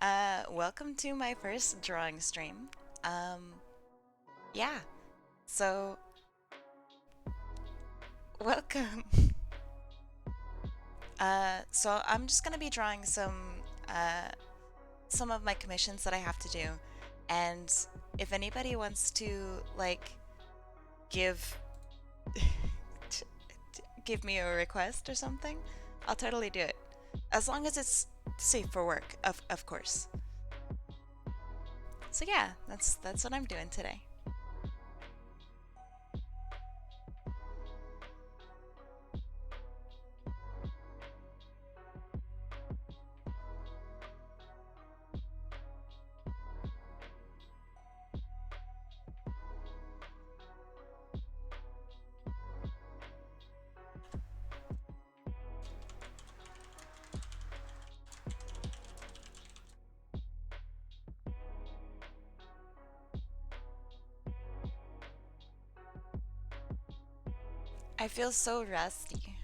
Welcome to my first drawing stream. Um, yeah, so welcome. So I'm just gonna be drawing uh, some of my commissions that I have to do, and if anybody wants to give t- give me a request or something, I'll totally do it, as long as it's safe for work, of course. So yeah, that's what I'm doing today. I feel so rusty.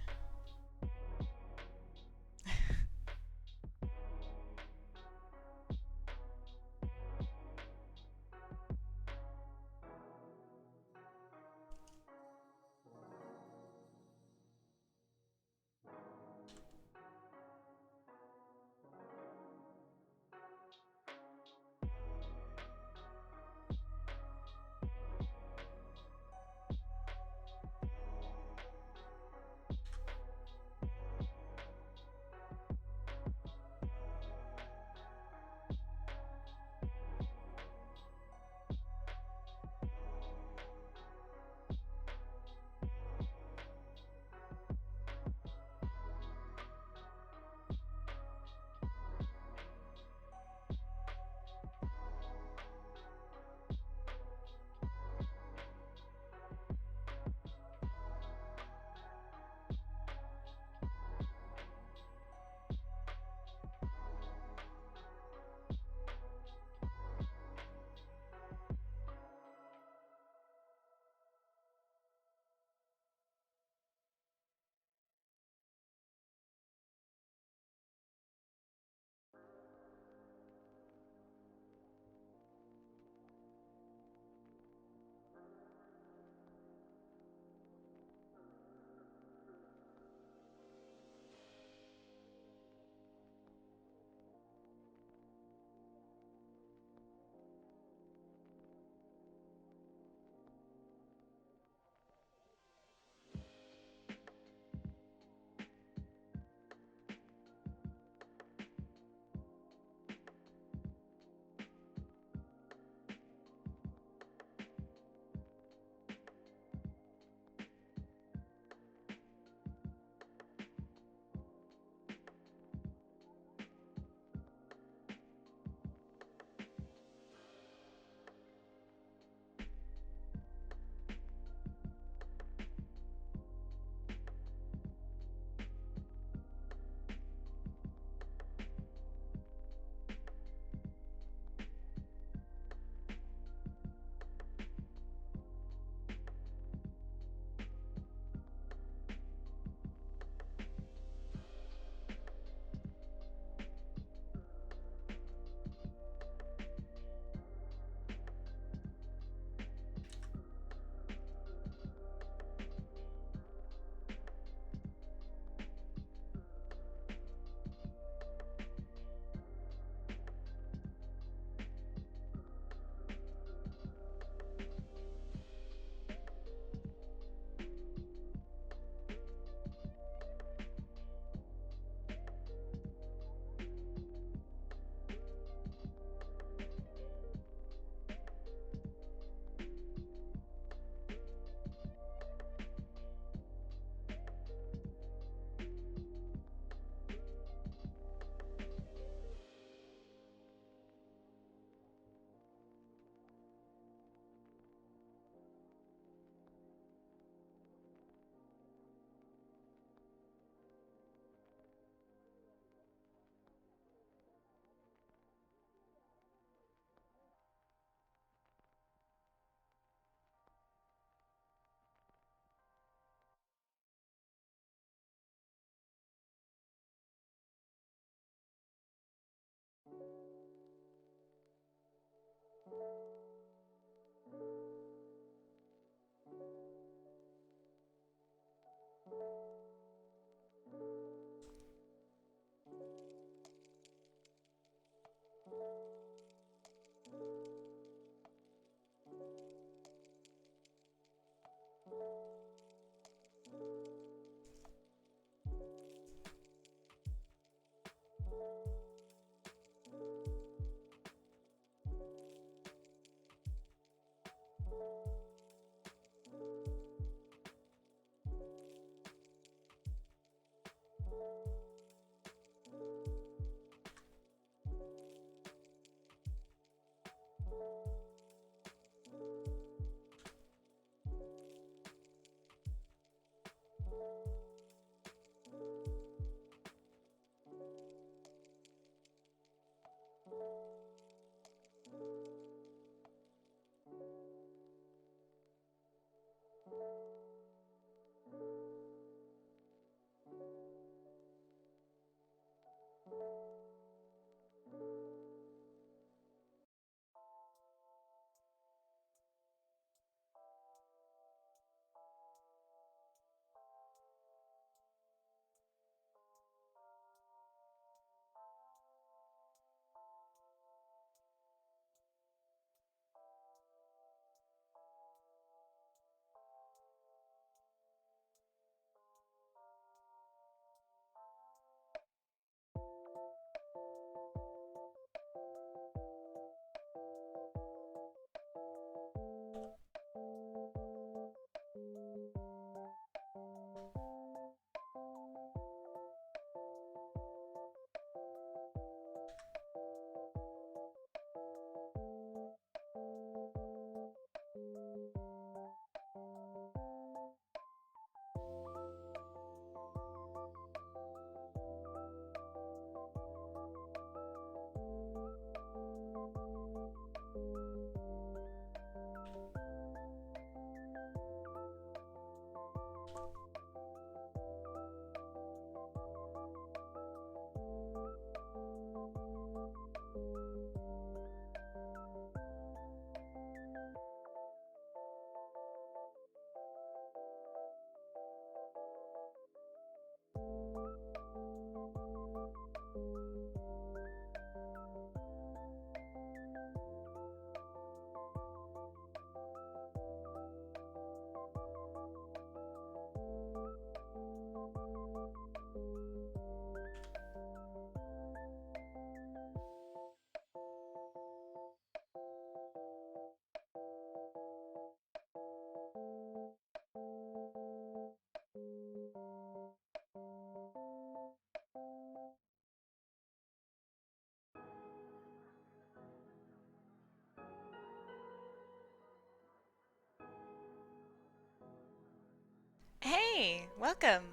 Welcome.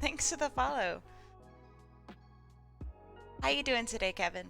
Thanks for the follow. How you doing today, Kevin?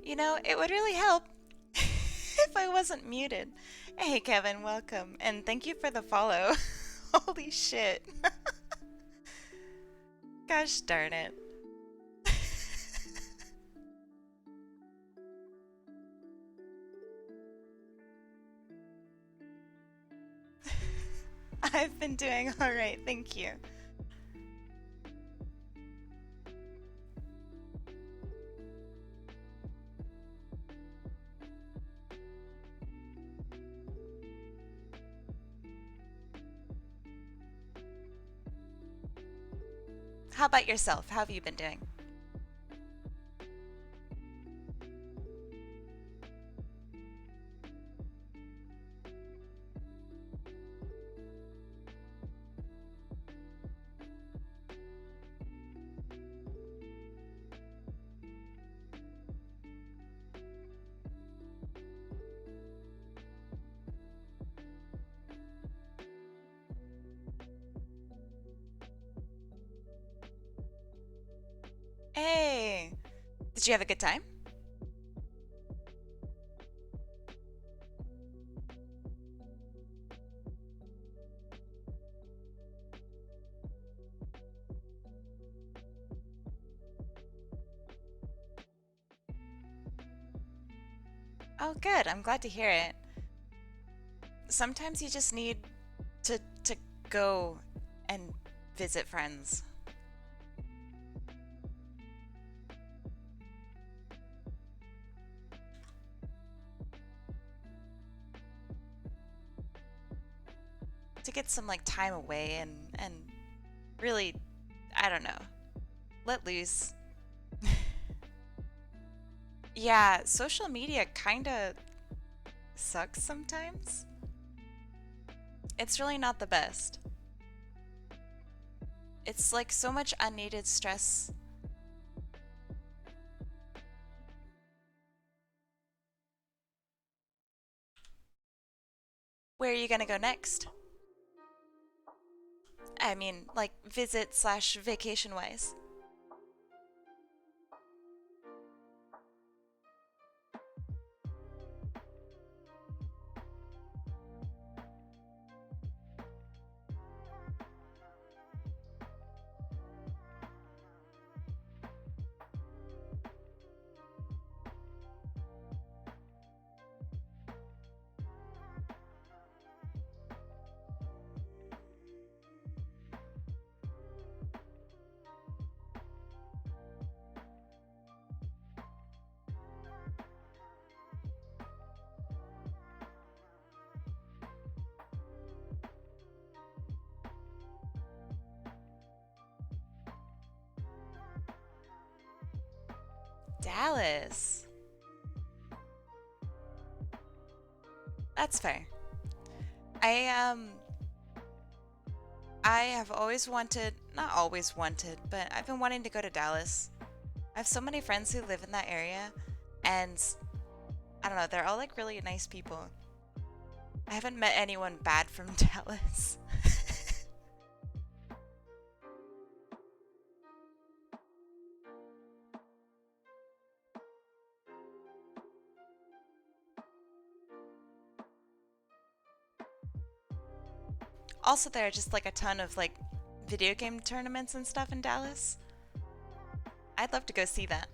You know, it would really help if I wasn't muted. Hey, Kevin, welcome. And thank you for the follow. Holy shit. Gosh darn it. I've been doing all right, thank you. How about yourself? How have you been doing? Hey, did you have a good time? Oh, good. I'm glad to hear it. Sometimes you just need to go and visit friends. To get some like time away and really, I don't know, let loose. Yeah, social media kind of sucks sometimes. It's really not the best. It's like so much unneeded stress. Where are you gonna go next? I mean, like visit slash vacation wise. Dallas. That's fair. I I have always wanted, not always wanted, but I've been wanting to go to Dallas. I have so many friends who live in that area, and I don't know, they're all like really nice people. I haven't met anyone bad from Dallas. Also, there are just like a ton of like video game tournaments and stuff in Dallas. I'd love to go see that.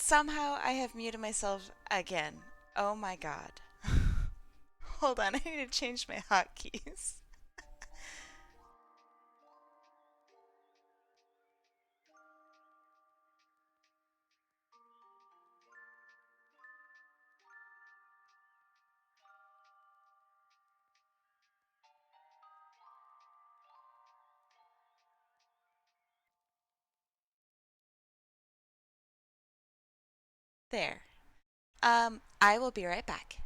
Somehow I have muted myself again. Oh my god. Hold on, I need to change my hotkeys. There. I will be right back.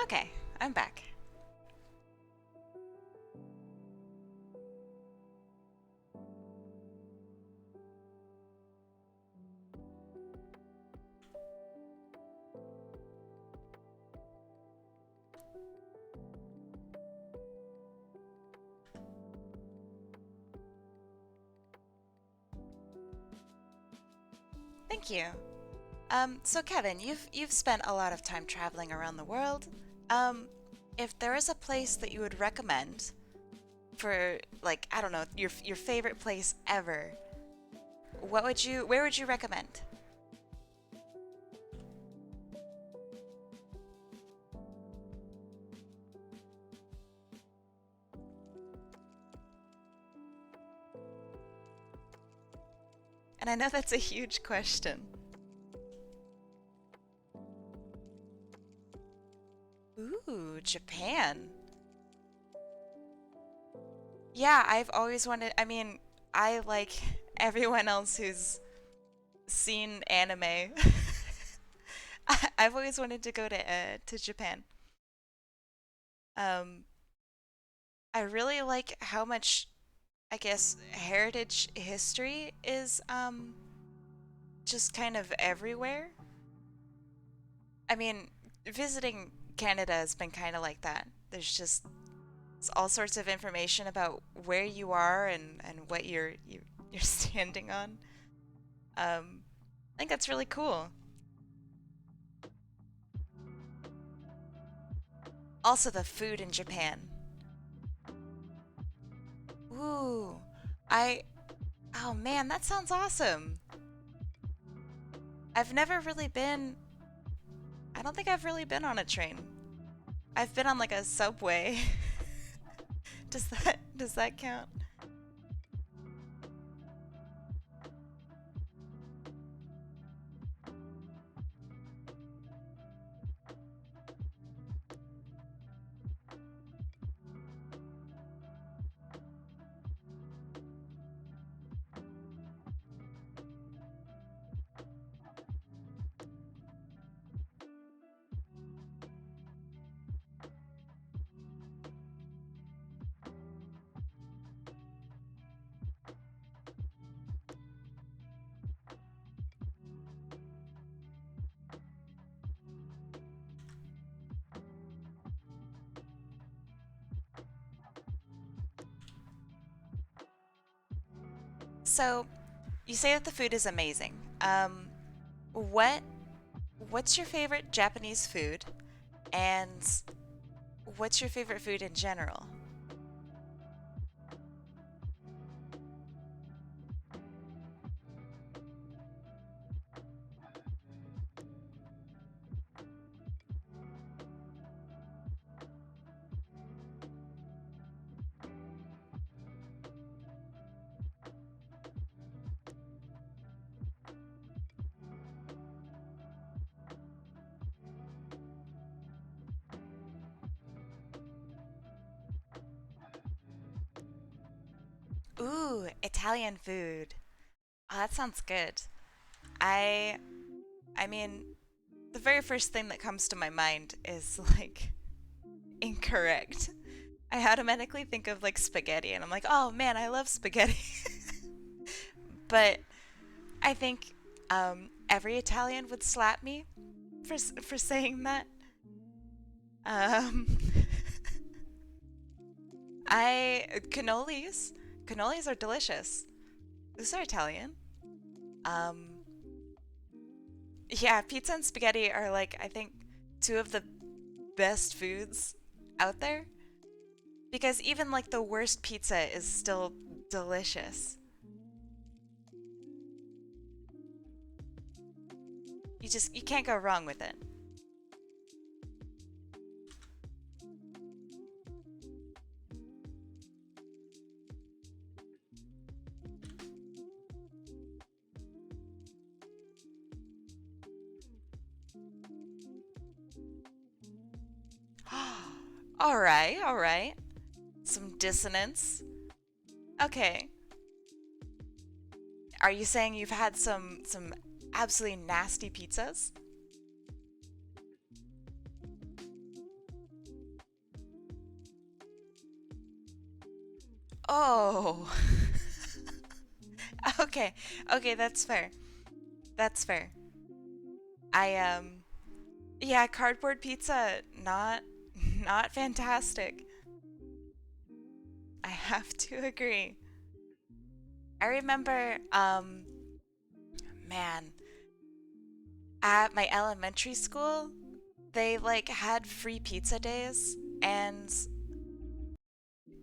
Okay, I'm back. Thank you. So Kevin, you've spent a lot of time traveling around the world. Um, if there is a place that you would recommend for, like, I don't know, your favorite place ever, where would you recommend? And I know that's a huge question. Ooh, Japan. Yeah, I've always wanted, I mean, I like everyone else who's seen anime. I've always wanted to go to Japan. Um, I really like how much, I guess, heritage history is just kind of everywhere. I mean, visiting Canada has been kind of like that. There's just all sorts of information about where you are and what you're standing on. I think that's really cool. Also, the food in Japan. Ooh, I oh man, that sounds awesome. I've never really been. I don't think I've really been on a train. I've been on like a subway. Does that count? So, you say that the food is amazing. What what's your favorite Japanese food, and what's your favorite food in general? Ooh, Italian food. Oh, that sounds good. I I mean, the very first thing that comes to my mind is like incorrect. I automatically think of like spaghetti and I'm like, "Oh man, I love spaghetti." But I think every Italian would slap me for saying that. Um, cannolis are delicious. Those are Italian. Um, yeah, pizza and spaghetti are like I think two of the best foods out there because even like the worst pizza is still delicious. You can't go wrong with it. All right, all right. Some dissonance. Okay. Are you saying you've had some absolutely nasty pizzas? Oh. Okay. Okay, that's fair. That's fair. I yeah, cardboard pizza not fantastic. I have to agree. I remember man, at my elementary school, they like had free pizza days and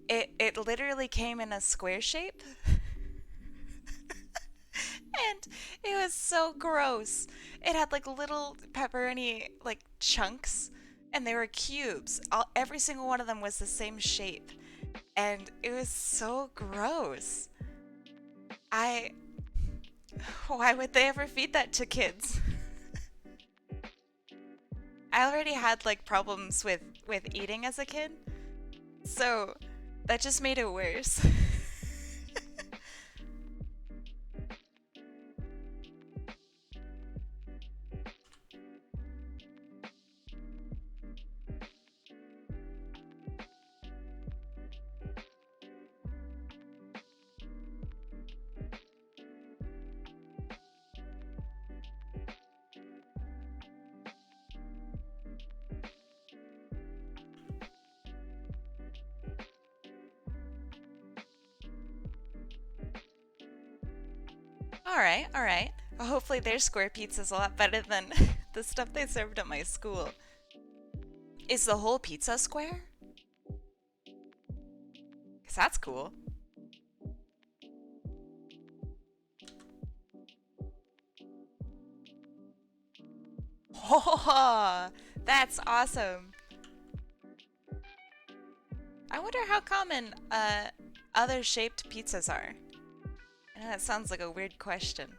it literally came in a square shape and it was so gross. It had like little pepperoni like chunks and they were cubes. Every single one of them was the same shape and it was so gross. I Why would they ever feed that to kids? I already had like problems with eating as a kid, so that just made it worse. All right, all right. Well, hopefully their square pizza's a lot better than the stuff they served at my school. Is the whole pizza square? Cause that's cool. Oh, that's awesome. I wonder how common other shaped pizzas are. I know that sounds like a weird question.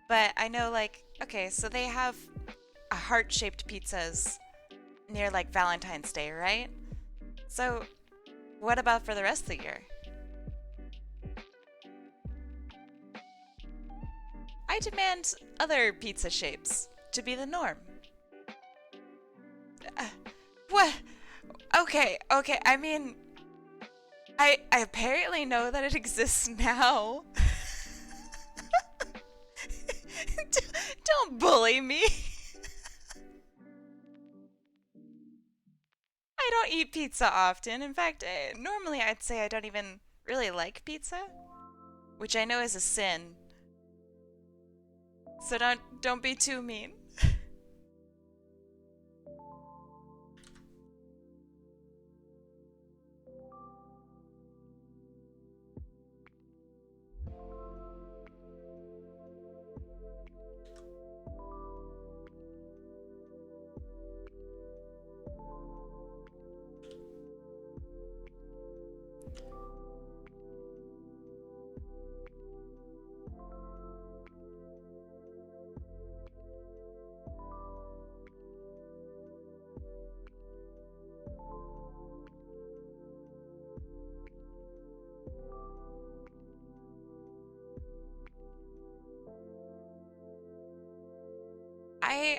But I know like okay, so they have a heart-shaped pizzas near like Valentine's Day, right? So, what about for the rest of the year? I demand other pizza shapes to be the norm. Uh, what? Okay, okay. I mean, I apparently know that it exists now. Don't bully me. I don't eat pizza often. In fact, normally I'd say I don't even really like pizza, which I know is a sin. So don't be too mean.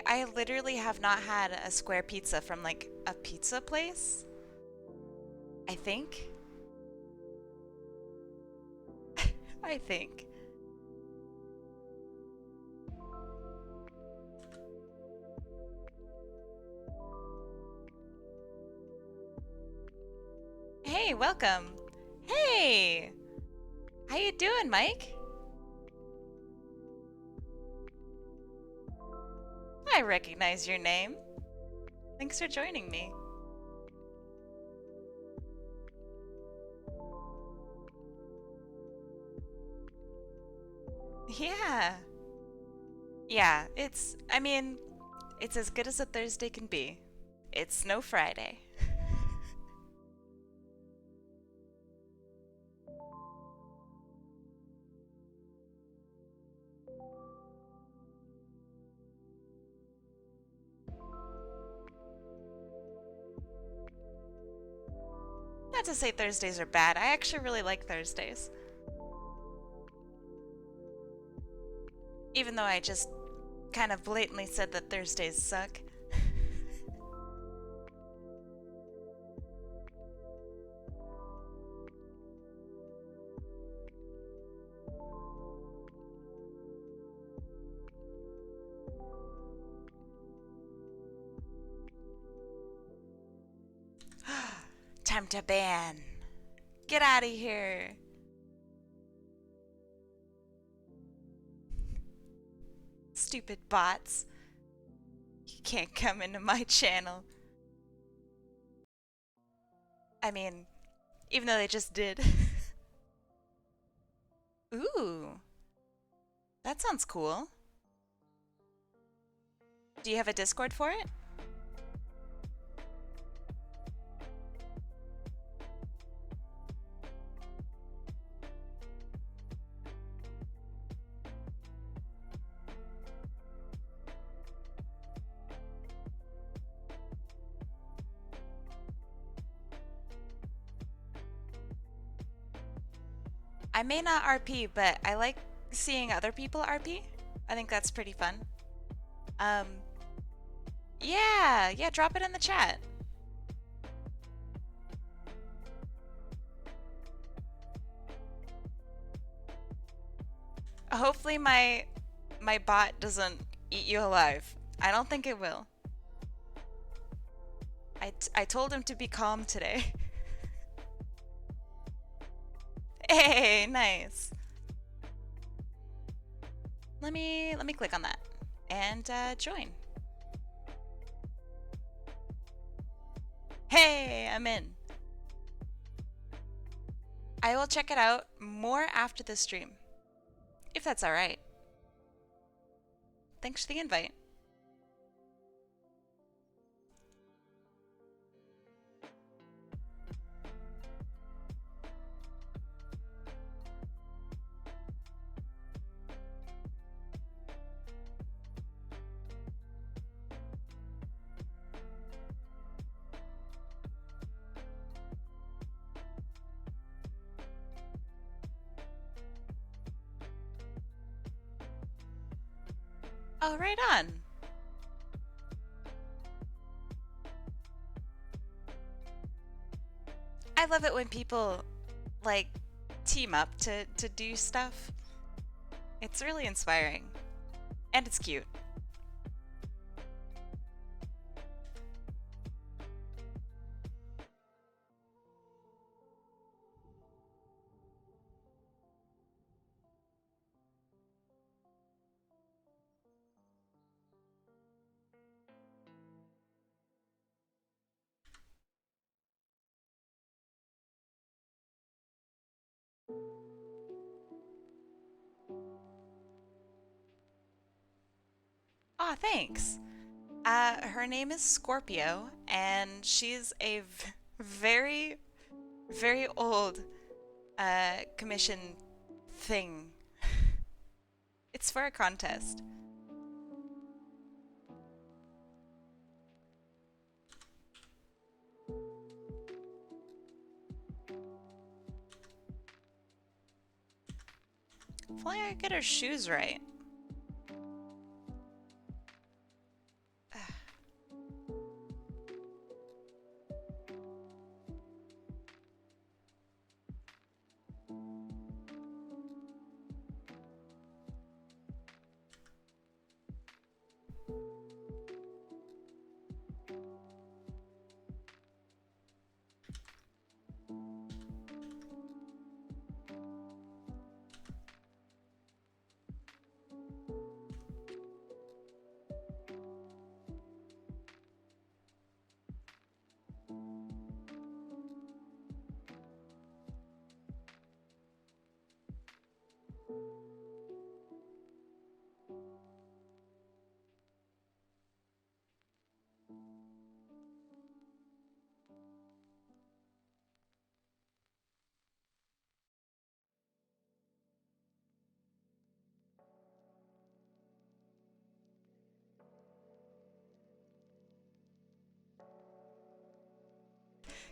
I literally have not had a square pizza from like a pizza place. I think. I think. Hey, welcome. Hey! How you doing, Mike? I recognize your name. Thanks for joining me. Yeah. Yeah, I mean, it's as good as a Thursday can be. It's no Friday. Not to say Thursdays are bad, I actually really like Thursdays. Even though I just kind of blatantly said that Thursdays suck. Time to ban. Get out of here. Stupid bots. You can't come into my channel. I mean, even though they just did. Ooh. That sounds cool. Do you have a Discord for it? I may not RP, but I like seeing other people RP. I think that's pretty fun. Um, yeah, drop it in the chat. Hopefully my bot doesn't eat you alive. I don't think it will. I told him to be calm today. Hey, nice. Let me click on that and join. Hey, I'm in. I will check it out more after the stream, if that's all right. Thanks for the invite. Oh, right on. I love it when people, like, team up to do stuff. It's really inspiring. And it's cute. Aw, thanks. Her name is Scorpio, and she's a very, very old commission thing. It's for a contest. If only I could get her shoes right.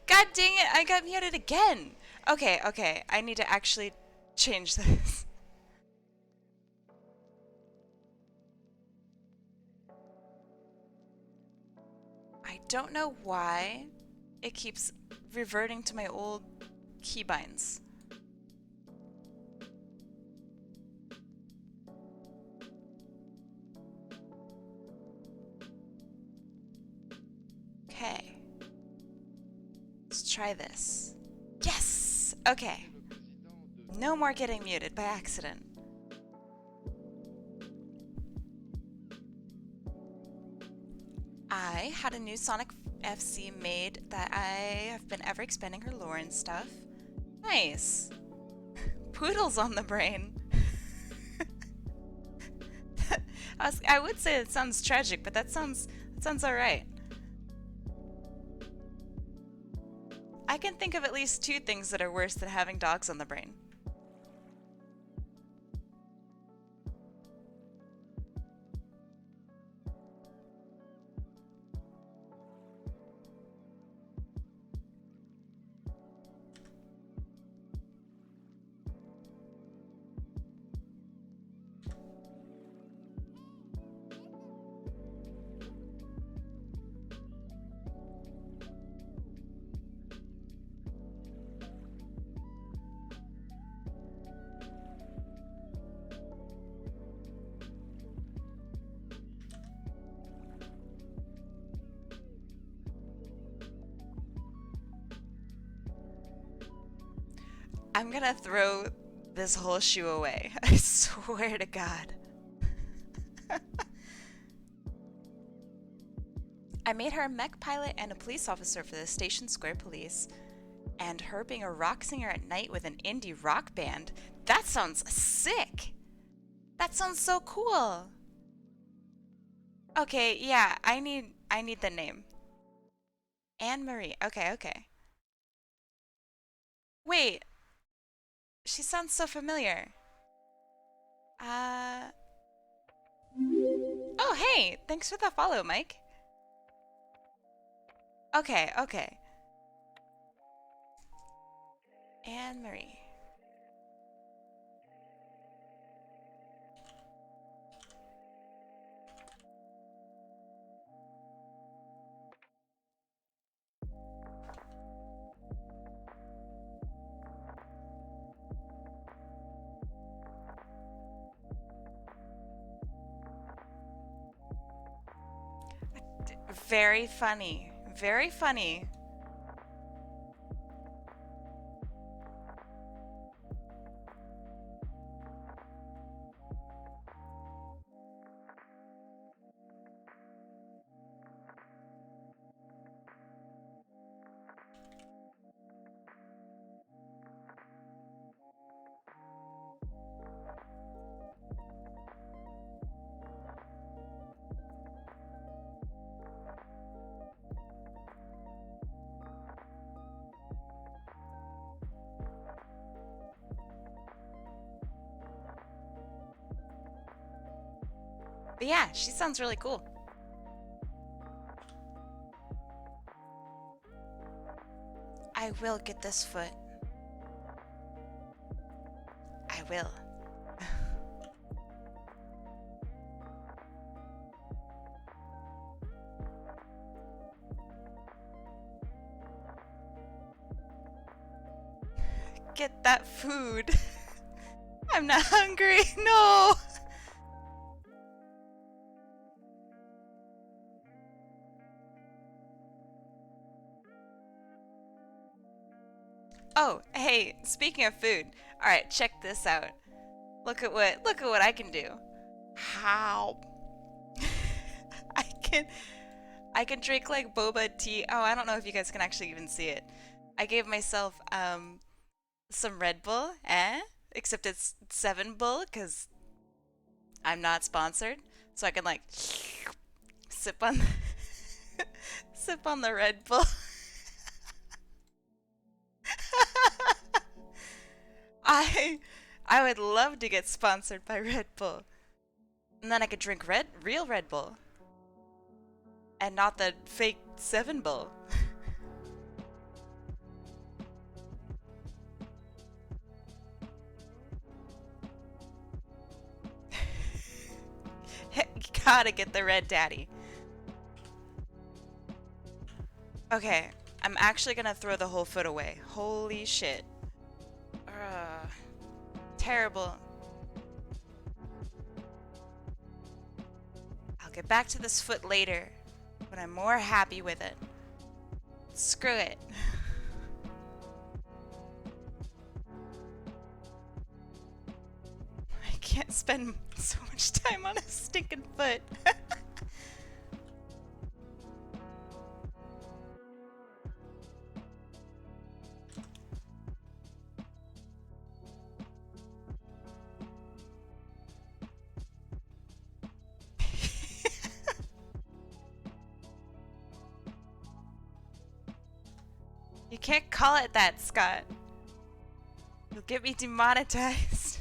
God dang it, I got muted again. Okay, okay, I need to actually change this. I don't know why it keeps reverting to my old keybinds. Okay. Let's try this. Yes! Okay. No more getting muted by accident. I had a new Sonic FC made that I have been ever expanding her lore and stuff. Nice. Poodles on the brain. I would say it sounds tragic, but that sounds alright. I can think of at least 2 things that are worse than having dogs on the brain. I'm gonna throw this whole shoe away. I swear to God. I made her a mech pilot and a police officer for the Station Square Police. And her being a rock singer at night with an indie rock band. That sounds sick! That sounds so cool! Okay, yeah, I need the name. Anne Marie. Okay, okay. Wait. She sounds so familiar. Oh, hey! Thanks for the follow, Mike. Okay, okay. Anne Marie. Very funny. Very funny. But yeah, she sounds really cool. I will get this foot. I will. Get that food. I'm not hungry. No. Oh, hey, speaking of food. All right, check this out. Look at what I can do. How? I can I can drink like boba tea. Oh, I don't know if you guys can actually even see it. I gave myself some Red Bull, except it's 7 Bull because I'm not sponsored. So I can like sip on sip on the Red Bull. I I would love to get sponsored by Red Bull. And then I could drink real Red Bull. And not the fake 7 Bull. Gotta get the red daddy. Okay, I'm actually gonna throw the whole foot away. Holy shit. Terrible. I'll get back to this foot later, when I'm more happy with it. Screw it. I can't spend so much time on a stinking foot. You can't call it that, Scott. You'll get me demonetized.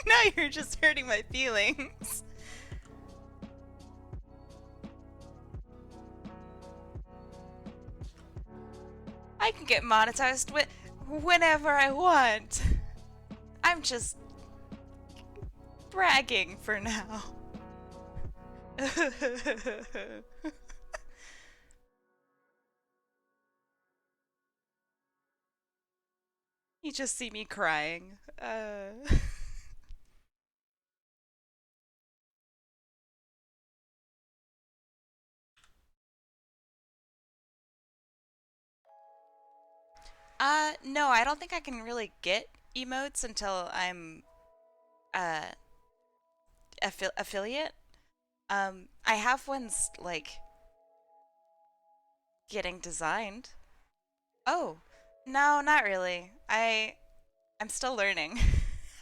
Now you're just hurting my feelings. I can get monetized whenever I want. I'm just bragging for now. You just see me crying. No, I don't think I can really get emotes until I'm uh affiliate. I have ones like getting designed. Oh, no, not really. I'm still learning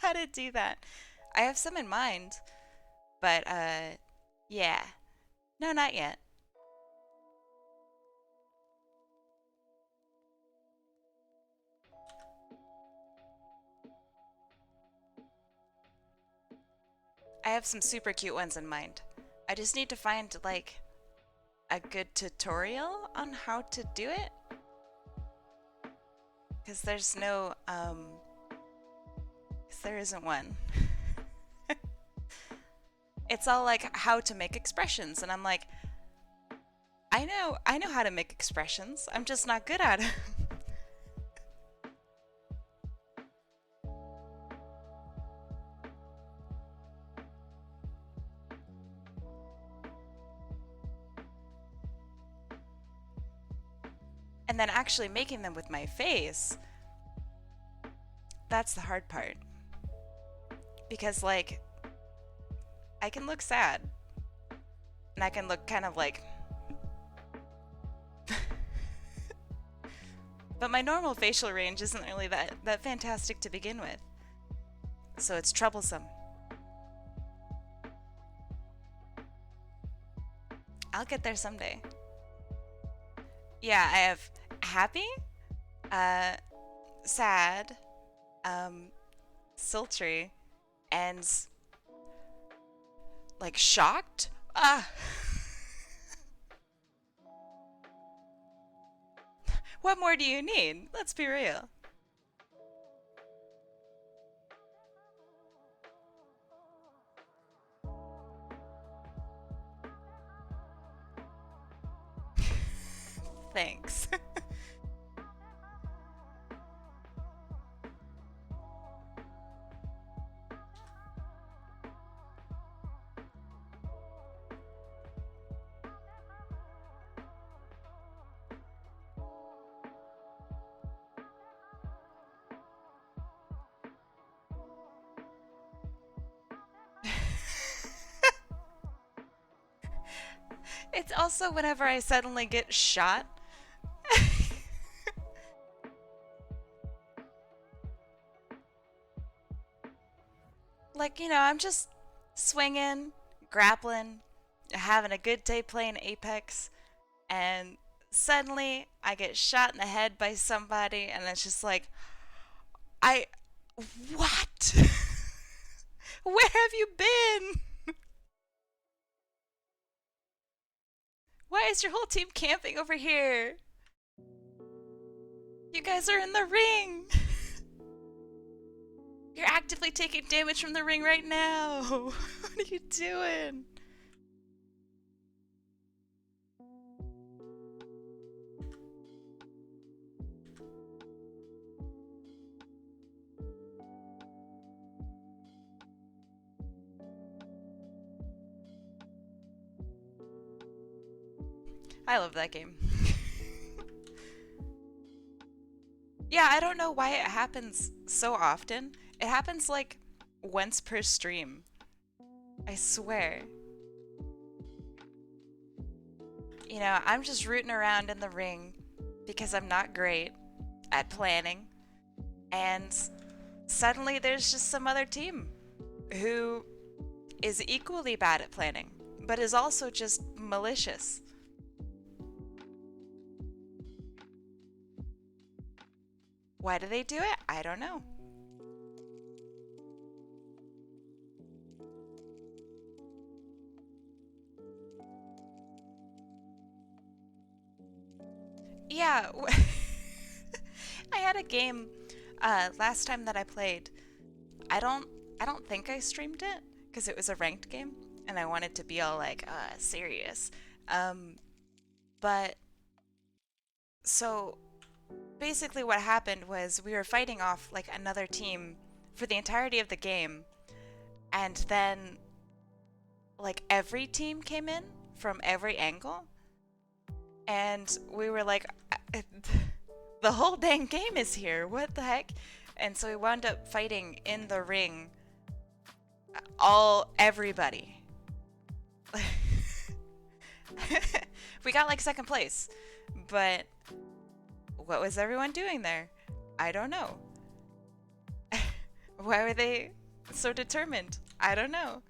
how to do that. I have some in mind, but yeah. No, not yet. I have some super cute ones in mind. I just need to find like a good tutorial on how to do it. Because there's no, because there isn't one. It's all like how to make expressions, and I'm like, I know how to make expressions. I'm just not good at it. And then actually making them with my face, that's the hard part. Because like, I can look sad, and I can look kind of like But my normal facial range isn't really that fantastic to begin with. So it's troublesome. I'll get there someday. Yeah, I have happy, uh, sad, um, sultry, and like shocked. Ah, what more do you need? Let's be real. Thanks. It's also whenever I suddenly get shot. Like, I'm just swinging, grappling, having a good day playing Apex, and suddenly I get shot in the head by somebody, and it's just like, I. What? Where have you been? Why is your whole team camping over here? You guys are in the ring! You're actively taking damage from the ring right now! What are you doing? I love that game. Yeah, I don't know why it happens so often. It happens like once per stream. I swear. I'm just rooting around in the ring because I'm not great at planning. And suddenly there's just some other team who is equally bad at planning, but is also just malicious. Why do they do it? I don't know. Yeah, I had a game last time that I played. I don't think I streamed it because it was a ranked game and I wanted to be all like serious. But so basically what happened was we were fighting off like another team for the entirety of the game, and then like every team came in from every angle, and we were like, the whole dang game is here. What the heck? And so we wound up fighting in the ring everybody. We got like second place, but what was everyone doing there? I don't know. Why were they so determined? I don't know.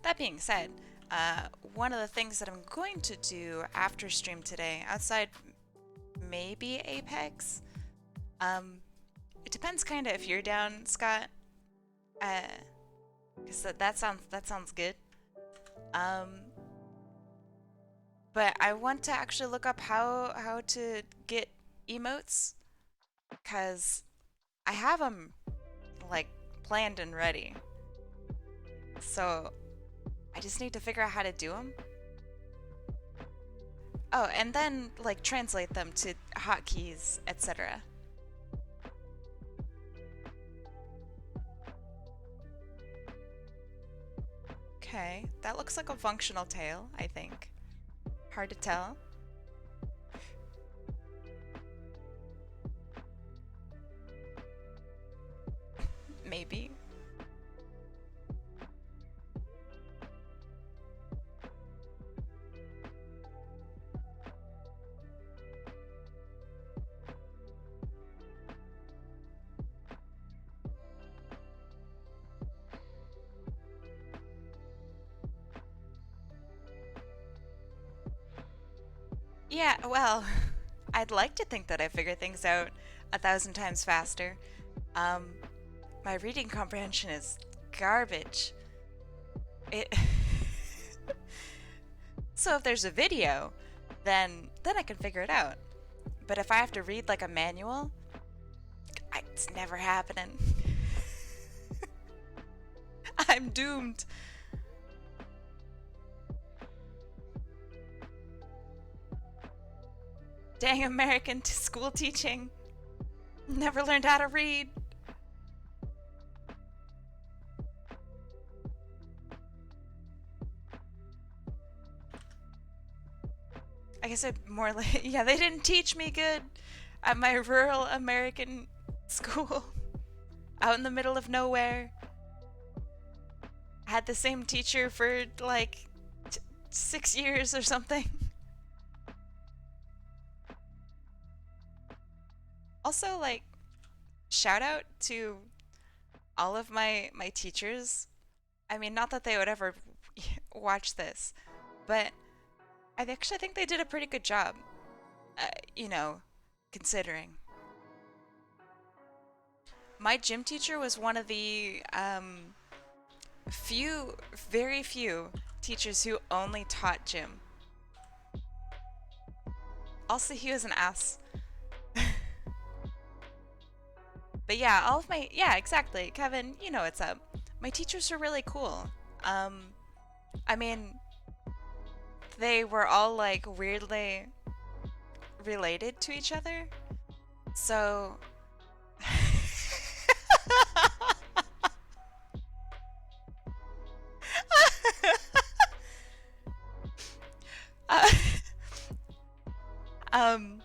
That being said, one of the things that I'm going to do after stream today, outside maybe Apex, it depends kind of if you're down, Scott, because that sounds good. But I want to actually look up how to get emotes, because I have them like planned and ready. So I just need to figure out how to do them. Oh, and then like translate them to hotkeys, etc. Okay, that looks like a functional tail, I think. Hard to tell. Maybe. Yeah, well, I'd like to think that I figure things out 1,000 times faster. Um, my reading comprehension is garbage. It So if there's a video, then I can figure it out. But if I have to read like a manual, it's never happening. I'm doomed. Dang American school teaching. Never learned how to read. I guess it more like, yeah, they didn't teach me good at my rural American school out in the middle of nowhere. I had the same teacher for like 6 years or something. Also, like, shout out to all of my teachers. I mean, not that they would ever watch this, but I actually think they did a pretty good job, you know, considering. My gym teacher was one of the very few teachers who only taught gym. Also, he was an ass. But yeah, yeah, exactly. Kevin, you know what's up. My teachers were really cool. I mean, they were all like weirdly related to each other. So uh, um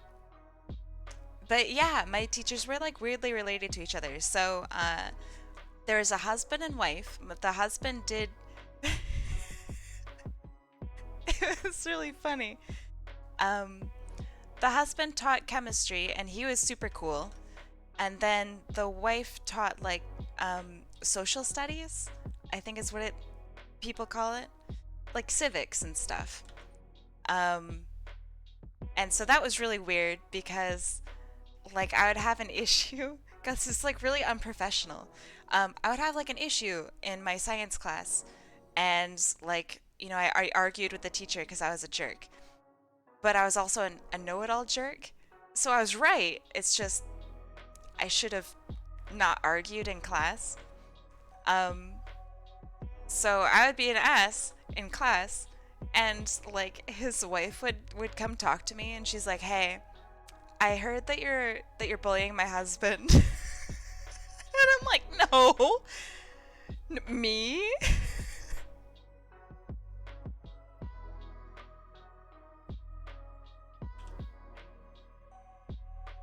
but yeah, my teachers were like weirdly related to each other. So there was a husband and wife, but the husband did it was really funny. Um the husband taught chemistry and he was super cool. And then the wife taught like social studies, I think is what it people call it, like civics and stuff. Um, and so that was really weird because like I would have an issue because it's like really unprofessional. I would have like an issue in my science class, and like I argued with the teacher because I was a jerk, but I was also a know-it-all jerk. So I was right. It's just I should have not argued in class. Um, so I would be an ass in class, and like his wife would come talk to me, and she's like, "Hey, I heard that you're bullying my husband," and I'm like, "No, me."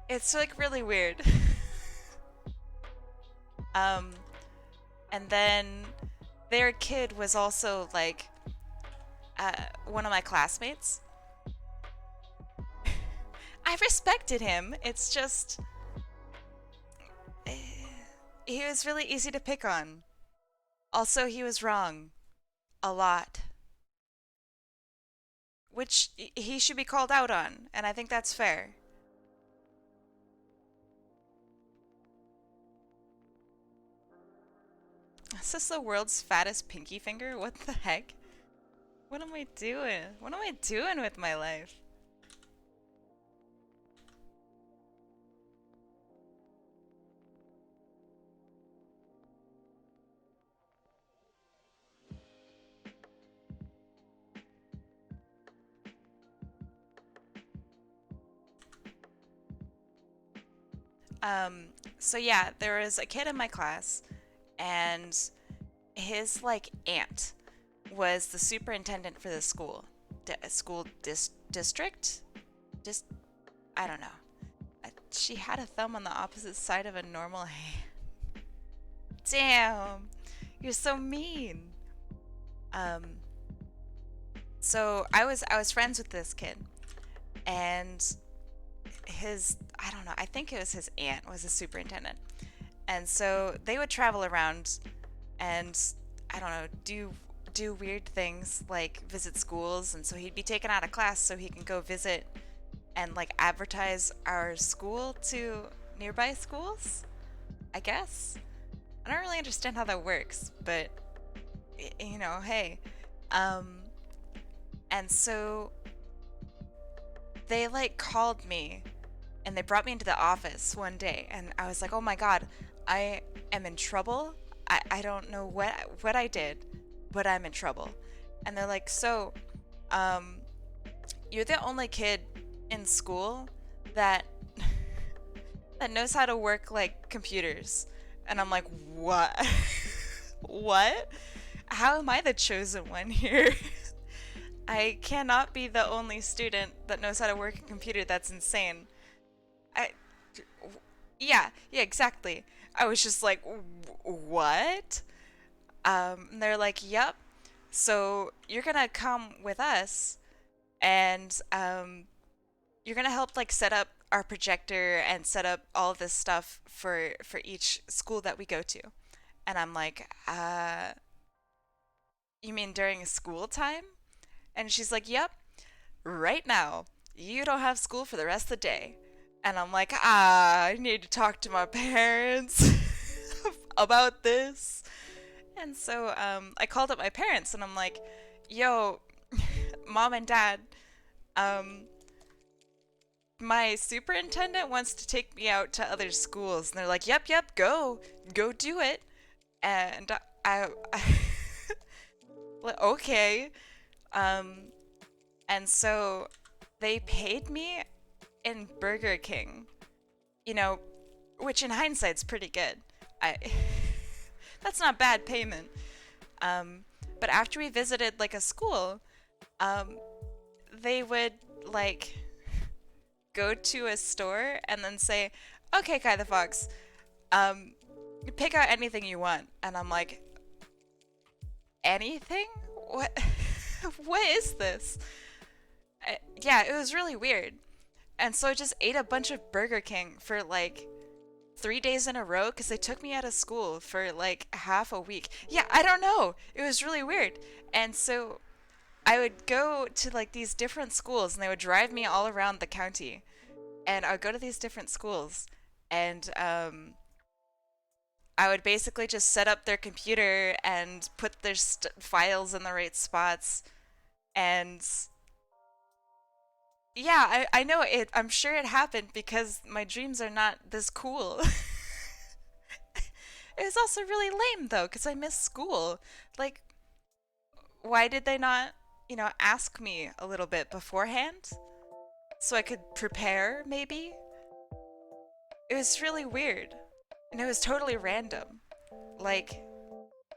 It's like really weird. Um, and then their kid was also like one of my classmates. I respected him. It's just he was really easy to pick on. Also, he was wrong a lot, which he should be called out on, and I think that's fair. Is this the world's fattest pinky finger? What the heck? What am I doing? What am I doing with my life? Um, so yeah, there was a kid in my class, and his like aunt was the superintendent for the school, district, just I don't know. She had a thumb on the opposite side of a normal hand. Damn, you're so mean. Um, so I was friends with this kid, and his I don't know, I think it was his aunt was a superintendent. And so they would travel around and I don't know, do weird things like visit schools, and so he'd be taken out of class so he can go visit and like advertise our school to nearby schools, I guess. I don't really understand how that works, but you know, hey. Um and so they like called me and they brought me into the office one day and I was like, "Oh my God, I am in trouble. I don't know what I did, but I'm in trouble." And they're like, "So, um you're the only kid in school that that knows how to work like computers." And I'm like, "What?" What? How am I the chosen one here? I cannot be the only student that knows how to work a computer. That's insane. I yeah, exactly. I was just like, What?" And they're like, "Yep. So you're gonna come with us, and you're gonna help like set up our projector and set up all of this stuff for each school that we go to." And I'm like, you mean during school time?" And she's like, "Yep, right now. You don't have school for the rest of the day." And I'm like, I need to talk to my parents about this. And so I called up my parents and I'm like, "Yo, mom and dad, um, my superintendent wants to take me out to other schools." And they're like, "Yep, go do it." And I like, okay. Um, and so they paid me in Burger King, you know, which in hindsight's pretty good. I That's not bad payment. Um, but after we visited like a school, um, they would like go to a store and then say, "Okay, Kai the Fox, um, pick out anything you want." And I'm like, "Anything? What? What is this?" Yeah, it was really weird. And so I just ate a bunch of Burger King for like 3 days in a row because they took me out of school for like half a week. Yeah, I don't know. It was really weird. And so I would go to like these different schools and they would drive me all around the county. And I would go to these different schools and I would basically just set up their computer and put their files in the right spots. And yeah, I know it. I'm sure it happened because my dreams are not this cool. It was also really lame though, because I missed school. Like, why did they not, ask me a little bit beforehand so I could prepare, maybe? It was really weird. And it was totally random. Like,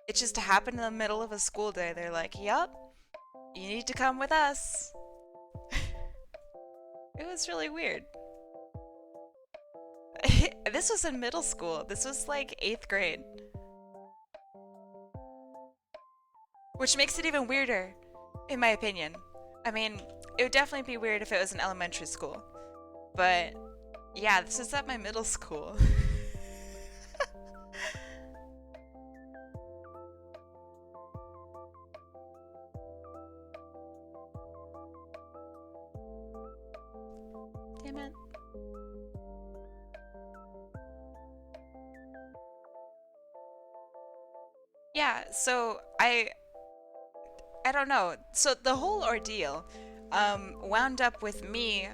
it just happened in the middle of a school day. They're like, "Yup, you need to come with us." It was really weird. This was in middle school. This was like 8th grade. Which makes it even weirder, in my opinion. I mean, it would definitely be weird if it was an elementary school. But yeah, this is at my middle school. Damn it. Yeah, so I don't know. So the whole ordeal wound up with me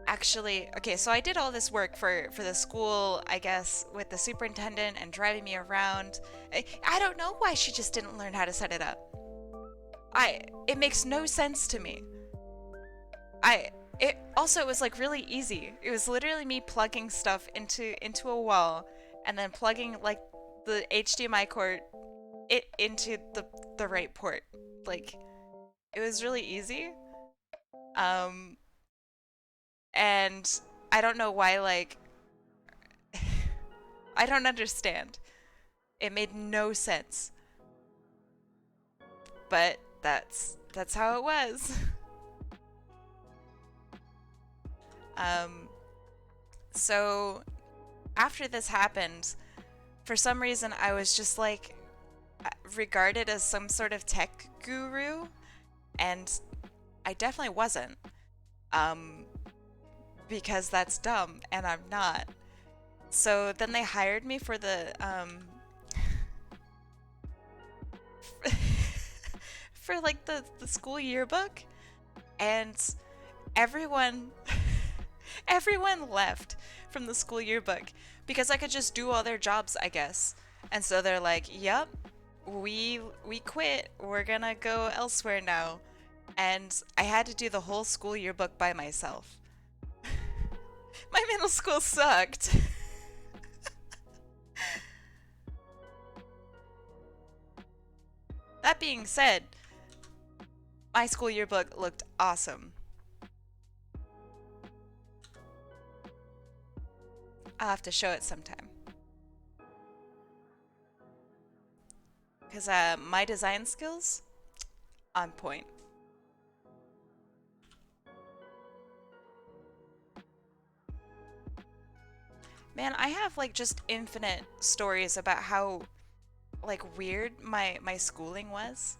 actually. Okay, so I did all this work for the school, I guess, with the superintendent and driving me around. I don't know why she just didn't learn how to set it up. It makes no sense to me. I it also it was like really easy. It was literally me plugging stuff into a wall and then plugging like the HDMI cord into the right port. Like it was really easy. Um and I don't know why, like I don't understand. It made no sense. But that's how it was. um so after this happened, for some reason I was just like regarded as some sort of tech guru, and I definitely wasn't. Um because that's dumb and I'm not. So then they hired me for the for like the school yearbook, and everyone everyone left from the school yearbook because I could just do all their jobs, I guess. And so they're like, "Yep, we quit. We're gonna go elsewhere now." And I had to do the whole school yearbook by myself. My middle school sucked. That being said, my school yearbook looked awesome. I'll have to show it sometime. Because my design skills, on point. Man, I have like just infinite stories about how like weird my schooling was.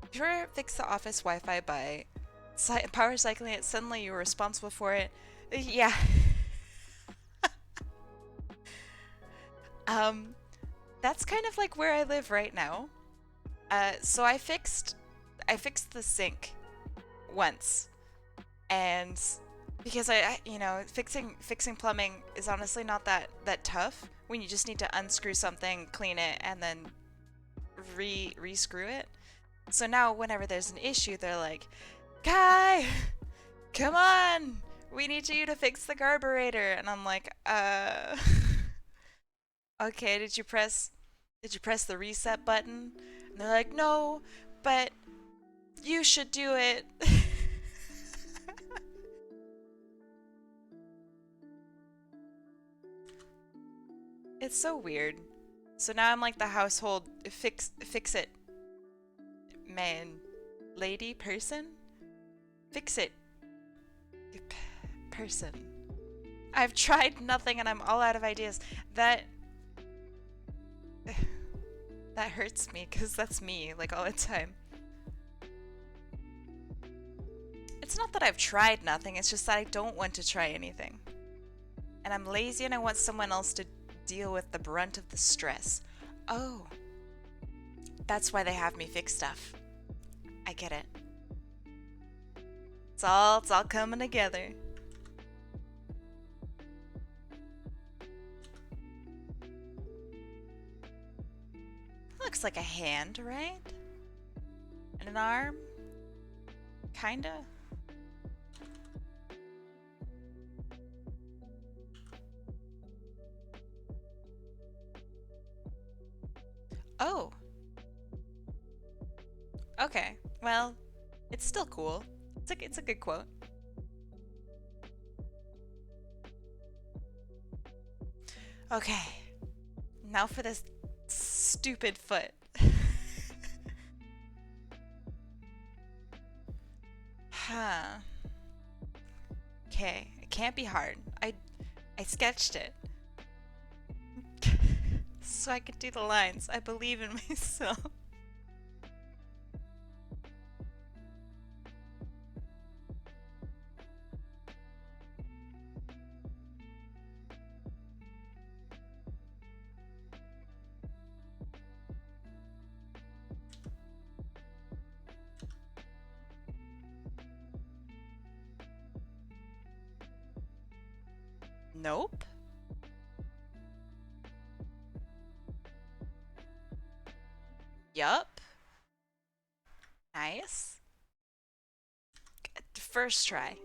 If you ever fix the office Wi-Fi by power cycling it, suddenly you're responsible for it. Yeah. um, that's kind of like where I live right now. So I fixed the sink once, and because you know, fixing plumbing is honestly not that tough when you just need to unscrew something, clean it, and then re-screw it. So now whenever there's an issue, they're like, "Kai, come on, we need you to fix the carburetor," and I'm like, okay, did you press the reset button? And they're like, "No, but you should do it." It's so weird. So now I'm like the household fix it man, lady, person, fix it person. I've tried nothing and I'm all out of ideas. That hurts me because that's me like all the time. It's not that I've tried nothing, it's just that I don't want to try anything. And I'm lazy and I want someone else to deal with the brunt of the stress. Oh, that's why they have me fix stuff. I get it. It's all coming together. Looks like a hand, right? And an arm? Kinda. Oh. Okay. Well, it's still cool. It's a good quote. Okay. Now for this stupid foot. Huh. Okay. It can't be hard. I sketched it. So I could do the lines. I believe in myself. Nope. Yup. Nice. First try.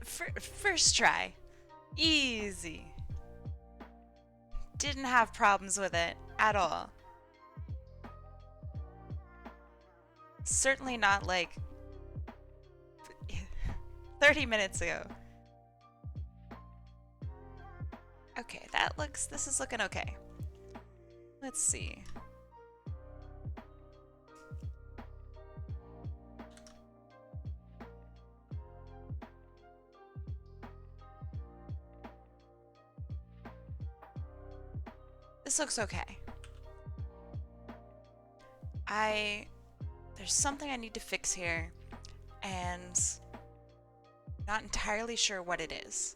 First try. Easy. Didn't have problems with it at all. Certainly not like 30 minutes ago. Okay, this is looking okay. Let's see. This looks okay. There's something I need to fix here, and not entirely sure what it is.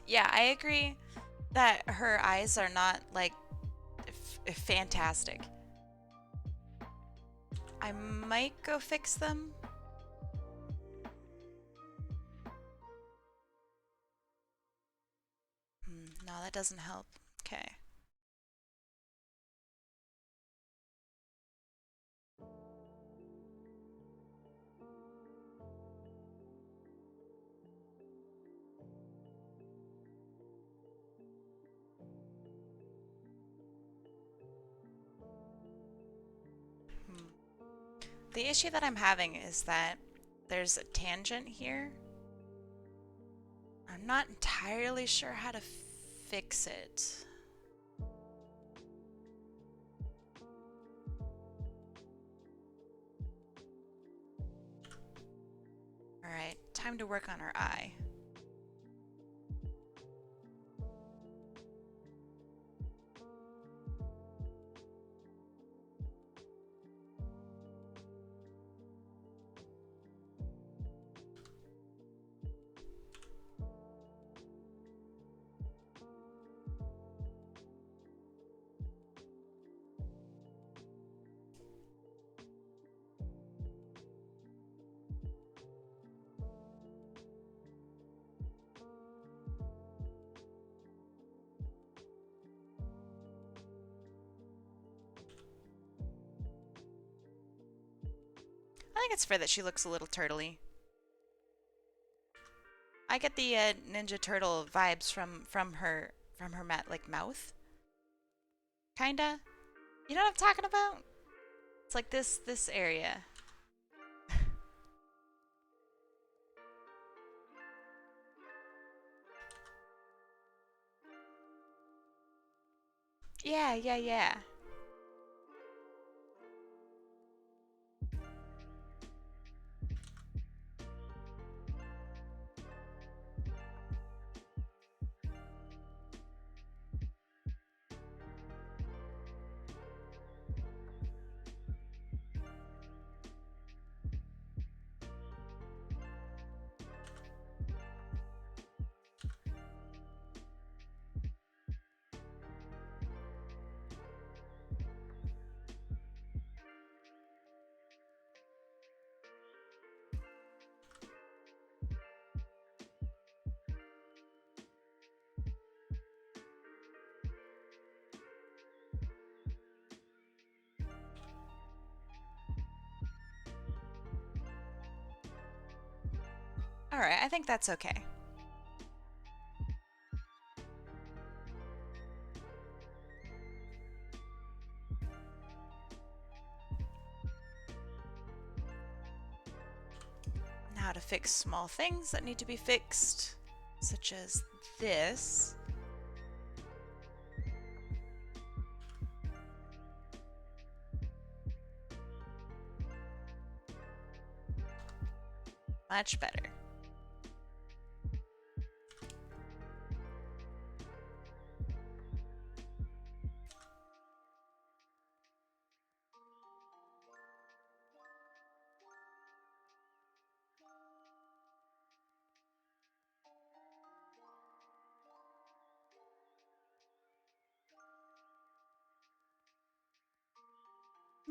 Yeah, I agree that her eyes are not like fantastic. I might go fix them. No, that doesn't help. Okay. The issue that I'm having is that there's a tangent here. I'm not entirely sure how to fix it. Alright, time to work on her eye. I think it's fair that she looks a little turtley. I get the Ninja Turtle vibes from her like mouth. Kinda. You know what I'm talking about? It's like this area. Yeah. Alright, I think that's okay. Now to fix small things that need to be fixed, such as this. Much better.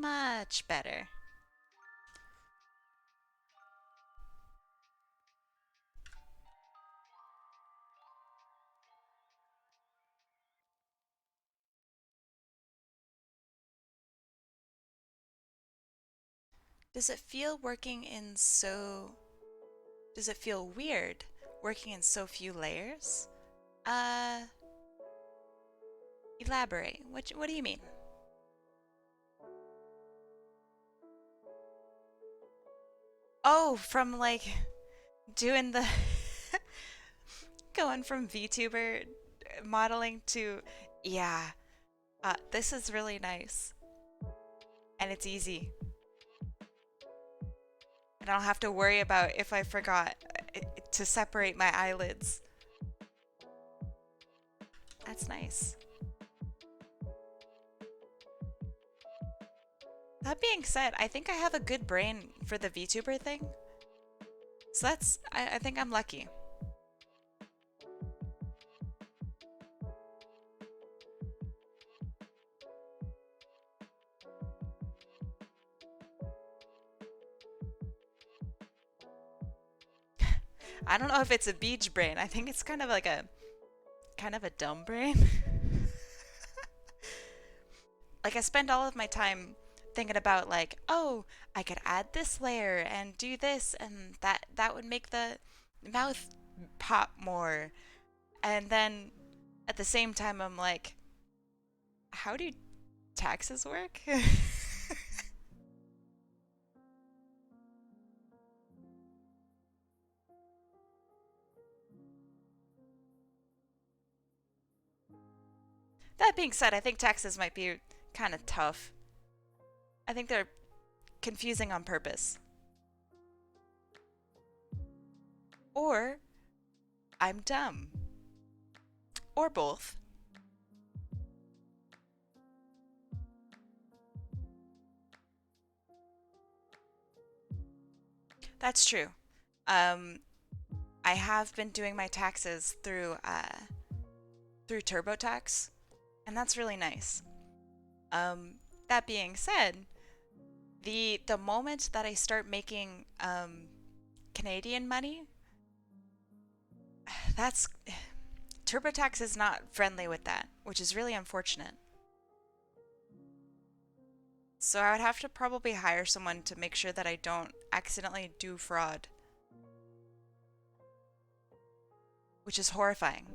Much better. Does it feel working in so... Does it feel weird working in so few layers? Uh, Elaborate. What do you mean? Oh, from like doing the going from VTuber modeling to yeah. This is really nice and it's easy. I don't have to worry about if I forgot to separate my eyelids. That's nice. That being said, I think I have a good brain for the VTuber thing. So I think I'm lucky. I don't know if it's a beach brain. I think it's kind of like a dumb brain. Like I spend all of my time thinking about like, oh, I could add this layer and do this and that would make the mouth pop more. And then at the same time I'm like, how do taxes work? That being said, I think taxes might be kind of tough. I think they're confusing on purpose. Or I'm dumb. Or both. That's true. Um, I have been doing my taxes through TurboTax, and that's really nice. Um, that being said, the moment that I start making Canadian money, that's TurboTax is not friendly with that, which is really unfortunate. So I would have to probably hire someone to make sure that I don't accidentally do fraud, which is horrifying.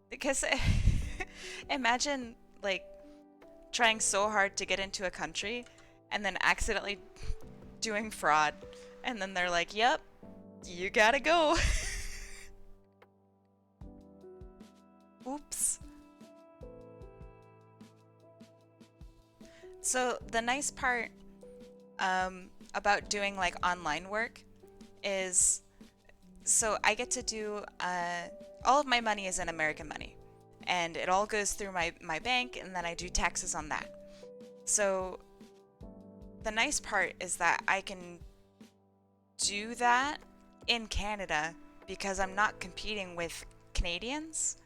Because imagine like trying so hard to get into a country and then accidentally doing fraud and then they're like, "Yep, you gotta go." Oops. So the nice part about doing like online work is so I get to do all of my money is in American money and it all goes through my bank and then I do taxes on that. So the nice part is that I can do that in Canada because I'm not competing with Canadians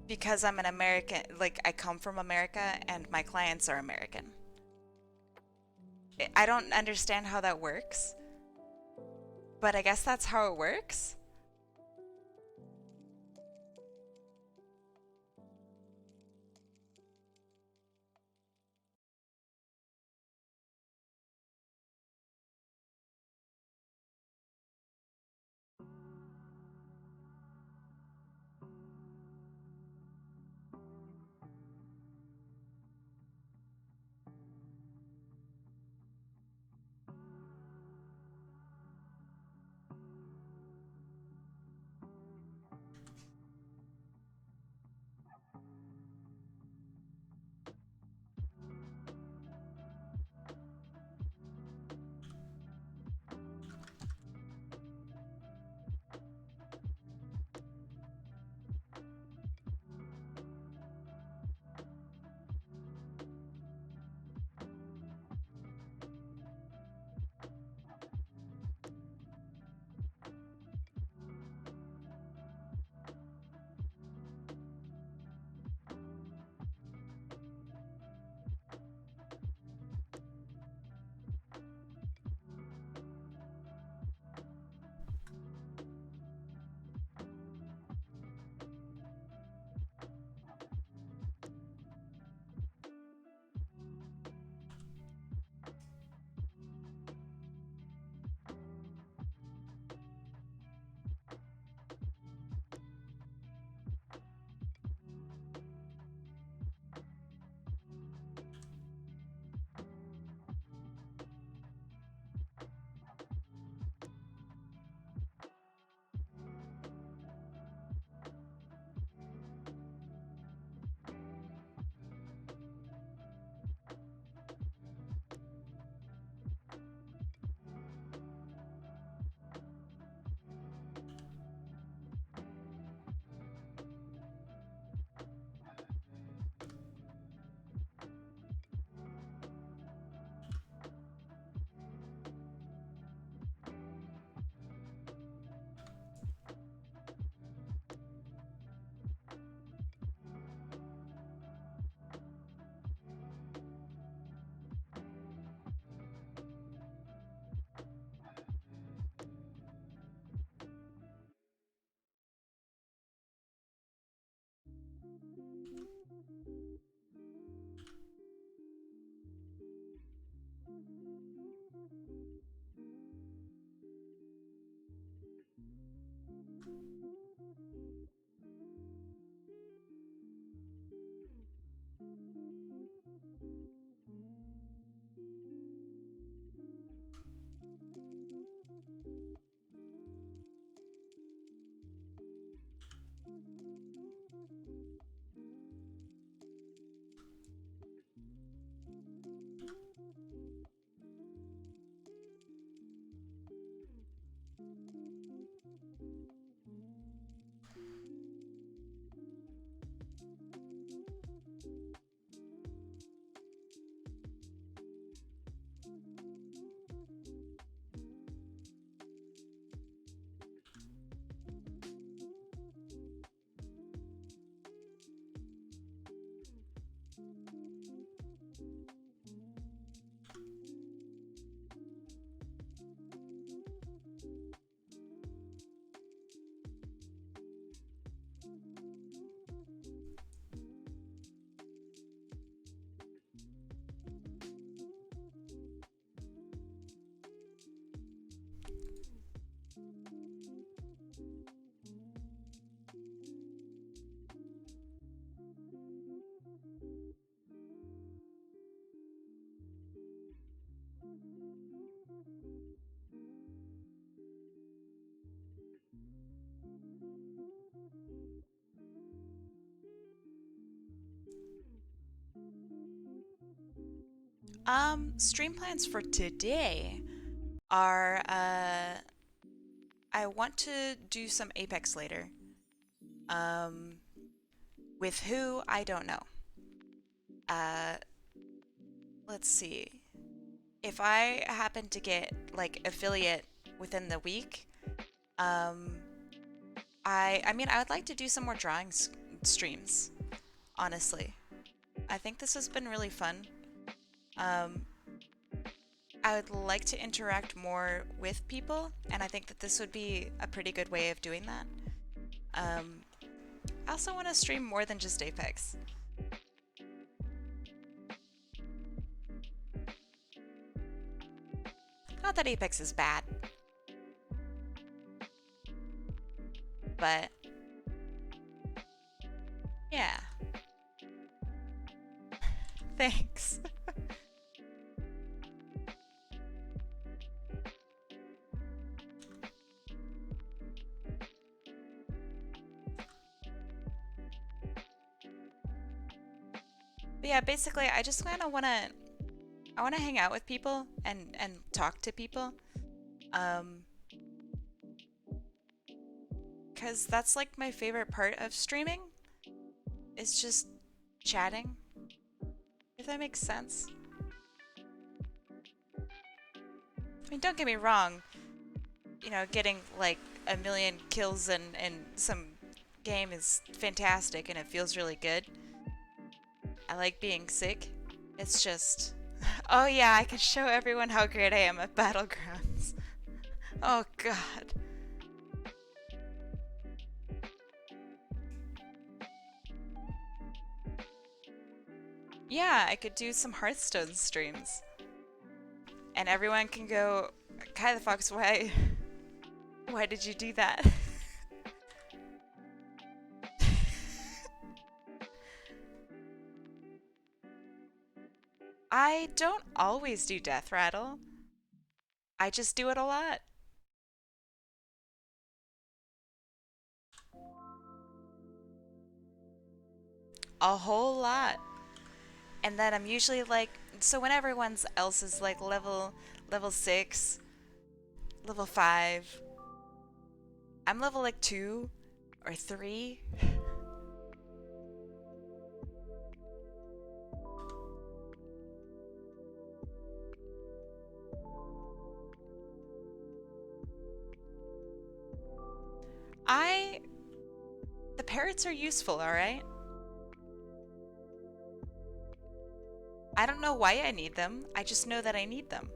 because I'm an American, like I come from America and my clients are American. I don't understand how that works, but I guess that's how it works. Stream plans for today are I want to do some Apex later. Um, with who, I don't know. Uh, let's see. If I happen to get like affiliate within the week, um, I mean I would like to do some more drawing streams, honestly. I think this has been really fun. Um, I would like to interact more with people, and I think that this would be a pretty good way of doing that. Um, I also want to stream more than just Apex. Not that Apex is bad, but yeah. Thanks. But yeah, basically, I just kind of I want to hang out with people and talk to people. Um, because that's like my favorite part of streaming. It's just chatting, if that makes sense. I mean, don't get me wrong. You know, getting like a million kills in some game is fantastic and it feels really good. I like being sick. It's just, oh yeah, I can show everyone how great I am at Battlegrounds. Oh god. Yeah, I could do some Hearthstone streams. And everyone can go, Kai the Fox, why did you do that? I don't always do Death Rattle. I just do it a lot. A whole lot. And then I'm usually like, so when everyone else is like level 6, level 5, I'm level like 2 or 3. The parrots are useful, alright? I don't know why I need them, I just know that I need them.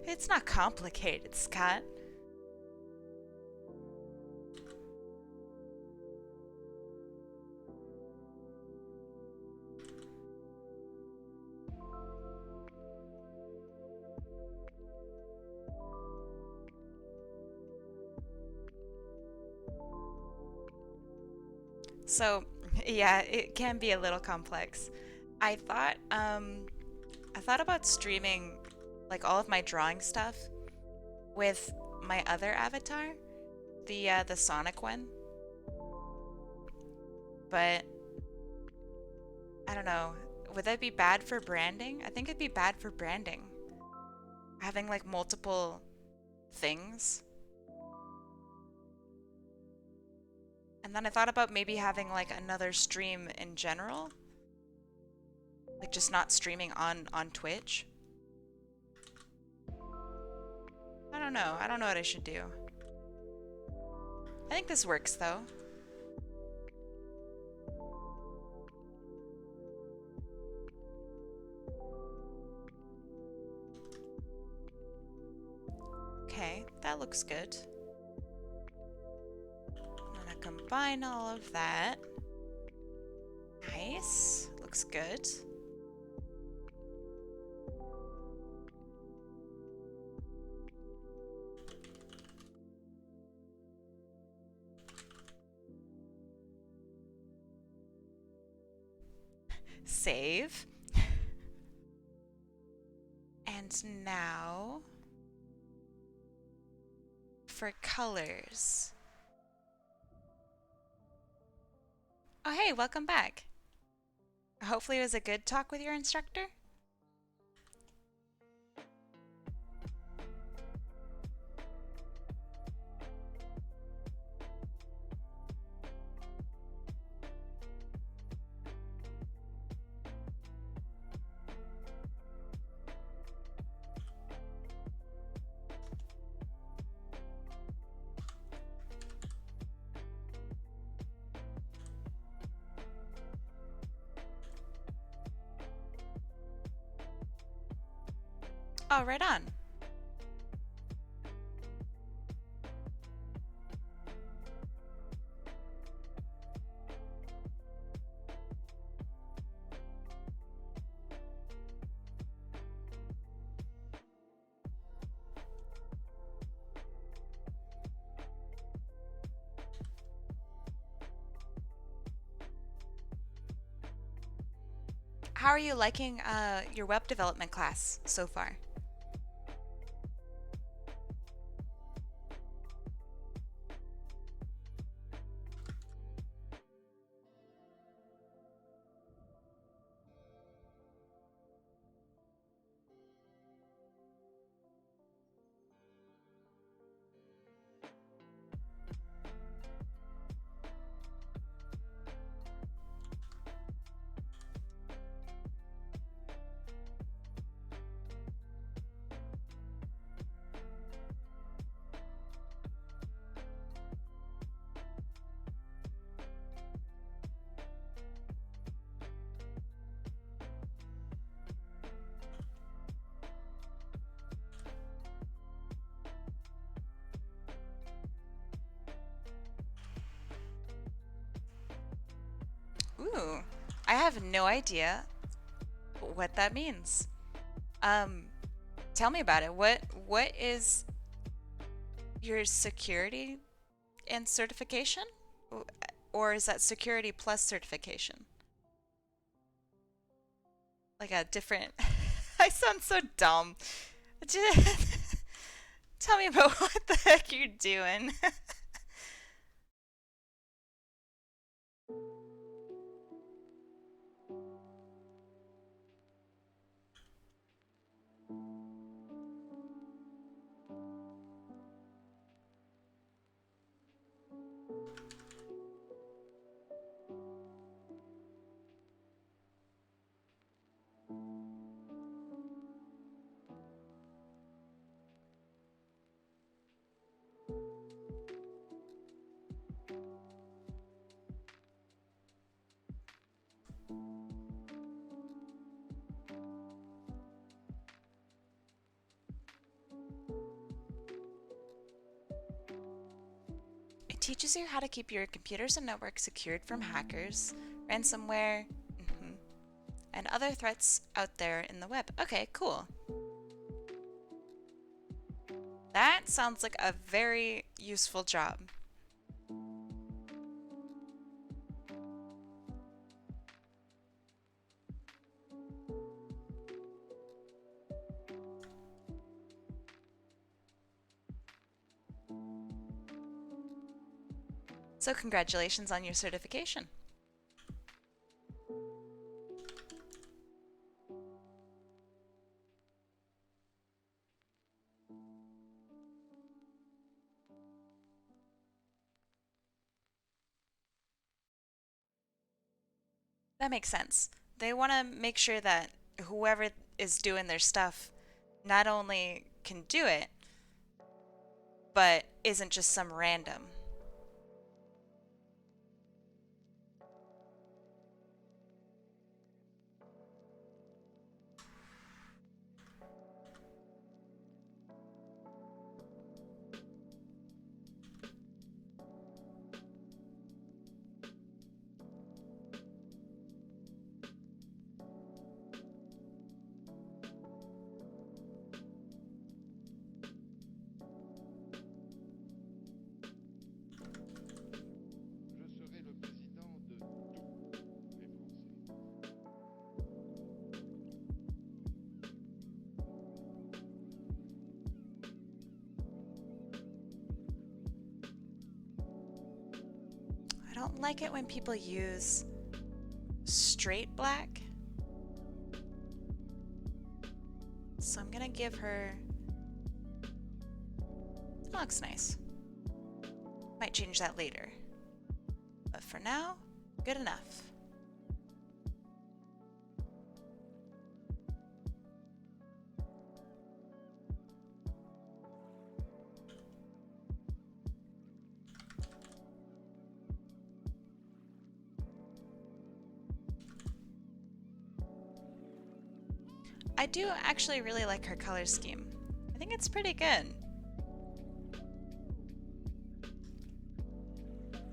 It's not complicated, Scott. So, yeah, it can be a little complex. I thought about streaming like all of my drawing stuff with my other avatar, the Sonic one. But I don't know. Would that be bad for branding? I think it'd be bad for branding. Having like multiple things. And then I thought about maybe having like another stream in general. Like just not streaming on Twitch. I don't know. I don't know what I should do. I think this works though. Okay, that looks good. I'm gonna combine all of that. Nice. Looks good. Save. And now for colors. Oh, hey, welcome back. Hopefully it was a good talk with your instructor. Oh, right on. How are you liking your web development class so far? Ooh, I have no idea what that means. Um, Tell me about it. What is your security and certification? Or is that security plus certification? Like a different I sound so dumb. Tell me about what the heck you're doing. It teaches you how to keep your computers and network secured from hackers, ransomware, and other threats out there in the web. Okay, cool. That sounds like a very useful job. So congratulations on your certification. That makes sense. They want to make sure that whoever is doing their stuff not only can do it, but isn't just some random. don't like it when people use straight black. So I'm gonna give her... That looks nice. Might change that later. But for now, good enough. I do actually really like her color scheme. I think it's pretty good.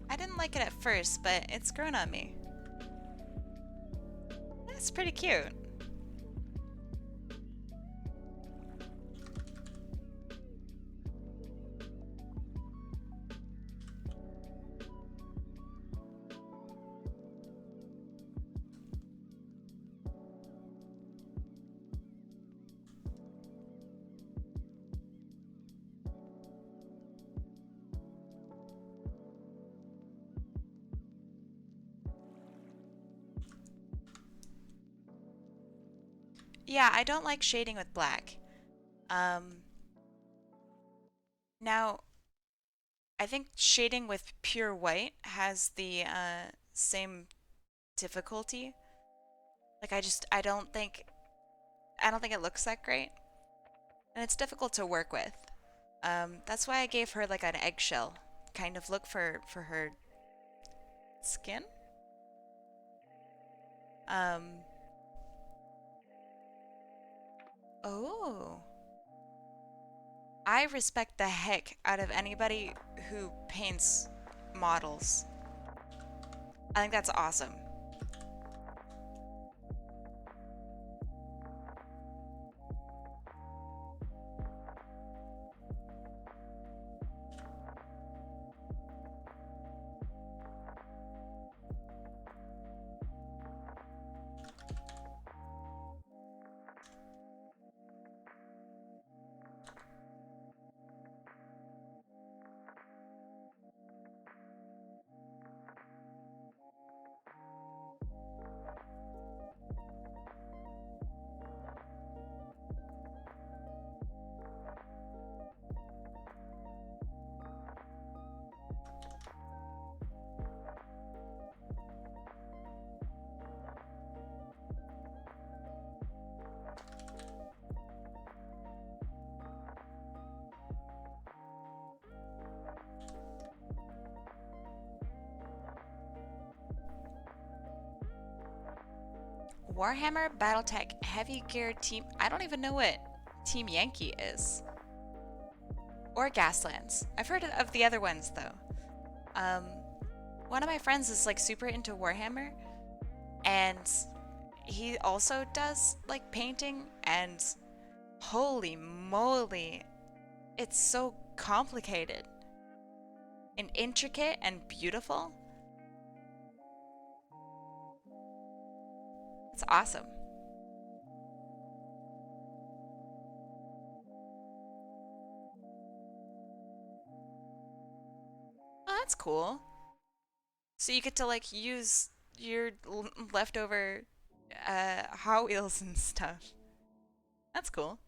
I didn't like it at first, but it's grown on me. It's pretty cute. Yeah, I don't like shading with black. Now, I think shading with pure white has the same difficulty. Like I don't think it looks that great. And it's difficult to work with. That's why I gave her like an eggshell kind of look for her skin. Oh. I respect the heck out of anybody who paints models. I think that's awesome. Warhammer Battletech Heavy Gear Team... I don't even know what Team Yankee is. Or Gaslands. I've heard of the other ones, though. One of my friends is, like, super into Warhammer. And he also does, like, painting. And holy moly. It's so complicated. And intricate and beautiful. It's awesome. Oh, that's cool. So you get to like use your leftover Hot Wheels and stuff. That's cool.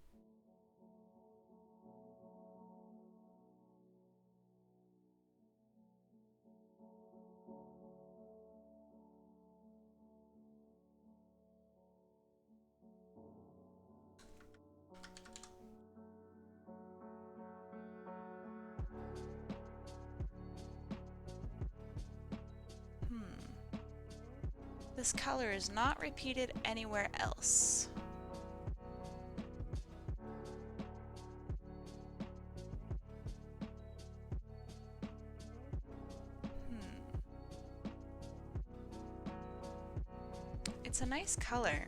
This color is not repeated anywhere else. It's a nice color.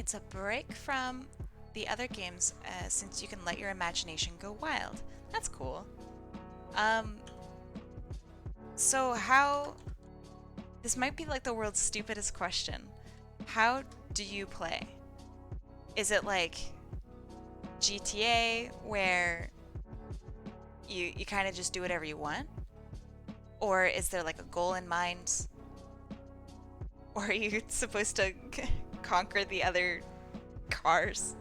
It's a break from the other games since you can let your imagination go wild. That's cool. Um, so how... This might be like the world's stupidest question. How do you play? Is it like GTA where you kind of just do whatever you want? Or is there like a goal in mind? Or are you supposed to conquer the other cars?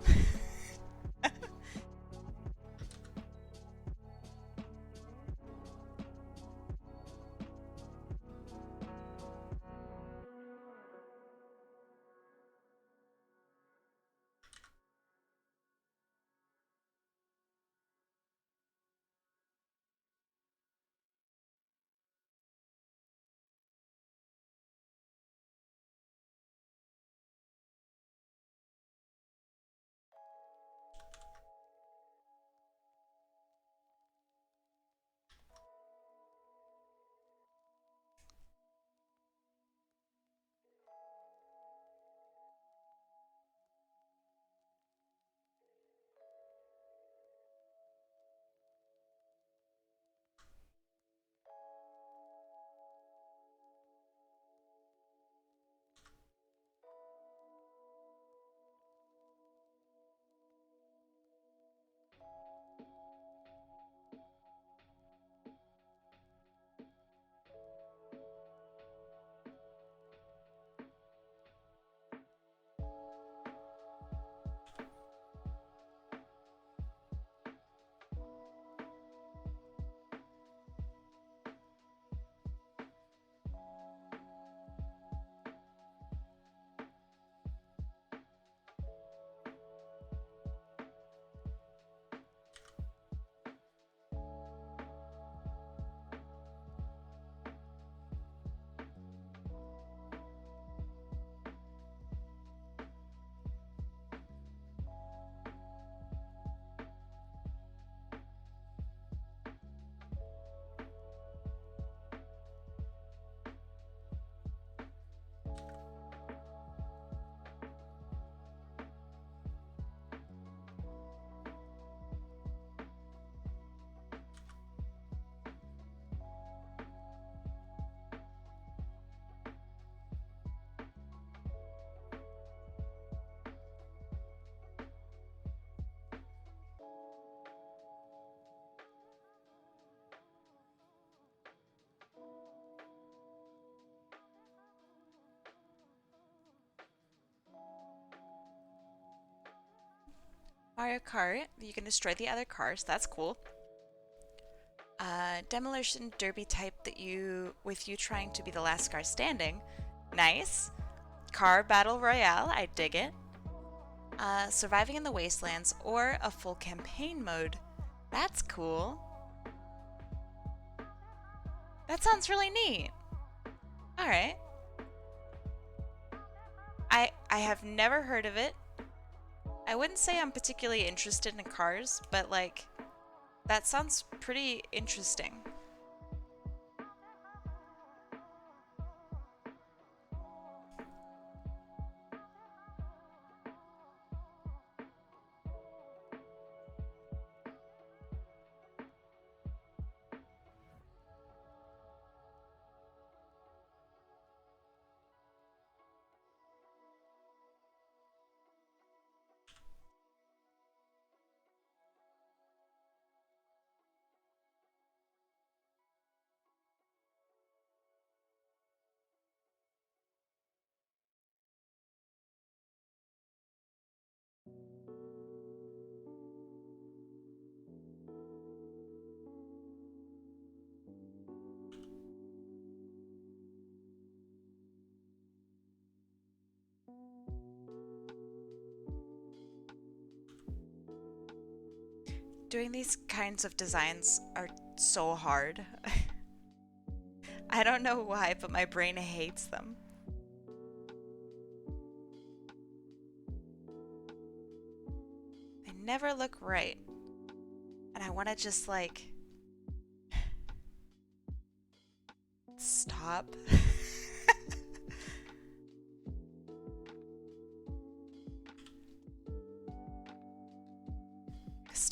Mario Kart, you can destroy the other cars. That's cool. Demolition derby type that with you trying to be the last car standing. Nice. Car battle royale. I dig it. Surviving in the wastelands or a full campaign mode. That's cool. That sounds really neat. All right. I have never heard of it. I wouldn't say I'm particularly interested in cars, but like that sounds pretty interesting. Doing these kinds of designs are so hard. I don't know why, but my brain hates them. They never look right. And I want to just like stop.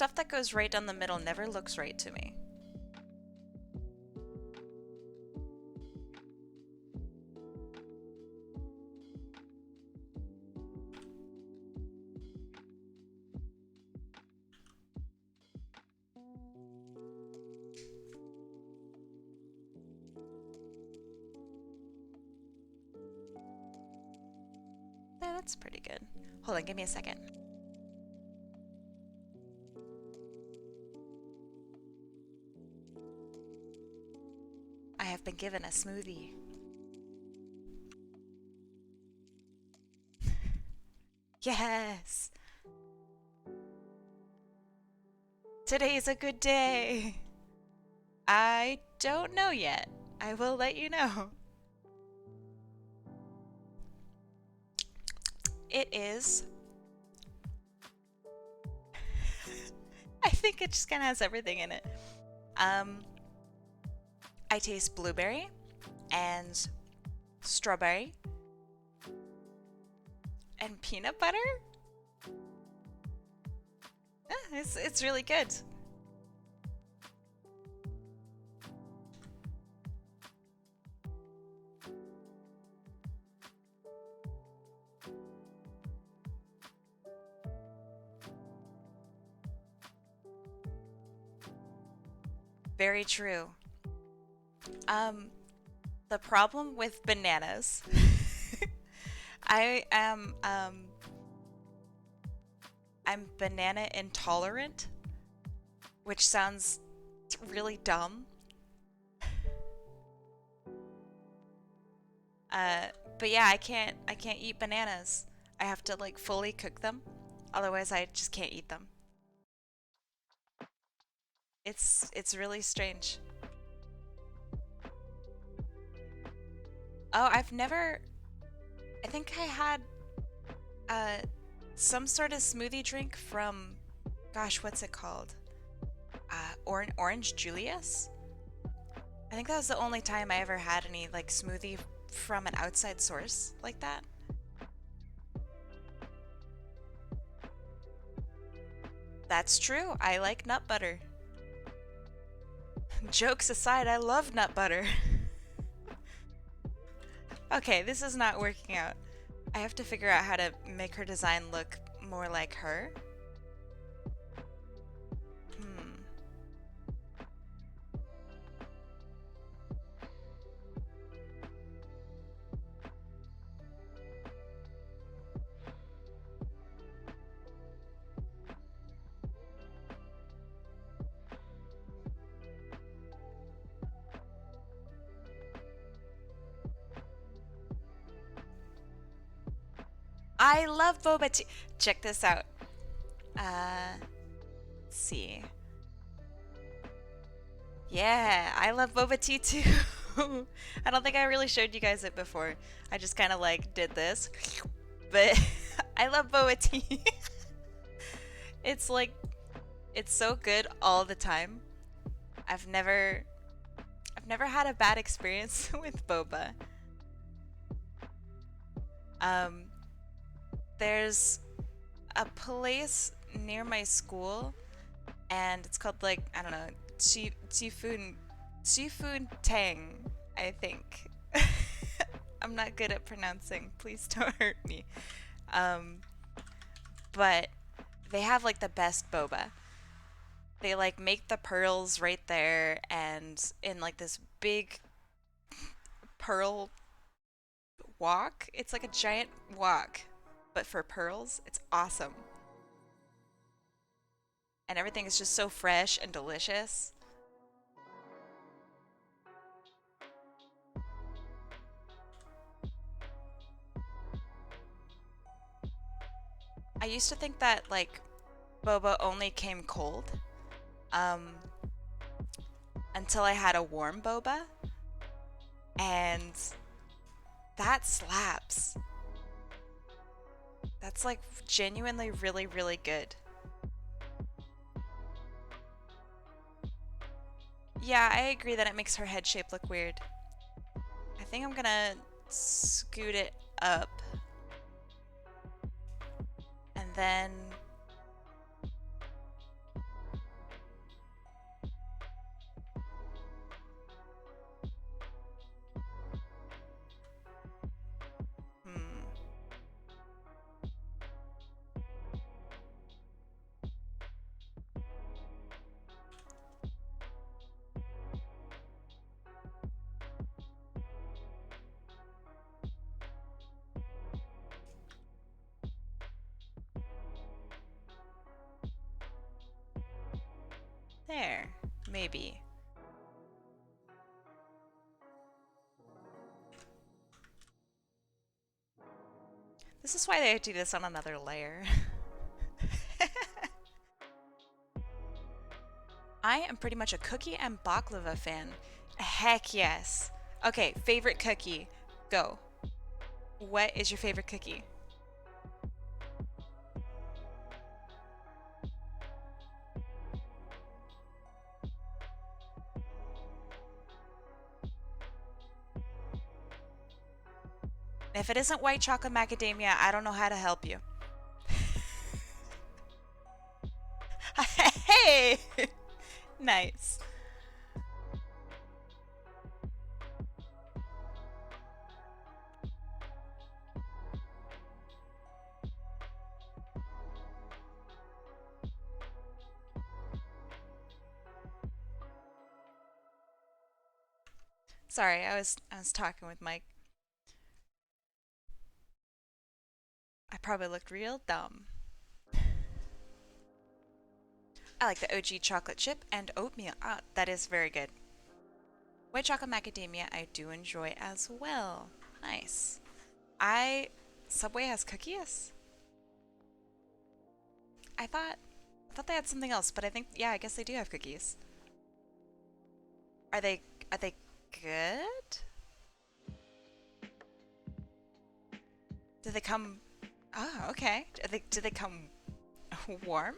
stuff that goes right down the middle never looks right to me. Yeah, that's pretty good. Hold on, give me a second. I have been given a smoothie. Yes! Today is a good day! I don't know yet. I will let you know. It is. I think it just kind of has everything in it. I taste blueberry and strawberry and peanut butter. It's really good. Very true. The problem with bananas, I am, I'm banana intolerant, which sounds really dumb. But yeah, I can't eat bananas. I have to like fully cook them, otherwise I just can't eat them. It's really strange. Oh, I've never. I think I had some sort of smoothie drink from, gosh, what's it called? Orange Julius? I think that was the only time I ever had any like smoothie from an outside source like that. That's true. I like nut butter. Jokes aside, I love nut butter. Okay, this is not working out. I have to figure out how to make her design look more like her. I love boba tea. Check this out. Let's see. Yeah, I love boba tea too. I don't think I really showed you guys it before. I just kind of like did this. But I love boba tea. It's like, it's so good all the time. I've never had a bad experience with boba. There's a place near my school, and it's called like, I don't know, Chifun Tang, I think. I'm not good at pronouncing. Please don't hurt me. But they have like the best boba. They like make the pearls right there and in like this big pearl wok. It's like a giant wok, but for pearls. It's awesome. And everything is just so fresh and delicious. I used to think that like boba only came cold. Until I had a warm boba. And that slaps. That's like genuinely really, really good. Yeah, I agree that it makes her head shape look weird. I think I'm gonna scoot it up. And then There. Maybe. This is why they do this on another layer. I am pretty much a cookie and baklava fan. Heck yes. Okay, favorite cookie. Go. What is your favorite cookie? If it isn't white chocolate macadamia, I don't know how to help you. Hey! Nice. Sorry, I was talking with Mike. I probably looked real dumb. I like the OG chocolate chip and oatmeal. Ah, that is very good. White chocolate macadamia I do enjoy as well. Nice. I Subway has cookies? I thought they had something else, but I think yeah, I guess they do have cookies. Are they good? Do they come Oh, okay. Do they come warm?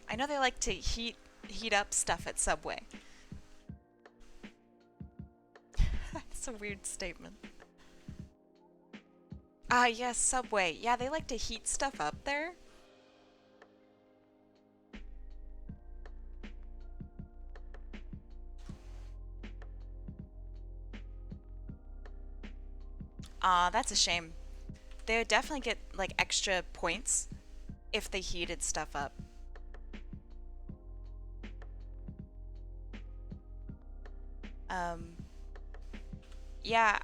I know they like to heat up stuff at Subway. That's a weird statement. Ah, yes, Subway. Yeah, they like to heat stuff up there. Ah, that's a shame. They would definitely get like extra points if they heated stuff up. Um, yeah,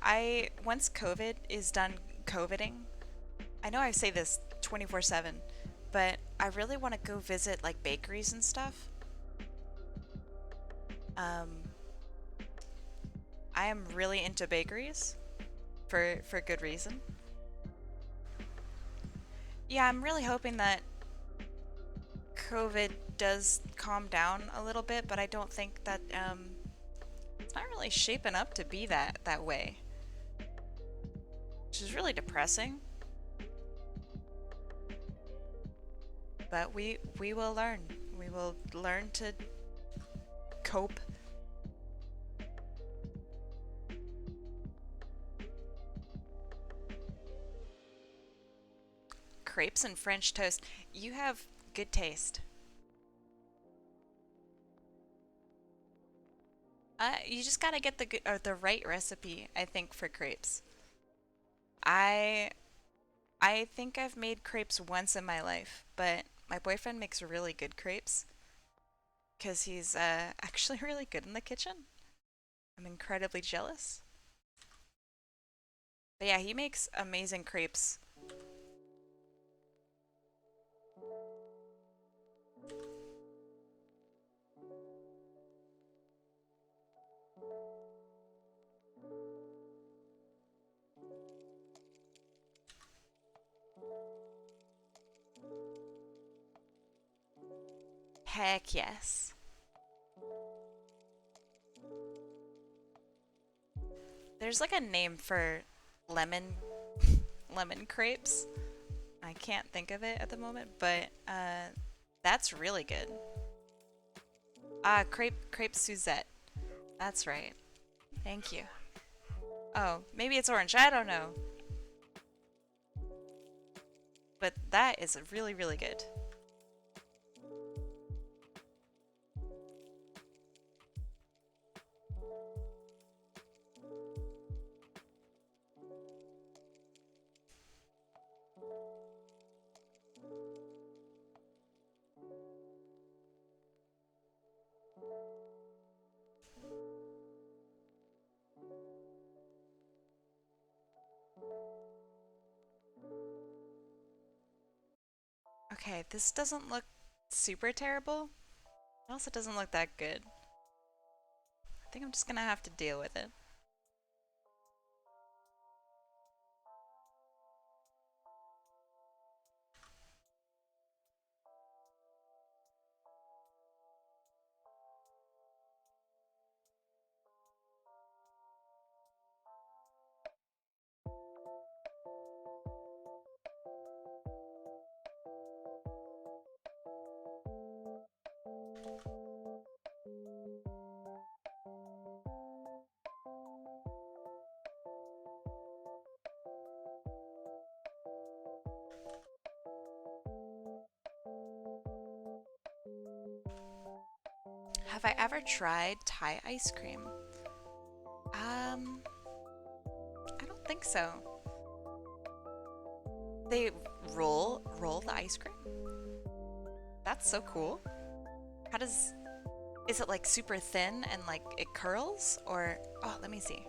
once COVID is done COVIDing, I know I say this 24/7, but I really want to go visit like bakeries and stuff. Um, I am really into bakeries for good reason. Yeah, I'm really hoping that COVID does calm down a little bit, but I don't think that it's not really shaping up to be that way, which is really depressing. But we will learn. We will learn to cope. Crepes and French toast. You have good taste. You just gotta get the good or the right recipe, I think, for crepes. I I think I've made crepes once in my life, but my boyfriend makes really good crepes because he's actually really good in the kitchen. I'm incredibly jealous. But yeah, he makes amazing crepes. Heck yes. There's like a name for lemon lemon crepes. I can't think of it at the moment, but that's really good. Ah, crepe Suzette. That's right. Thank you. Oh, maybe it's orange. I don't know. But that is really, really good. Okay, this doesn't look super terrible. It also doesn't look that good. I think I'm just gonna have to deal with it. Have I ever tried Thai ice cream? I don't think so. They roll the ice cream? That's so cool. How does, is it like super thin and like it curls? Or, oh, let me see.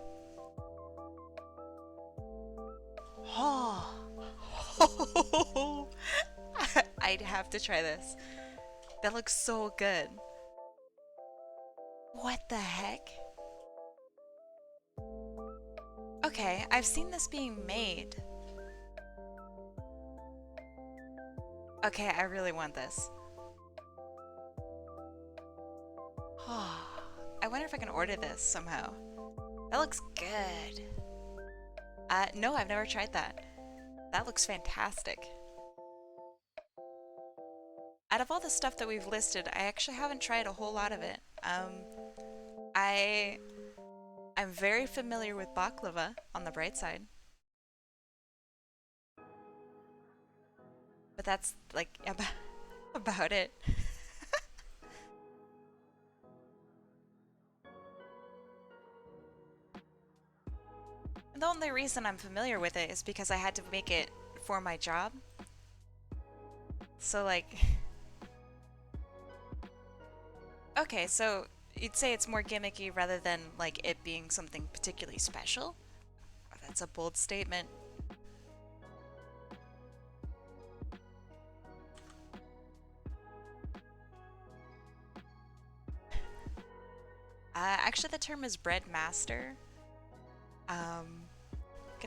Oh, I'd have to try this. That looks so good. What the heck? Okay, I've seen this being made. Okay, I really want this. I wonder if I can order this somehow. That looks good. No, I've never tried that. That looks fantastic. Out of all the stuff that we've listed, I actually haven't tried a whole lot of it. I'm very familiar with baklava on the bright side. But that's like about it. The only reason I'm familiar with it is because I had to make it for my job. So like... Okay, so you'd say it's more gimmicky rather than like it being something particularly special? That's a bold statement. Actually the term is bread master.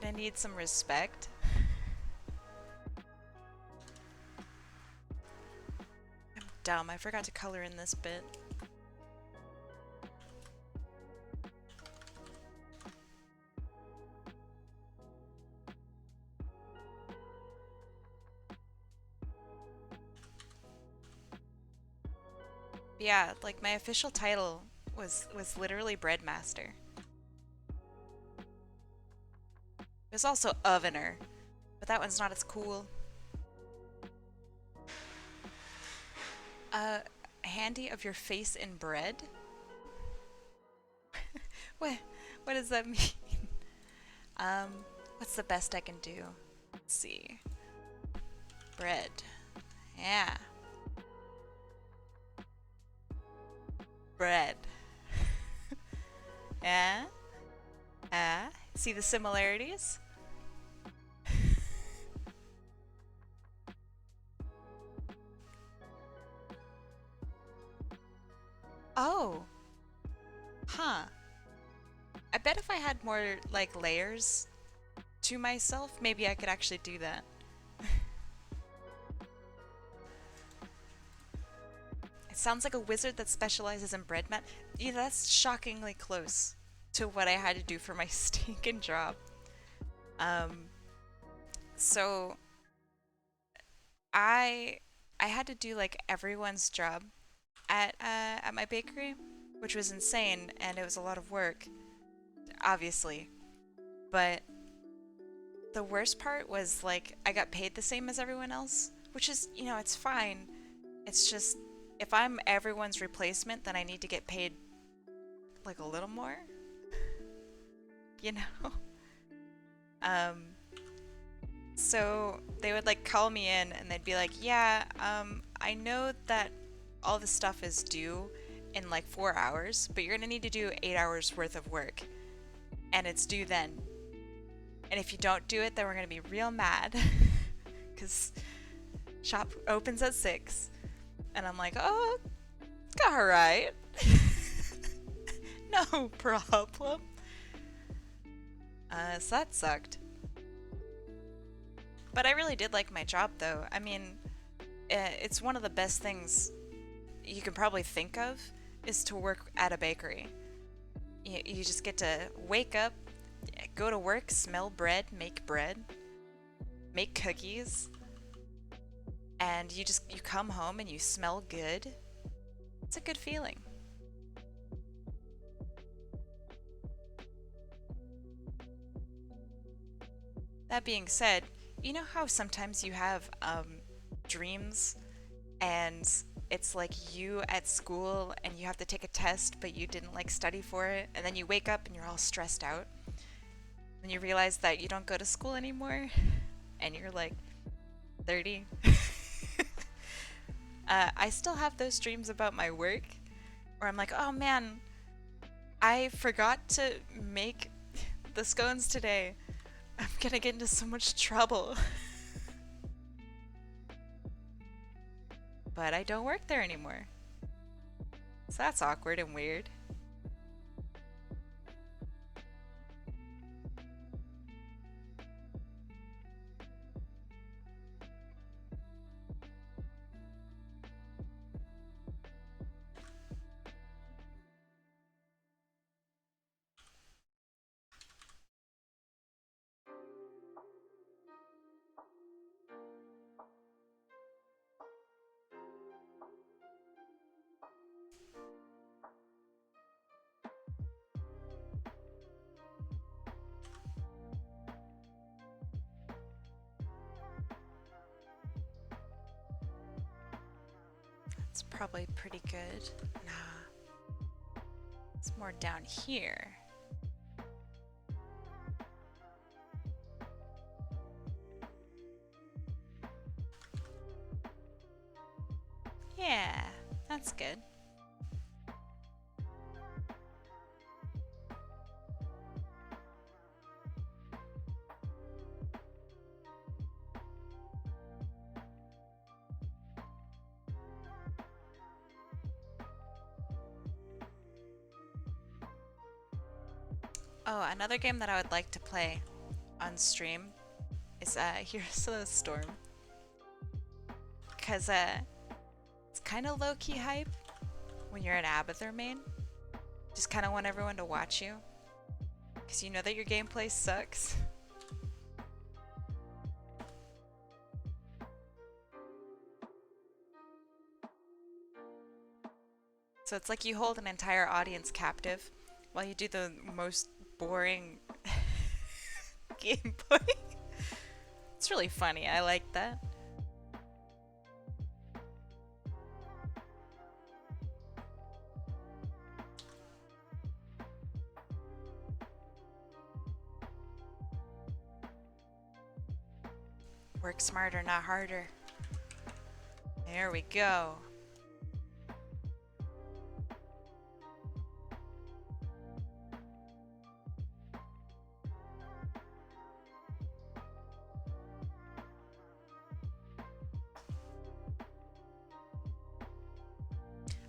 Gonna need some respect. I'm dumb, I forgot to color in this bit. Yeah, like my official title was literally breadmaster. There's also ovener, but that one's not as cool. Handy of your face in bread? what does that mean? What's the best I can do? Let's see. Bread. Yeah. Bread. Yeah? See the similarities? Oh. Huh. I bet if I had more, like, layers to myself, maybe I could actually do that. It sounds like a wizard that specializes in bread mat. Yeah, that's shockingly close to what I had to do for my stinking job. So I had to do like everyone's job at my bakery, which was insane, and it was a lot of work, obviously. But the worst part was like I got paid the same as everyone else, which is, you know, it's fine. It's just if I'm everyone's replacement, then I need to get paid like a little more, you know? So they would like call me in and they'd be like, yeah, I know that all this stuff is due in like 4 hours, but you're gonna need to do 8 hours worth of work, and it's due then. And if you don't do it, then we're gonna be real mad. Because Shop opens at 6. And I'm like, oh, alright. No problem. So that sucked. But I really did like my job, though. I mean, it's one of the best things you can probably think of is to work at a bakery. You just get to wake up, go to work, smell bread, make cookies, and you come home and you smell good. It's a good feeling. That being said, you know how sometimes you have dreams and it's like you at school and you have to take a test but you didn't like study for it, and then you wake up and you're all stressed out and you realize that you don't go to school anymore and you're like 30. I still have those dreams about my work where I'm like, oh man, I forgot to make the scones today. I'm gonna get into so much trouble. But I don't work there anymore. So that's awkward and weird. It's probably pretty good. Nah. It's more down here. Yeah, that's good. Oh, another game that I would like to play on stream is Heroes of the Storm. Because it's kind of low-key hype when you're an Abathur main. Just kind of want everyone to watch you. Because you know that your gameplay sucks. So it's like you hold an entire audience captive while you do the most boring gameplay. It's really funny. I like that. Work smarter, not harder. There we go.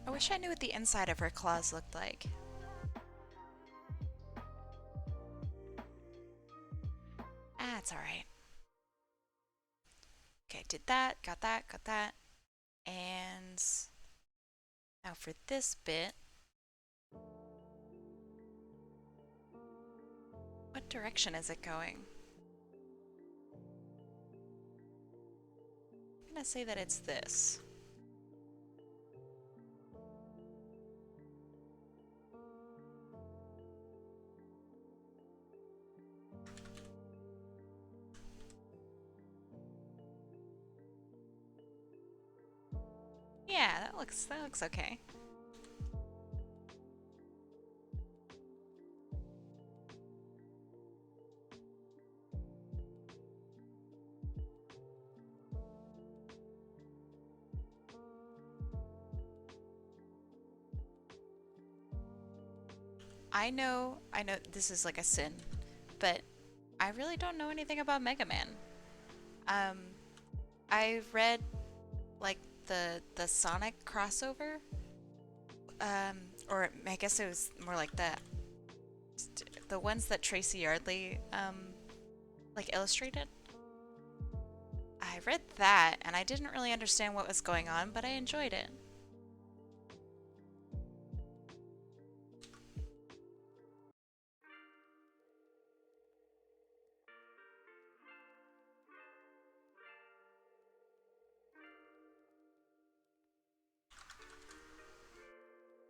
I wish I knew what the inside of her claws looked like. Ah, it's alright. Okay, did that, got that, got that. And now for this bit. What direction is it going? I'm gonna say that it's this. Yeah, that looks okay. I know this is like a sin, but I really don't know anything about Mega Man. I've read the Sonic crossover, or I guess it was more like the ones that Tracy Yardley like illustrated. I read that and I didn't really understand what was going on, but I enjoyed it.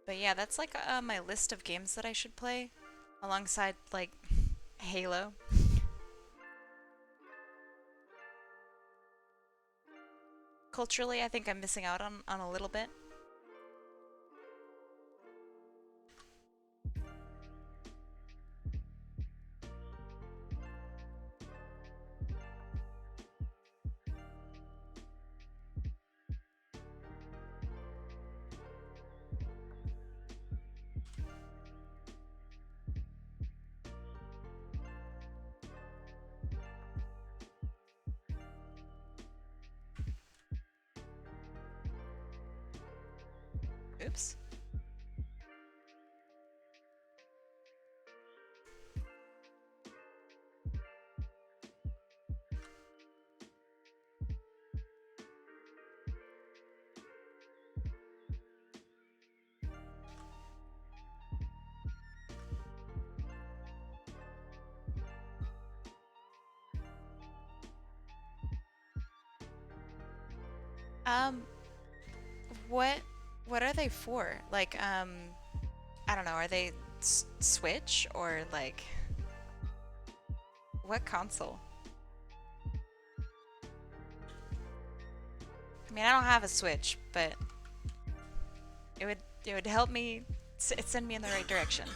But yeah, that's like my list of games that I should play alongside like Halo. Culturally, I think I'm missing out on a little bit. Oops. Um, what what are they for? Like, I don't know. Are they Switch or like what console? I mean, I don't have a Switch, but it would help me send me in the right direction.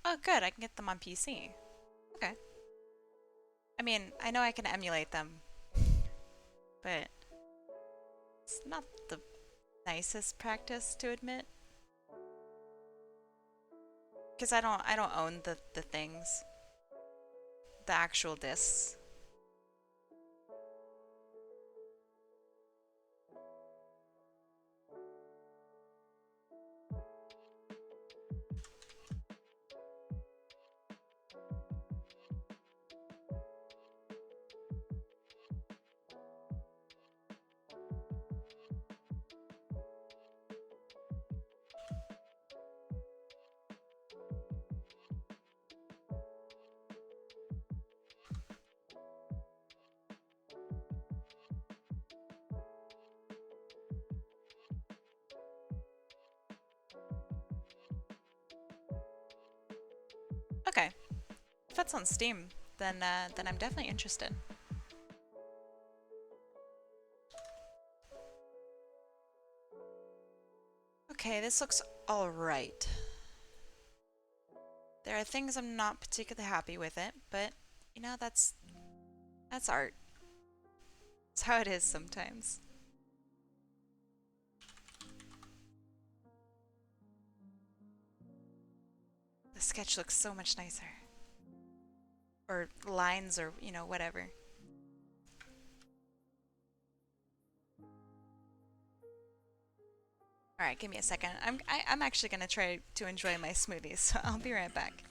Oh, good. I can get them on PC. Okay. I mean, I know I can emulate them, but it's not the nicest practice to admit. Because I don't own the things, the actual discs. Okay. If that's on Steam, then I'm definitely interested. Okay, this looks alright. There are things I'm not particularly happy with it, but you know, that's art. It's how it is sometimes. The sketch looks so much nicer. Or lines or, you know, whatever. Alright, give me a second. I'm actually gonna try to enjoy my smoothies, so I'll be right back.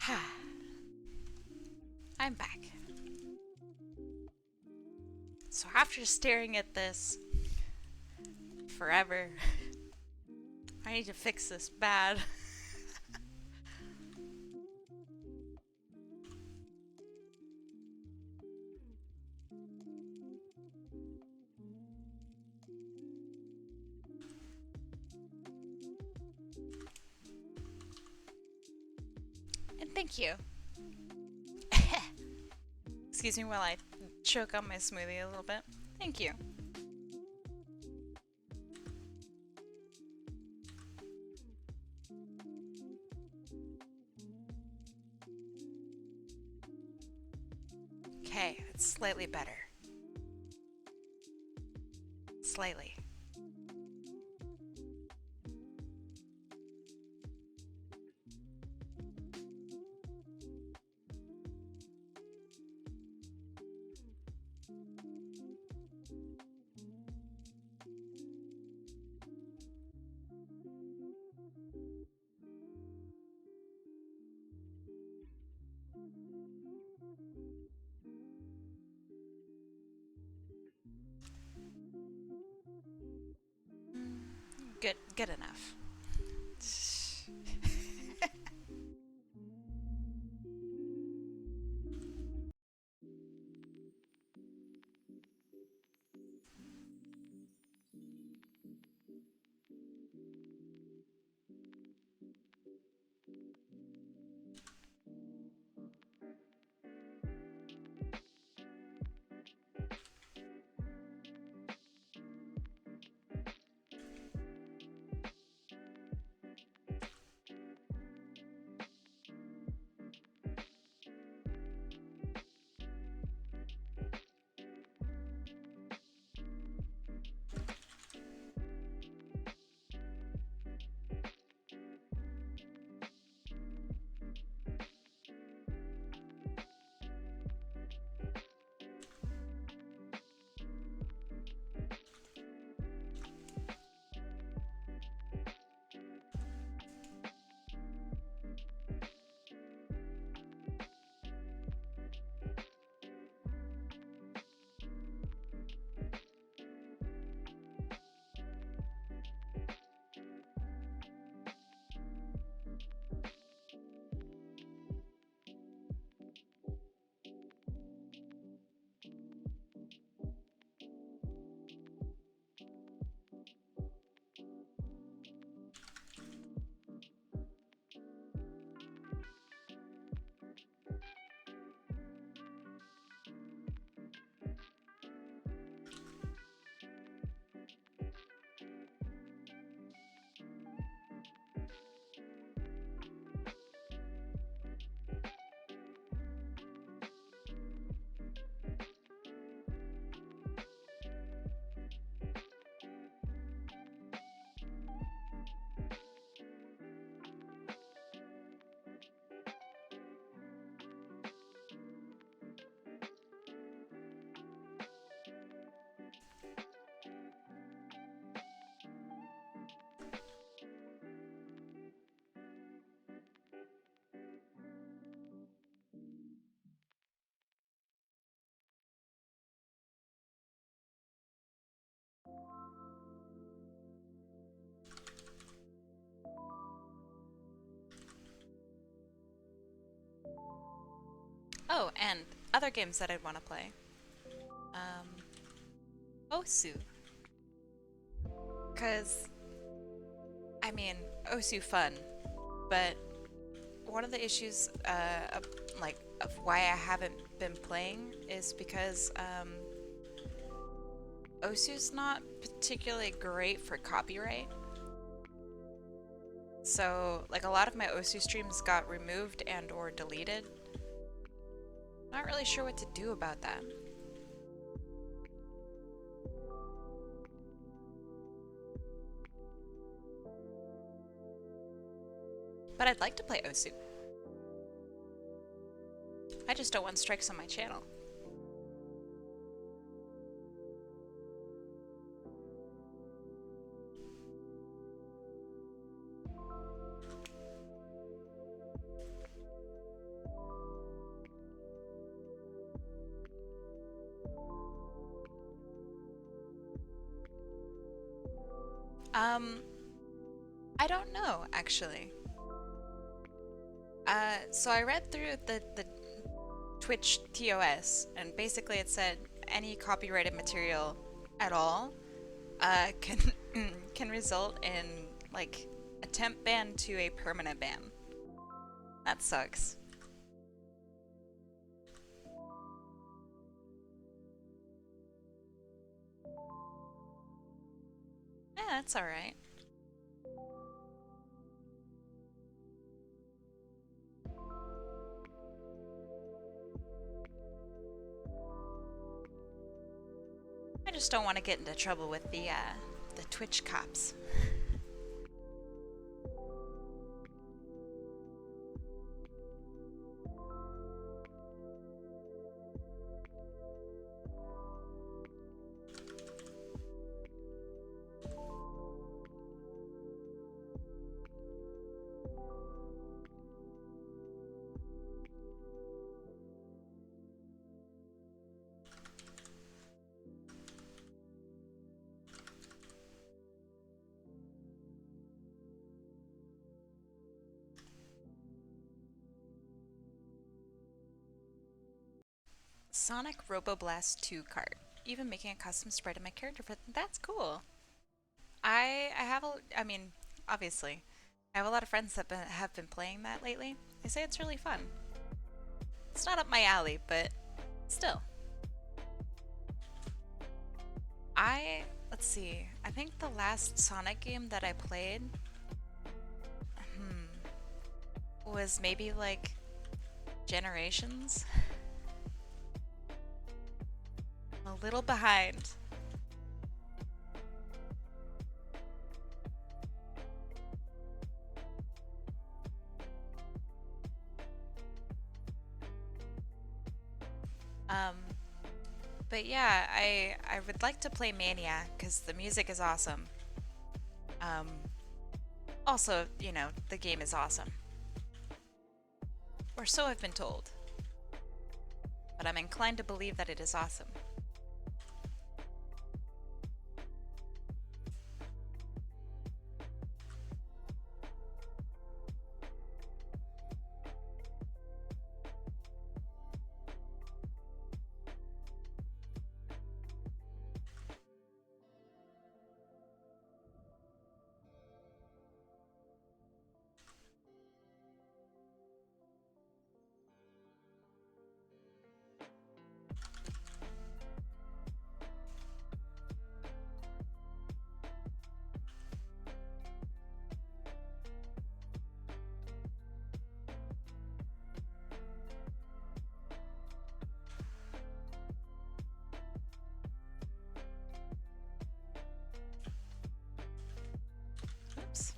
Ha! I'm back. So after staring at this forever, I need to fix this bad. And thank you. Excuse me while I choke on my smoothie a little bit. Thank you. Okay, it's slightly better. Slightly. Good enough. Oh, and other games that I'd want to play. Osu. Because, I mean, Osu fun, but one of the issues, of why I haven't been playing is because, Osu's not particularly great for copyright. So, like, a lot of my Osu streams got removed and or deleted. Not really sure what to do about that. But I'd like to play Osu. I just don't want strikes on my channel. Um, I don't know, actually. So I read through the Twitch TOS, and basically it said any copyrighted material at all can can result in like a temp ban to a permanent ban. That sucks. Yeah, that's all right. I just don't want to get into trouble with the Twitch cops. Sonic Roboblast 2 card. Even making a custom spread of my character for that's cool. I have a I mean, obviously, I have a lot of friends that have been playing that lately. They say it's really fun. It's not up my alley, but still. Let's see. I think the last Sonic game that I played was maybe like Generations. A little behind. Um, but yeah, I would like to play Mania because the music is awesome. Um, also, you know, the game is awesome. Or so I've been told. But I'm inclined to believe that it is awesome. Oops.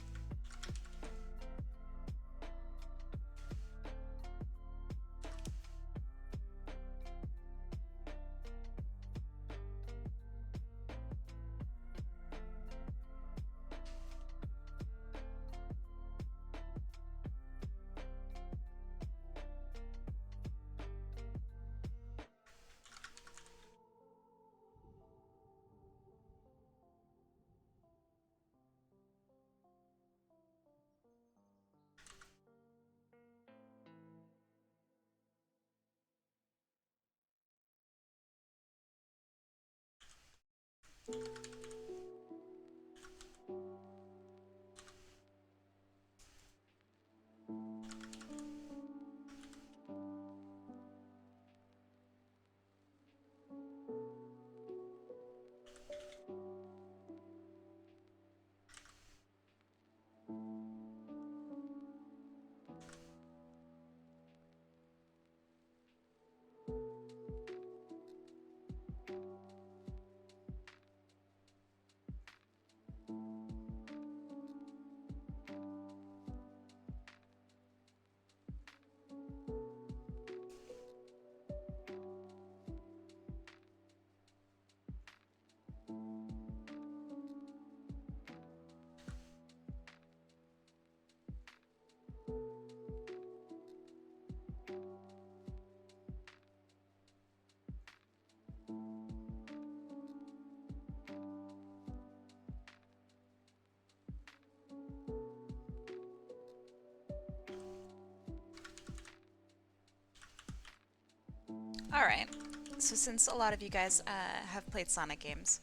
Alright, so since a lot of you guys have played Sonic games,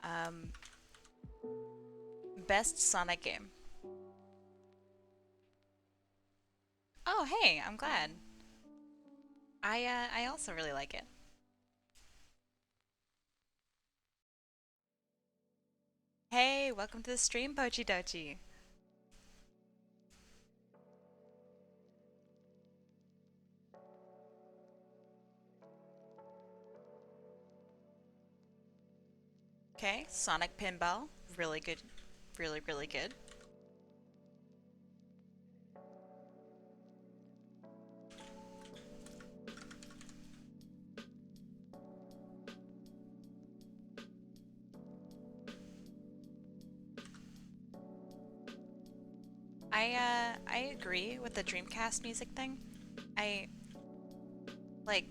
um, best Sonic game. Oh, hey, I'm glad. I also really like it. Hey, welcome to the stream, Pochi Dochi. Okay, Sonic Pinball, really good, really good. I agree with the Dreamcast music thing. I like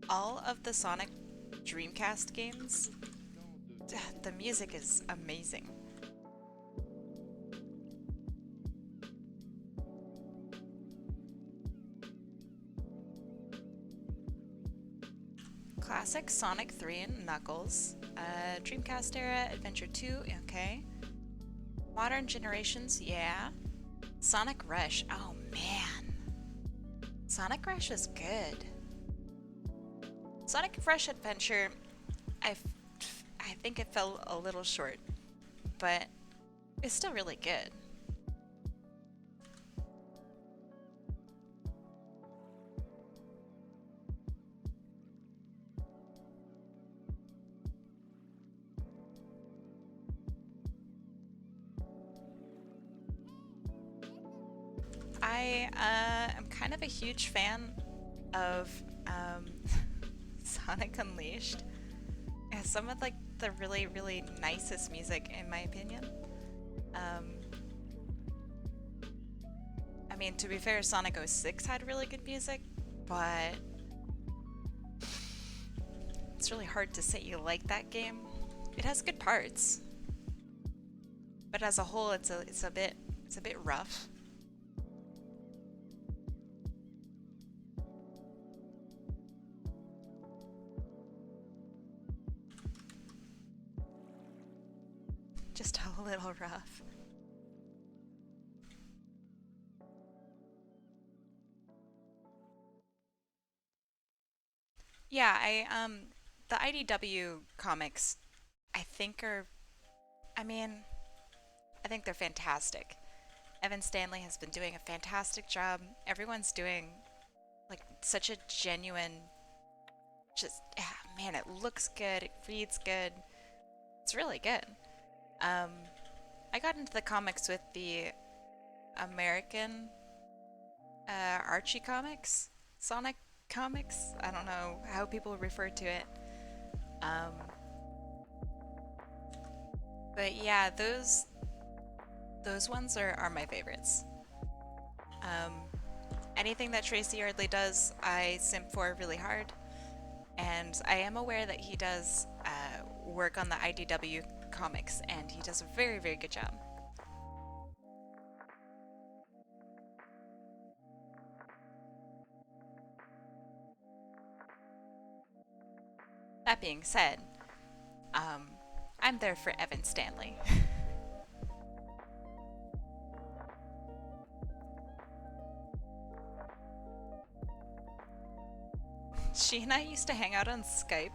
all of the Sonic Dreamcast games. The music is amazing. Classic Sonic 3 and Knuckles. Dreamcast era, Adventure 2, okay. Modern generations, yeah. Sonic Rush, oh man. Sonic Rush is good. Sonic Rush Adventure, I think it fell a little short, but it's still really good. I am kind of a huge fan of Sonic Unleashed. It has some of like the really nicest music in my opinion. Um, I mean, to be fair, Sonic 06 had really good music, but it's really hard to say you like that game. It has good parts, but as a whole, it's a bit rough. Just a little rough. Yeah, the IDW comics I think are I mean, I think they're fantastic. Evan Stanley has been doing a fantastic job. Everyone's doing like such a genuine just man, it looks good, it reads good. It's really good. Um I got into the comics with the American Archie comics, Sonic comics. I don't know how people refer to it. Um, but yeah, those ones are my favorites. Um, anything that Tracy Yardley does, I simp for really hard, and I am aware that he does work on the IDW comics, and he does a very good job. That being said, um, I'm there for Evan Stanley. She and I used to hang out on Skype.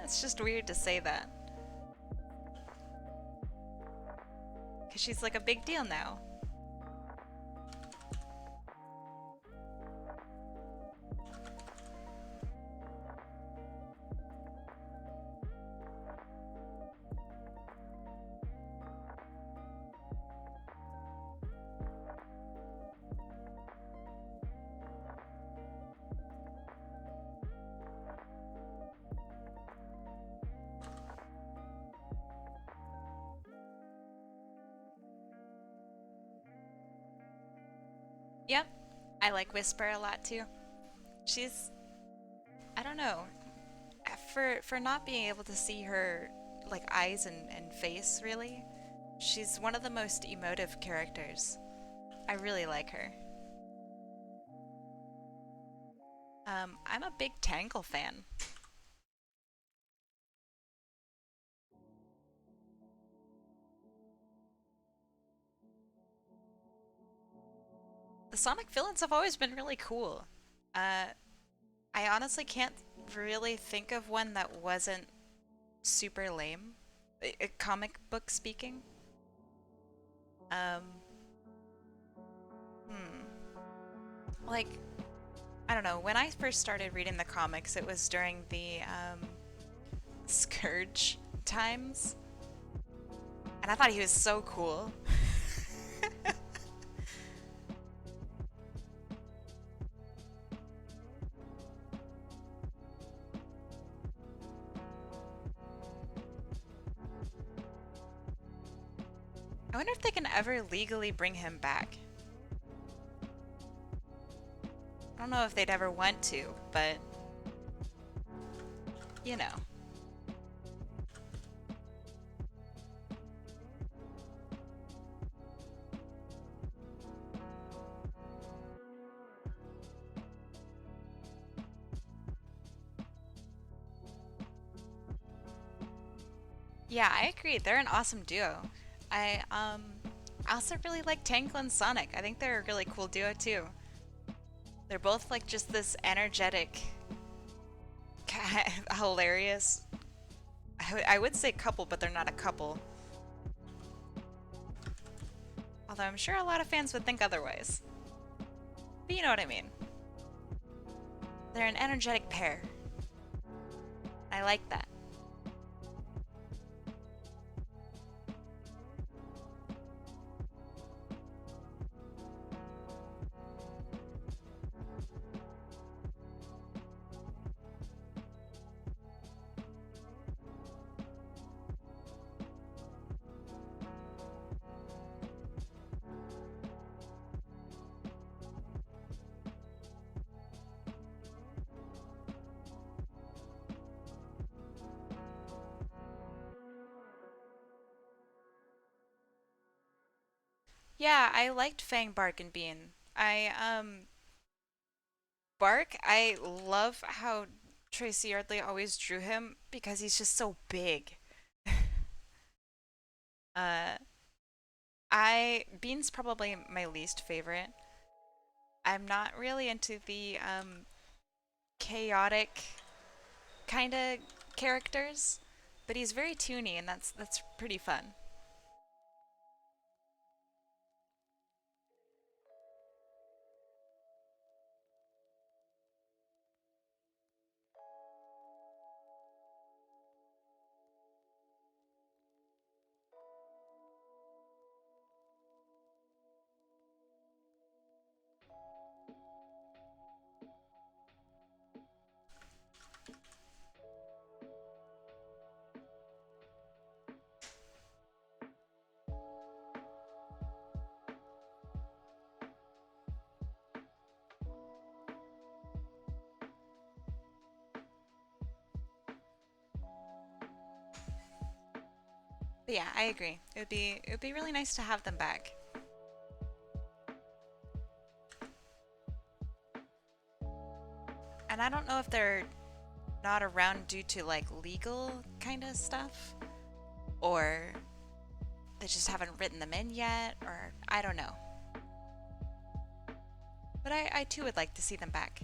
It's just weird to say that. Because she's like a big deal now. Yep, I like Whisper a lot too. She's, I don't know, for not being able to see her like eyes and face really, she's one of the most emotive characters. I really like her. I'm a big Tangle fan. The Sonic villains have always been really cool. Uh, I honestly can't really think of one that wasn't super lame, comic book speaking. Um, hmm. Like, I don't know. When I first started reading the comics, it was during the Scourge times, and I thought he was so cool. I wonder if they can ever legally bring him back. I don't know if they'd ever want to, but you know. Yeah, I agree. They're an awesome duo. I also really like Tangle and Sonic. I think they're a really cool duo too. They're both like just this energetic, hilarious. I would say couple, but they're not a couple. Although I'm sure a lot of fans would think otherwise. But you know what I mean. They're an energetic pair. I like that. Yeah, I liked Fang, Bark, and Bean. Bark, I love how Tracy Yardley always drew him because he's just so big. Uh, Bean's probably my least favorite. I'm not really into the chaotic kind of characters, but he's very toony and that's pretty fun. But yeah, I agree. It would be really nice to have them back. And I don't know if they're not around due to like legal kind of stuff or they just haven't written them in yet or I don't know. But I too would like to see them back.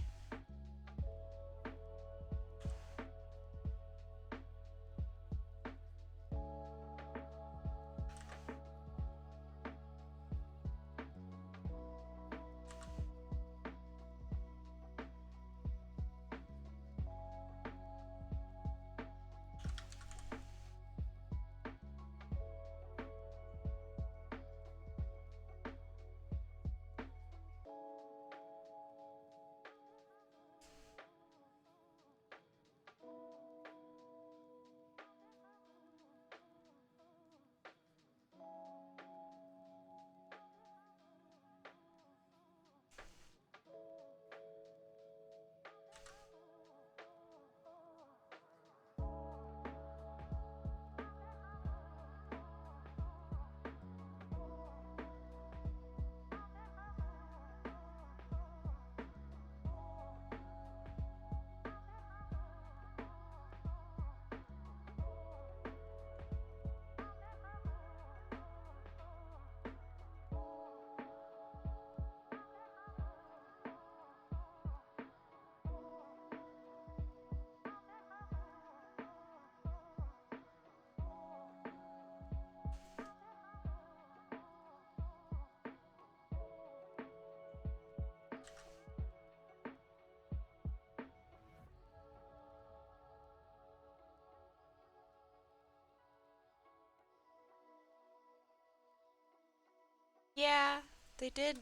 Yeah, they did.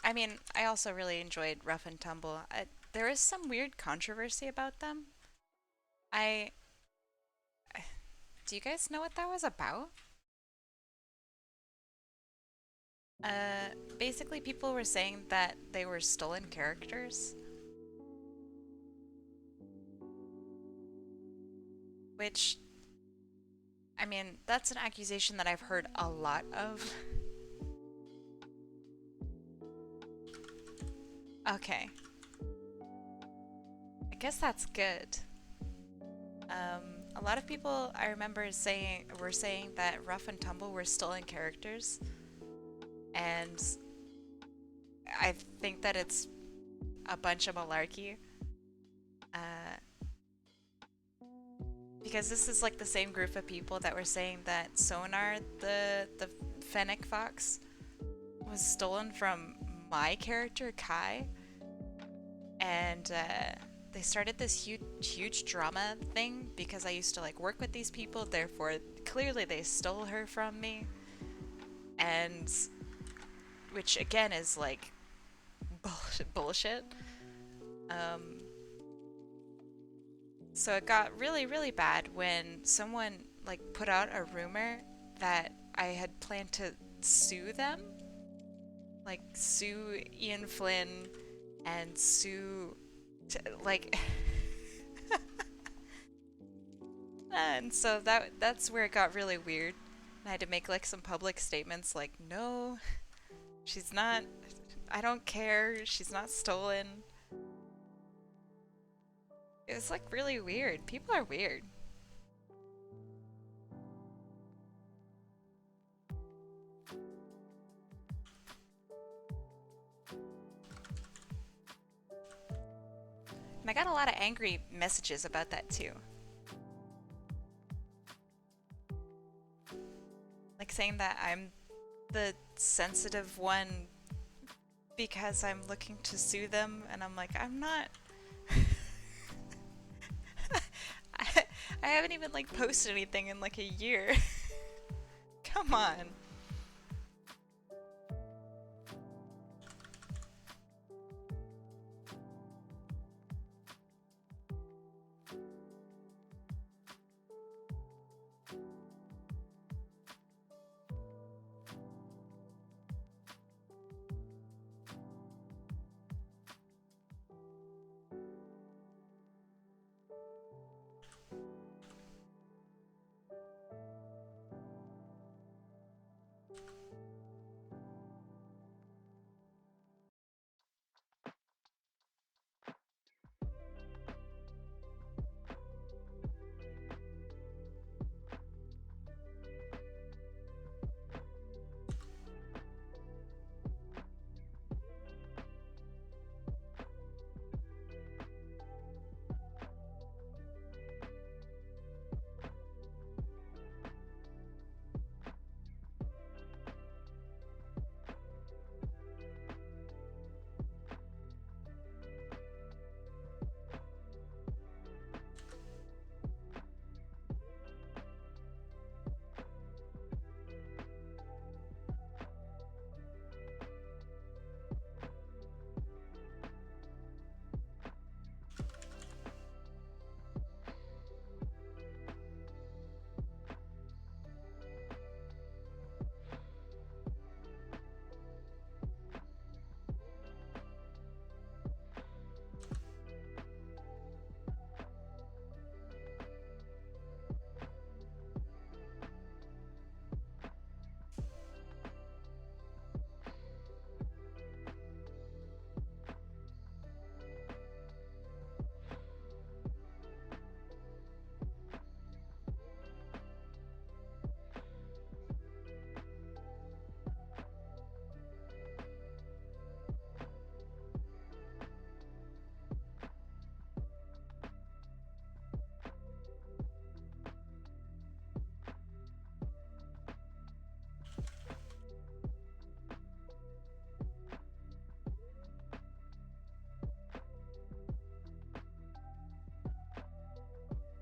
I mean, I also really enjoyed Rough and Tumble. There is some weird controversy about them. I Do you guys know what that was about? Uh, Basically, people were saying that they were stolen characters, which, I mean, that's an accusation that I've heard a lot of. Okay, I guess that's good. Um, a lot of people I remember saying were saying that Rough and Tumble were stolen characters, and I think that it's a bunch of malarkey. Uh, because this is like the same group of people that were saying that Sonar, the Fennec Fox, was stolen from my character Kai, and they started this huge drama thing because I used to like work with these people. Therefore, clearly they stole her from me, and which again is like bullshit. Um, so it got really bad when someone like put out a rumor that I had planned to sue them, like sue Ian Flynn and sue like and so that's where it got really weird. I had to make like some public statements like no, she's not, I don't care, she's not stolen. It was like really weird. People are weird. And I got a lot of angry messages about that too. Like saying that I'm the sensitive one because I'm looking to sue them, and I'm like, I'm not. I, I haven't even like posted anything in like a year. Come on.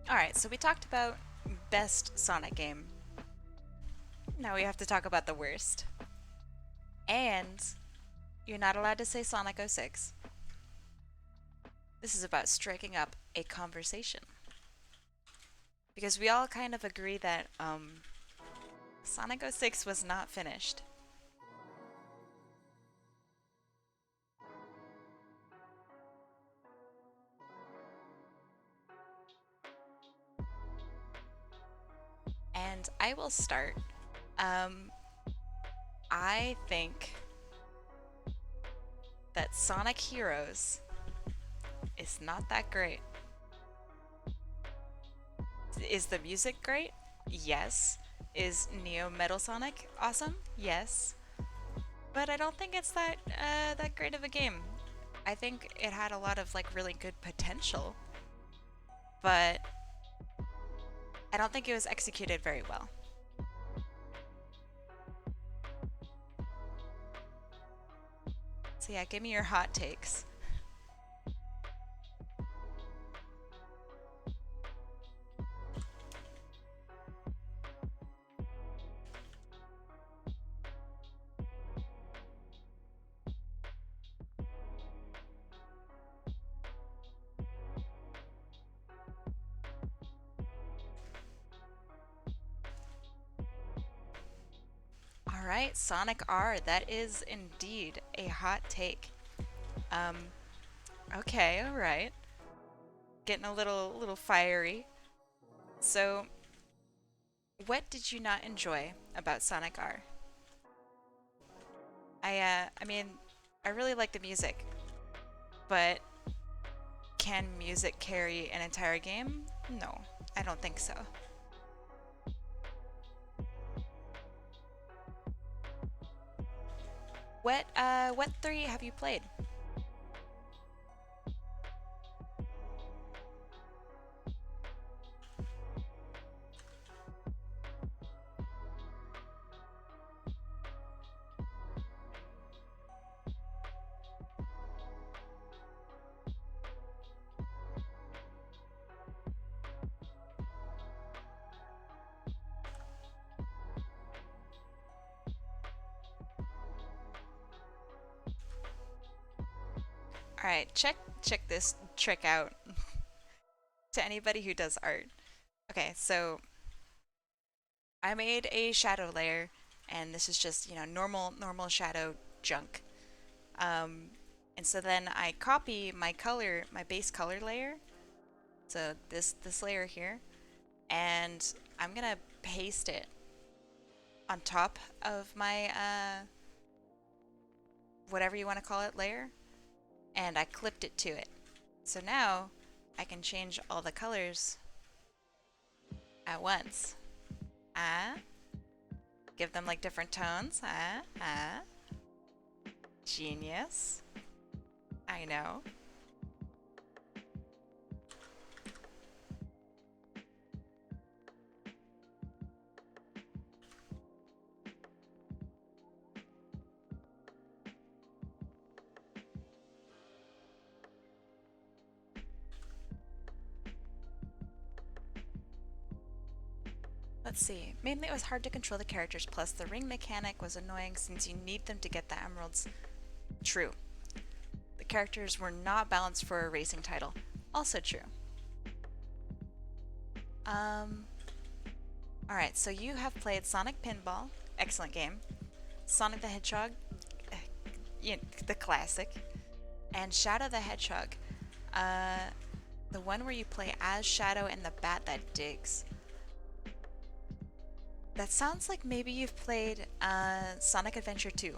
Alright, so we talked about best Sonic game. Now we have to talk about the worst. And you're not allowed to say Sonic 06. This is about striking up a conversation. Because we all kind of agree that Sonic 06 was not finished. And I will start. Um, I think that Sonic Heroes is not that great. Is the music great? Yes. Is Neo Metal Sonic awesome? Yes. But I don't think it's that great of a game. I think it had a lot of like really good potential, but I don't think it was executed very well. So yeah, give me your hot takes. All right, Sonic R, that is indeed a hot take. Um, okay, all right. Getting a little fiery. So, what did you not enjoy about Sonic R? I mean, I really like the music, but can music carry an entire game? No, I don't think so. What three have you played? All right, check this trick out to anybody who does art. Okay, so I made a shadow layer, and this is just, normal shadow junk. Um, and so then I copy my base color layer, so this layer here, and I'm gonna paste it on top of my whatever you want to call it layer, and I clipped it to it. So now I can change all the colors at once. Ah, give them like different tones. Genius. I know. Let's see. Mainly it was hard to control the characters, plus the ring mechanic was annoying since you need them to get the emeralds. True. The characters were not balanced for a racing title. Also true. Um, alright, so you have played Sonic Pinball, excellent game. Sonic the Hedgehog, the classic. And Shadow the Hedgehog, uh, the one where you play as Shadow and the bat that digs. That sounds like maybe you've played Sonic Adventure 2.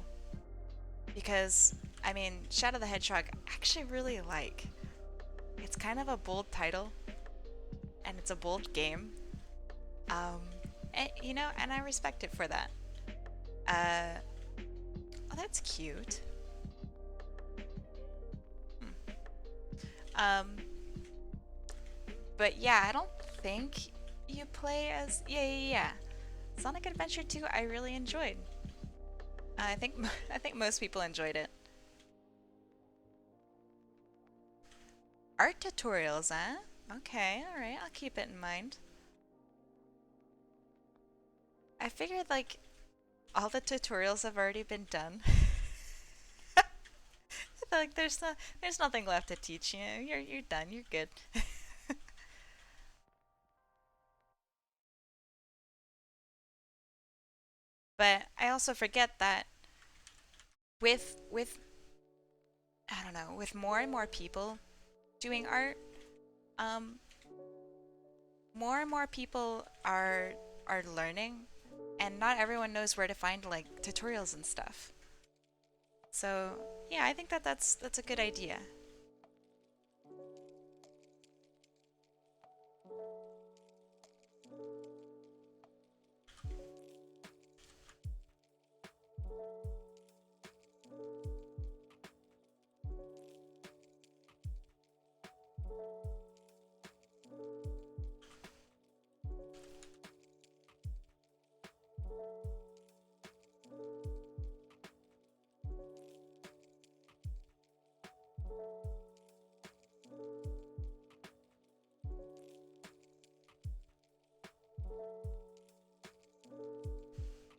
Because, I mean, Shadow the Hedgehog I actually really like. It's kind of a bold title, and it's a bold game. And I respect it for that. Uh, oh, that's cute. Um, but yeah, I don't think you play as yeah. Sonic Adventure 2 I really enjoyed. I think I think most people enjoyed it. Art tutorials, huh? Okay, alright, I'll keep it in mind. I figured like all the tutorials have already been done. Like there's nothing left to teach you. You're done. You're good. But I also forget that with I don't know, with more and more people doing art, um, more and more people are learning, and not everyone knows where to find like tutorials and stuff. So yeah, I think that that's a good idea.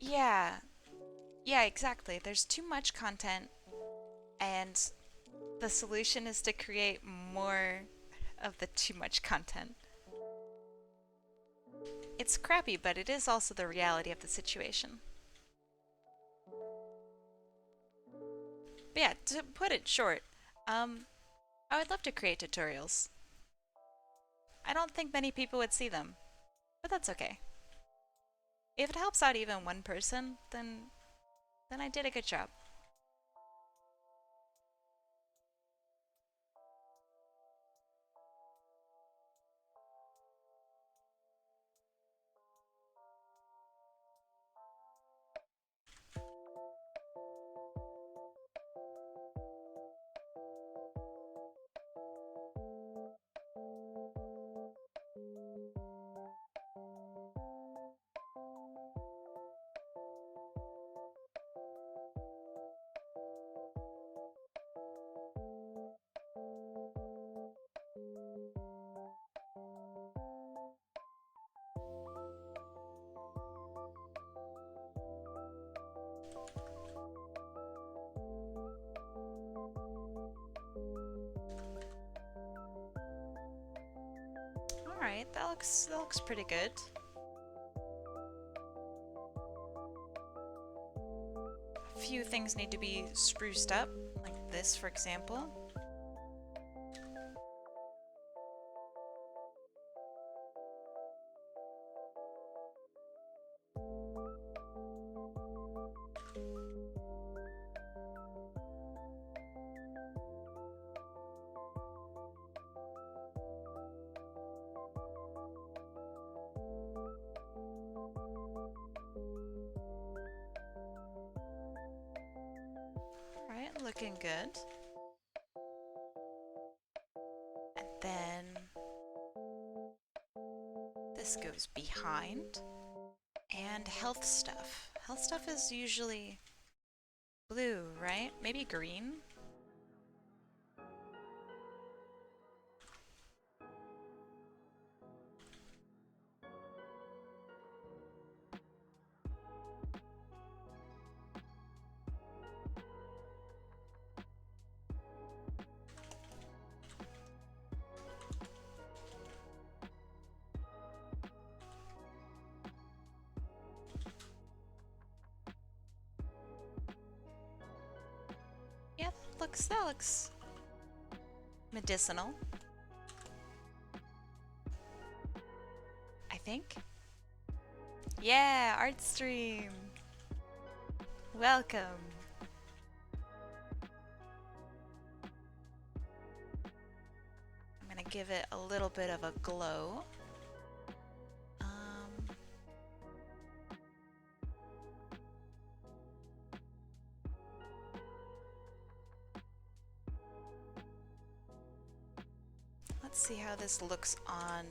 Yeah, yeah, exactly. There's too much content, and the solution is to create more of the too much content. It's crappy, but it is also the reality of the situation. But yeah, to put it short, um, I would love to create tutorials. I don't think many people would see them, but that's okay. If it helps out even one person, then I did a good job. All right, that looks pretty good. A few things need to be spruced up, like this, for example. All right, looking good. And then this goes behind. And health stuff. Health stuff is usually blue, right? Maybe green? Yep, that looks medicinal, I think. Yeah, art stream. Welcome. I'm gonna give it a little bit of a glow. Um, let's see how this looks on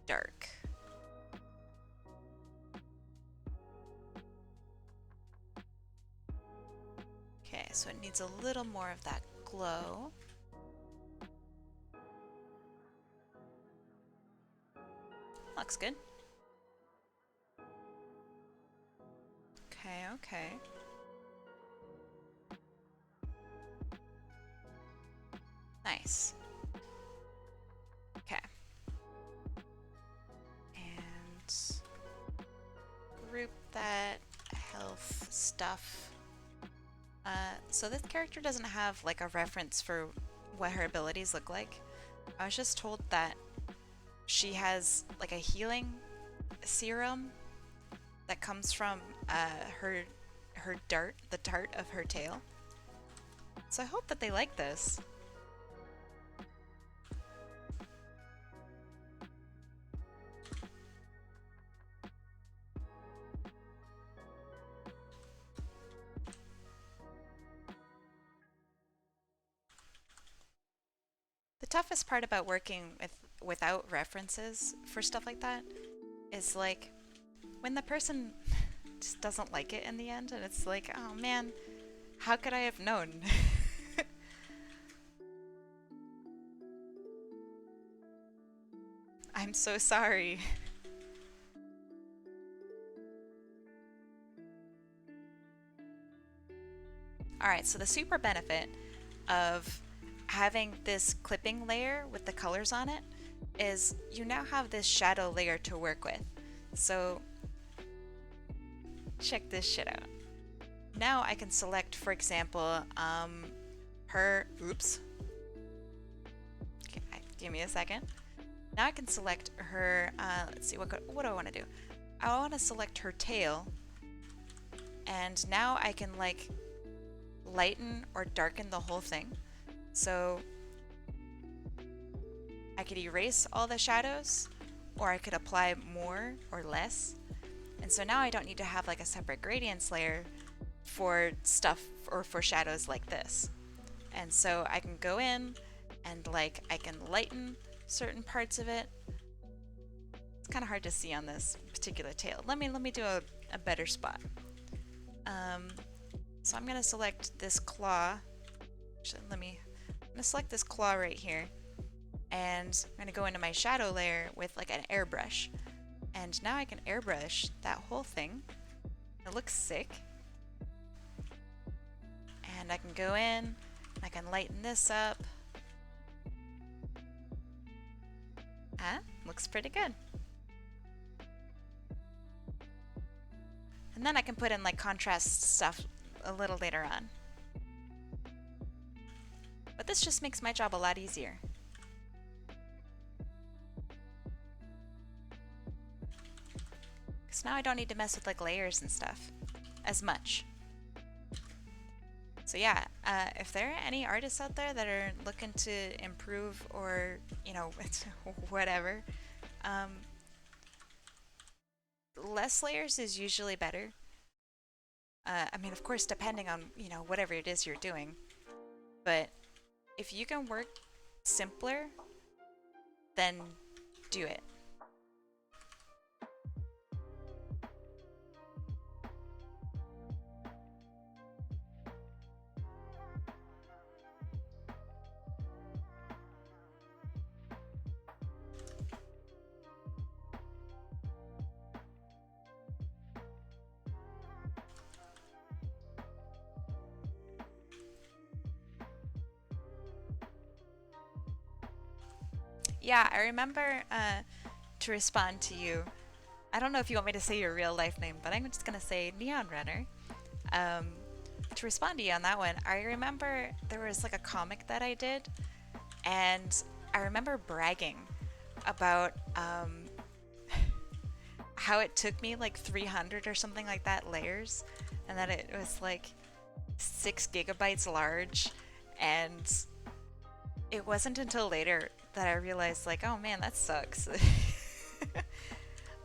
dark. Okay, so it needs a little more of that glow. Looks good. Okay, okay. Nice. Okay. And group that health stuff. So this character doesn't have like a reference for what her abilities look like. I was just told that she has like a healing serum that comes from her dart, the dart of her tail. So I hope that they like this. The toughest part about working without references for stuff like that is like when the person just doesn't like it in the end, and it's like, oh man, how could I have known? I'm so sorry. Alright, so the super benefit of having this clipping layer with the colors on it is you now have this shadow layer to work with. So check this shit out. Now I can select, for example, her, oops. Okay, give me a second. Now I can select her, let's see, what do I want to do? I want to select her tail, and now I can like lighten or darken the whole thing. So I could erase all the shadows, or I could apply more or less. And so now I don't need to have like a separate gradients layer for stuff or for shadows like this. And so I can go in and like I can lighten certain parts of it. It's kind of hard to see on this particular tail. Let me do a better spot. So I'm gonna select this claw. Actually, I'm gonna select this claw right here, and I'm gonna go into my shadow layer with like an airbrush. And now I can airbrush that whole thing. It looks sick. And I can go in, I can lighten this up. Ah, looks pretty good. And then I can put in like contrast stuff a little later on. But this just makes my job a lot easier. Because now I don't need to mess with like layers and stuff as much. So yeah, if there are any artists out there that are looking to improve or, you know, whatever, less layers is usually better. I mean, of course, depending on, you know, whatever it is you're doing. But if you can work simpler, then do it. Yeah, I remember to respond to you. I don't know if you want me to say your real life name, but I'm just gonna say Neon Runner. To respond to you on that one, I remember there was like a comic that I did, and I remember bragging about how it took me like 300 or something like that layers, and that it was like 6 gigabytes large, and it wasn't until later that I realized like, oh man, that sucks.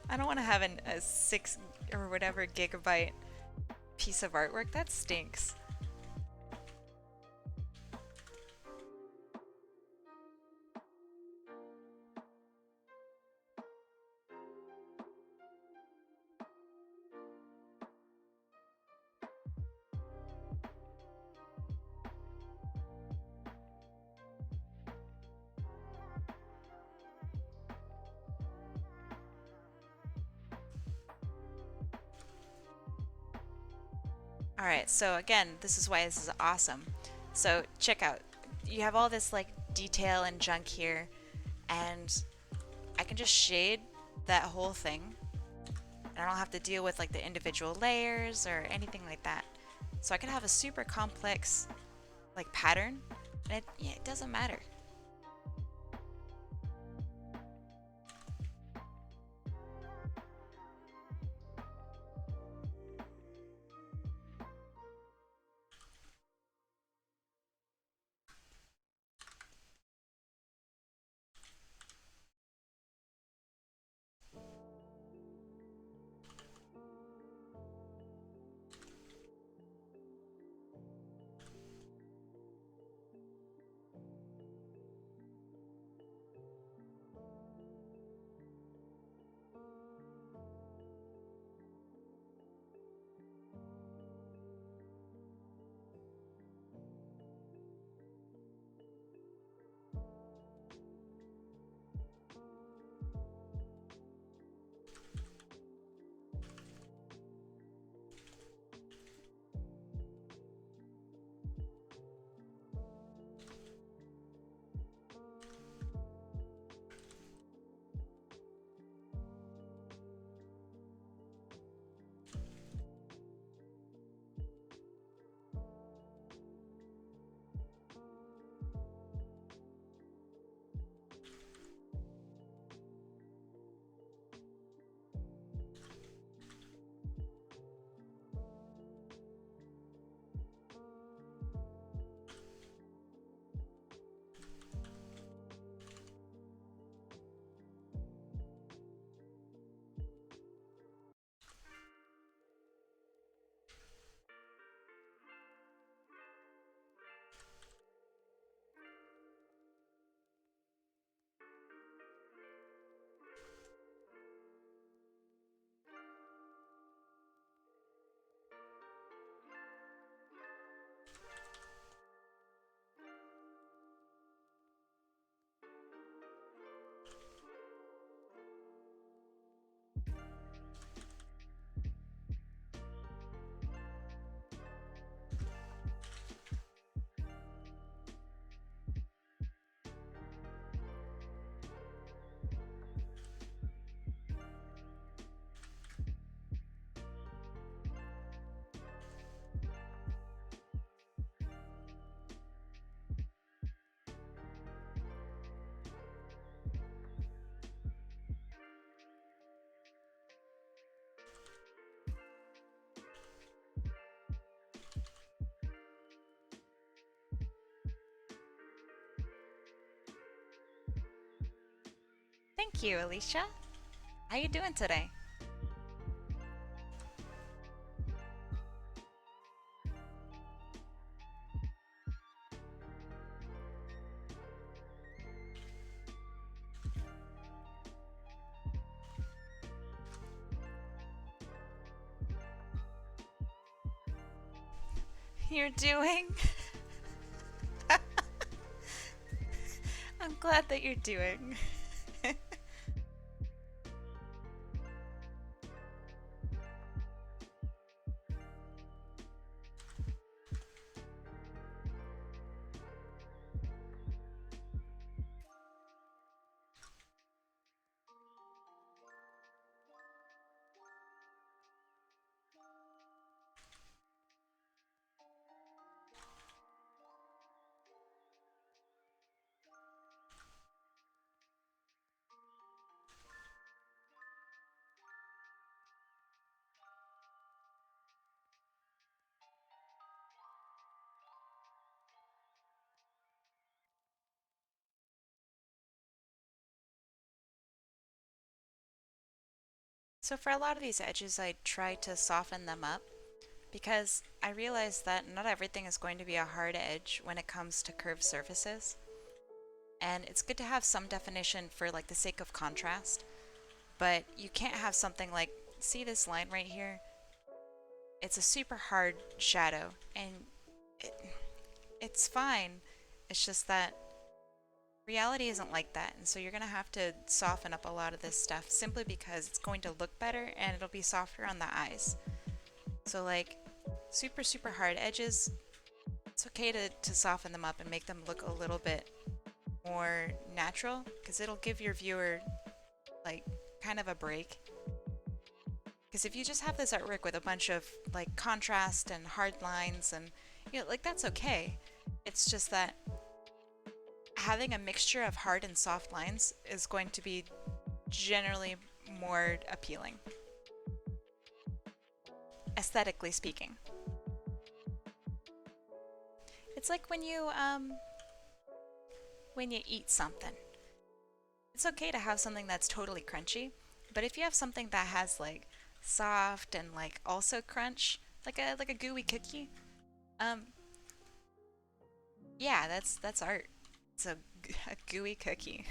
I don't want to have a 6 or whatever gigabyte piece of artwork. That stinks. Alright, so again, this is why this is awesome. So check out, you have all this like detail and junk here, and I can just shade that whole thing, and I don't have to deal with like the individual layers or anything like that. So I can have a super complex like pattern, and yeah, it doesn't matter. Thank you, Alicia. How you doing today? You're doing? I'm glad that you're doing. So for a lot of these edges, I try to soften them up because I realize that not everything is going to be a hard edge when it comes to curved surfaces. And it's good to have some definition for like the sake of contrast, but you can't have something like, see this line right here? It's a super hard shadow, and it, it's fine. It's just that reality isn't like that, and so you're going to have to soften up a lot of this stuff simply because it's going to look better and it'll be softer on the eyes. So like super, super hard edges, it's okay to soften them up and make them look a little bit more natural because it'll give your viewer like kind of a break. Because if you just have this artwork with a bunch of like contrast and hard lines and like that's okay. It's just that having a mixture of hard and soft lines is going to be generally more appealing, aesthetically speaking. It's like when you eat something. It's okay to have something that's totally crunchy, but if you have something that has like soft and like also crunch, like a gooey cookie, um, yeah, that's art. It's a gooey cookie.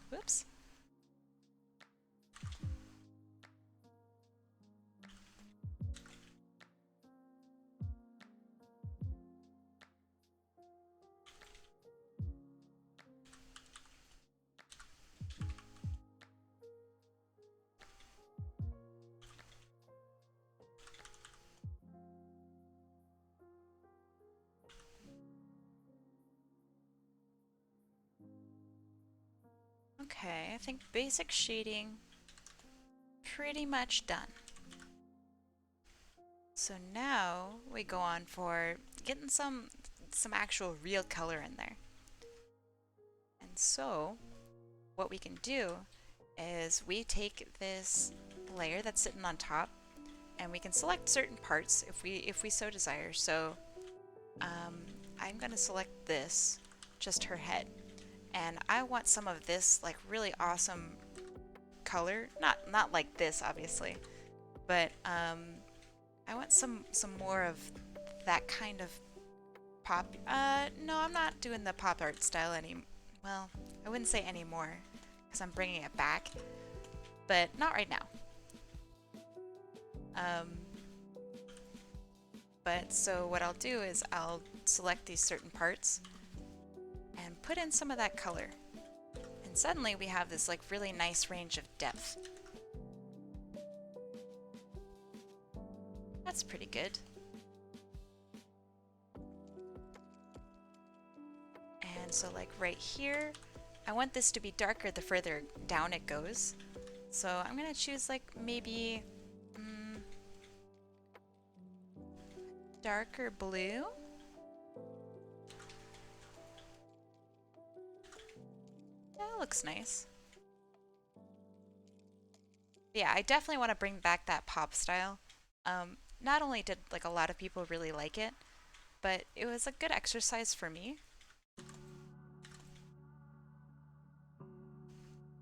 Whoops. Okay, I think basic shading pretty much done. So now we go on for getting some actual real color in there. And so what we can do is we take this layer that's sitting on top and we can select certain parts if we so desire. So I'm gonna select this, just her head. And I want some of this like really awesome color. Not like this obviously, but I want some more of that kind of pop. No, I'm not doing the pop art style any. Well, I wouldn't say anymore because I'm bringing it back, but not right now. Um, but so what I'll do is I'll select these certain parts and put in some of that color. And suddenly we have this like really nice range of depth. That's pretty good. And so like right here, I want this to be darker the further down it goes. So I'm gonna choose like maybe darker blue. That looks nice. Yeah, I definitely want to bring back that pop style. Not only did like a lot of people really like it, but it was a good exercise for me.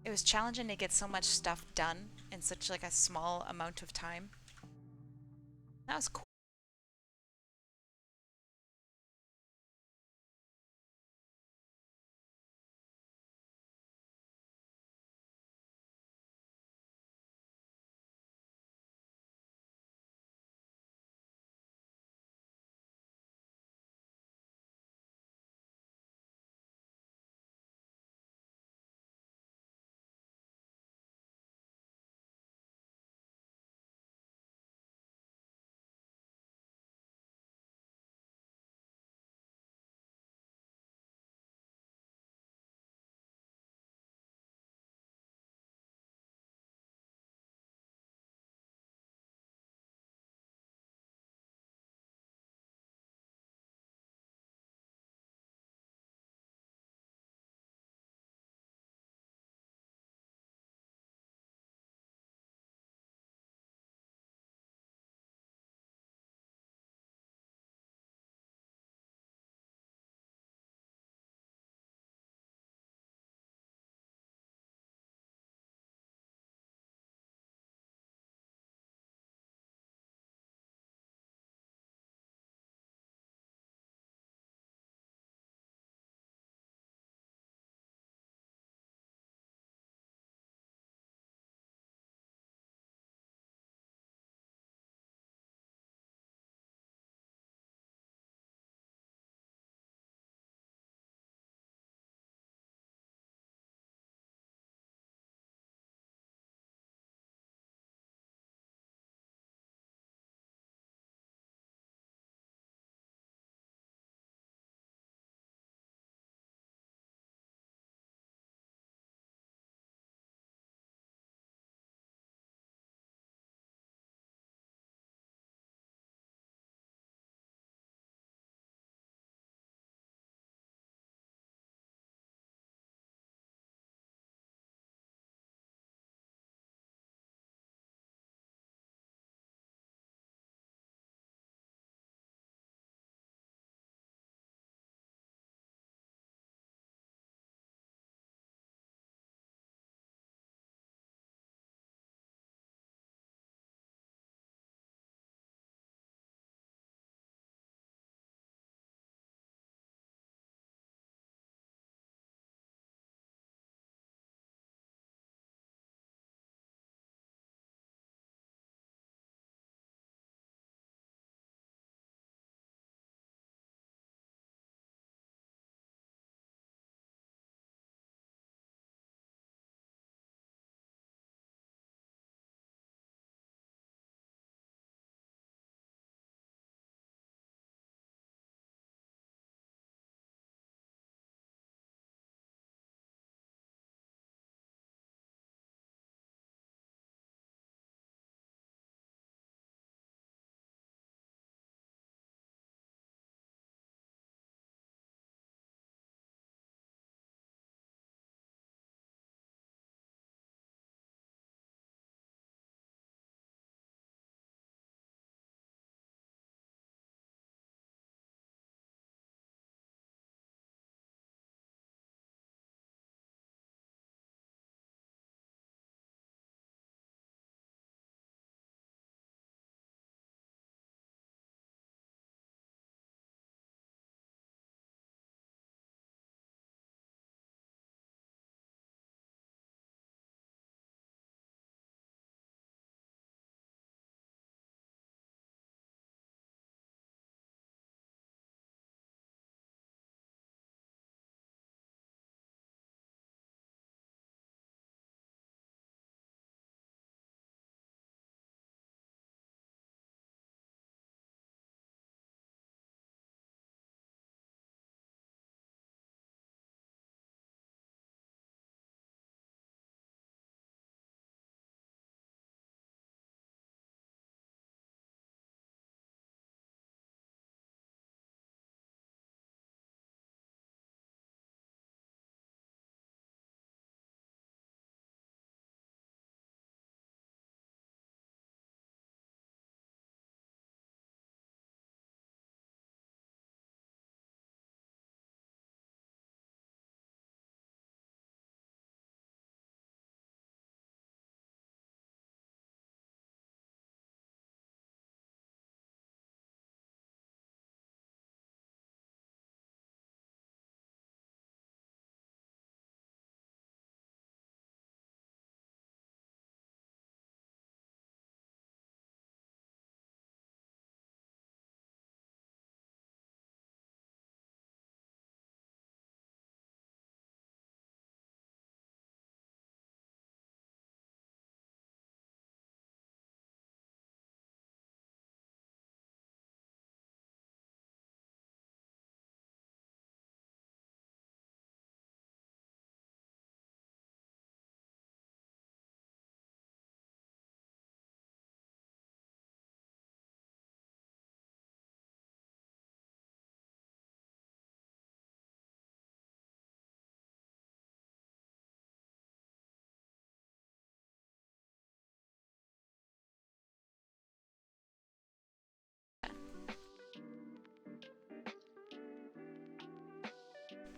It was challenging to get so much stuff done in such like a small amount of time. That was cool.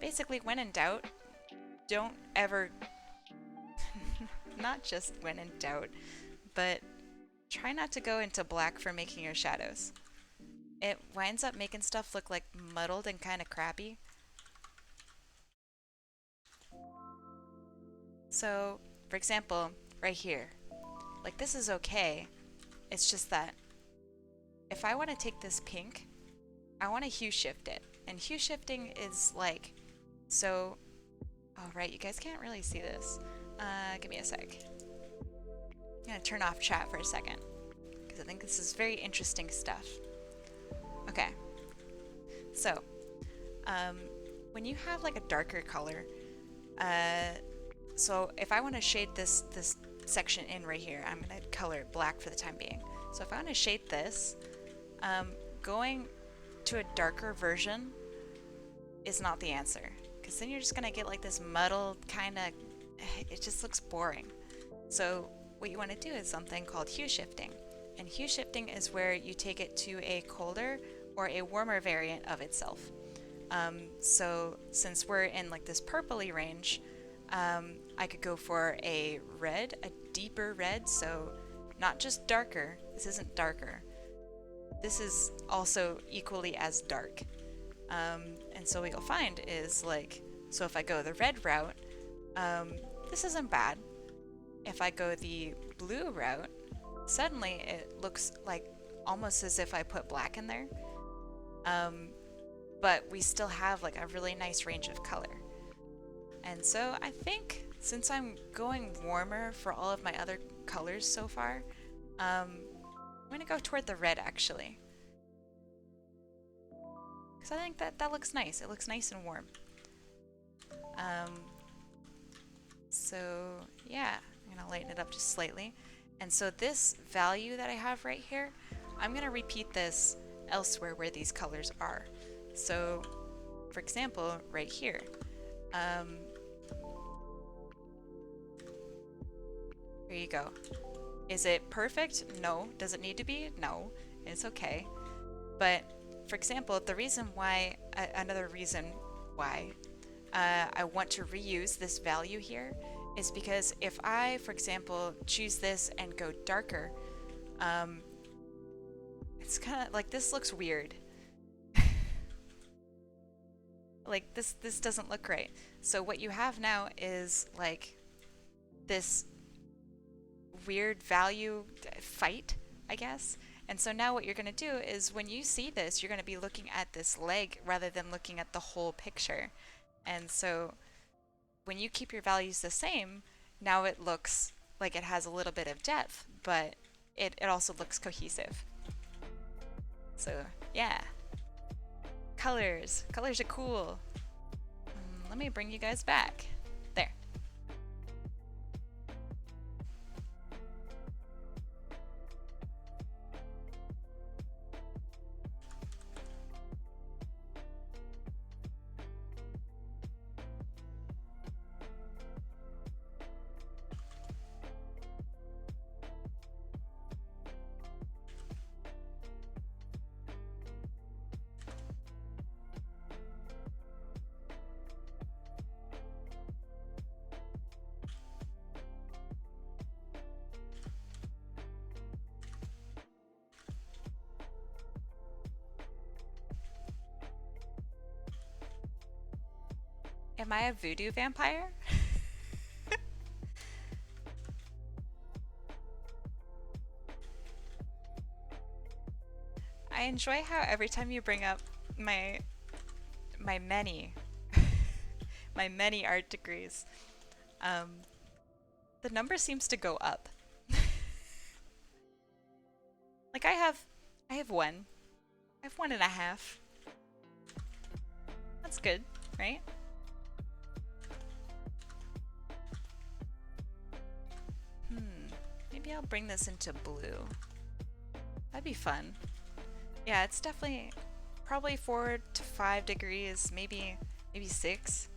basically, when in doubt, don't ever, not just when in doubt, but try not to go into black for making your shadows. It winds up making stuff look like muddled and kind of crappy. So, for example, right here, like this is okay. It's just that if I want to take this pink, I want to hue shift it. And hue shifting is like, so, oh right, you guys can't really see this. Give me a sec. I'm gonna turn off chat for a second, because I think this is very interesting stuff. Okay, so, when you have like a darker color, so if I want to shade this section in right here, I'm gonna color it black for the time being. So if I want to shade this, going to a darker version is not the answer, because then you're just gonna get like this muddled kind of, it just looks boring. So what you want to do is something called hue shifting, and hue shifting is where you take it to a colder or a warmer variant of itself. So since we're in like this purpley range, I could go for a red, a deeper red, so not just darker. This isn't darker. This is also equally as dark. And so what you'll find is like, so if I go the red route, this isn't bad. If I go the blue route, suddenly it looks like almost as if I put black in there. But we still have like a really nice range of color. And so I think since I'm going warmer for all of my other colors so far, I'm gonna go toward the red actually. Because I think that looks nice. It looks nice and warm. So yeah, I'm gonna lighten it up just slightly. And so this value that I have right here, I'm gonna repeat this elsewhere where these colors are. So for example, right here, here you go. Is it perfect? No. Does it need to be? No. It's okay. But for example, the reason why, another reason why I want to reuse this value here is because if I, for example, choose this and go darker, it's kind of like this looks weird. Like this doesn't look right. So what you have now is like this weird value fight, I guess. And so now what you're going to do is when you see this, you're going to be looking at this leg rather than looking at the whole picture. And so when you keep your values the same, now it looks like it has a little bit of depth, but it also looks cohesive. So yeah, colors are cool. Let me bring you guys back. There. Am I a voodoo vampire? I enjoy how every time you bring up my many my many art degrees, the number seems to go up. Like I have one. I have 1.5. That's good, right? Maybe I'll bring this into blue. That'd be fun. Yeah, it's definitely probably 4 to 5 degrees, maybe 6.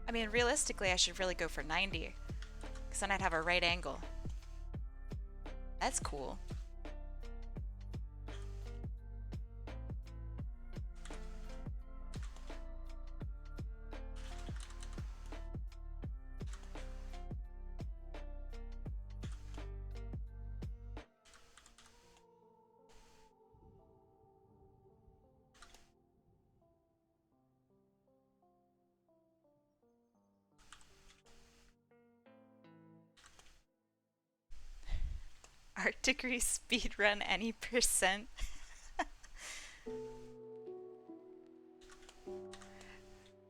I mean, realistically, I should really go for 90, because then I'd have a right angle. That's cool. art degree speedrun any percent.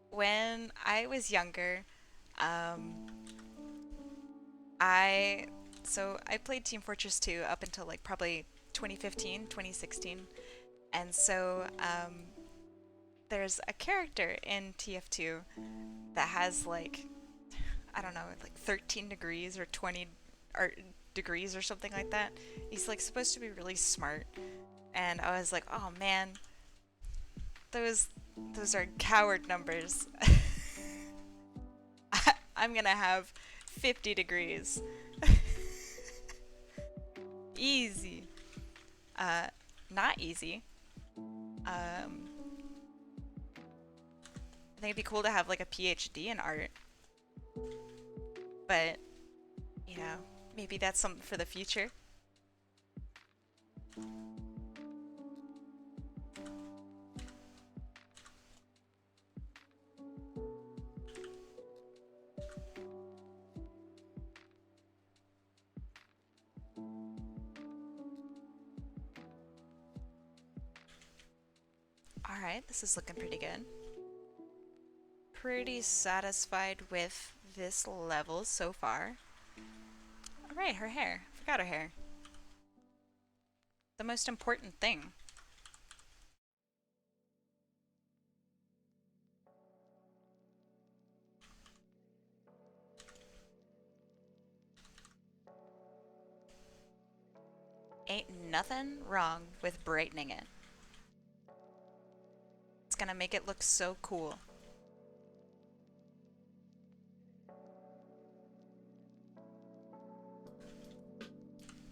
When I was younger, um, I I played Team Fortress 2 up until like probably 2015, 2016. And there's a character in TF2 that has like, I don't know, like 13 degrees or 20 or degrees or something like that. He's like supposed to be really smart. And I was like, "Oh man, those those are coward numbers." I'm gonna have 50 degrees. Easy. Uh, Not easy. Um, I think it'd be cool to have like a PhD in art, but you know, maybe that's something for the future. All right, this is looking pretty good. Pretty satisfied with this level so far. All right, her hair. Forgot her hair. The most important thing. Ain't nothing wrong with brightening it. It's gonna make it look so cool.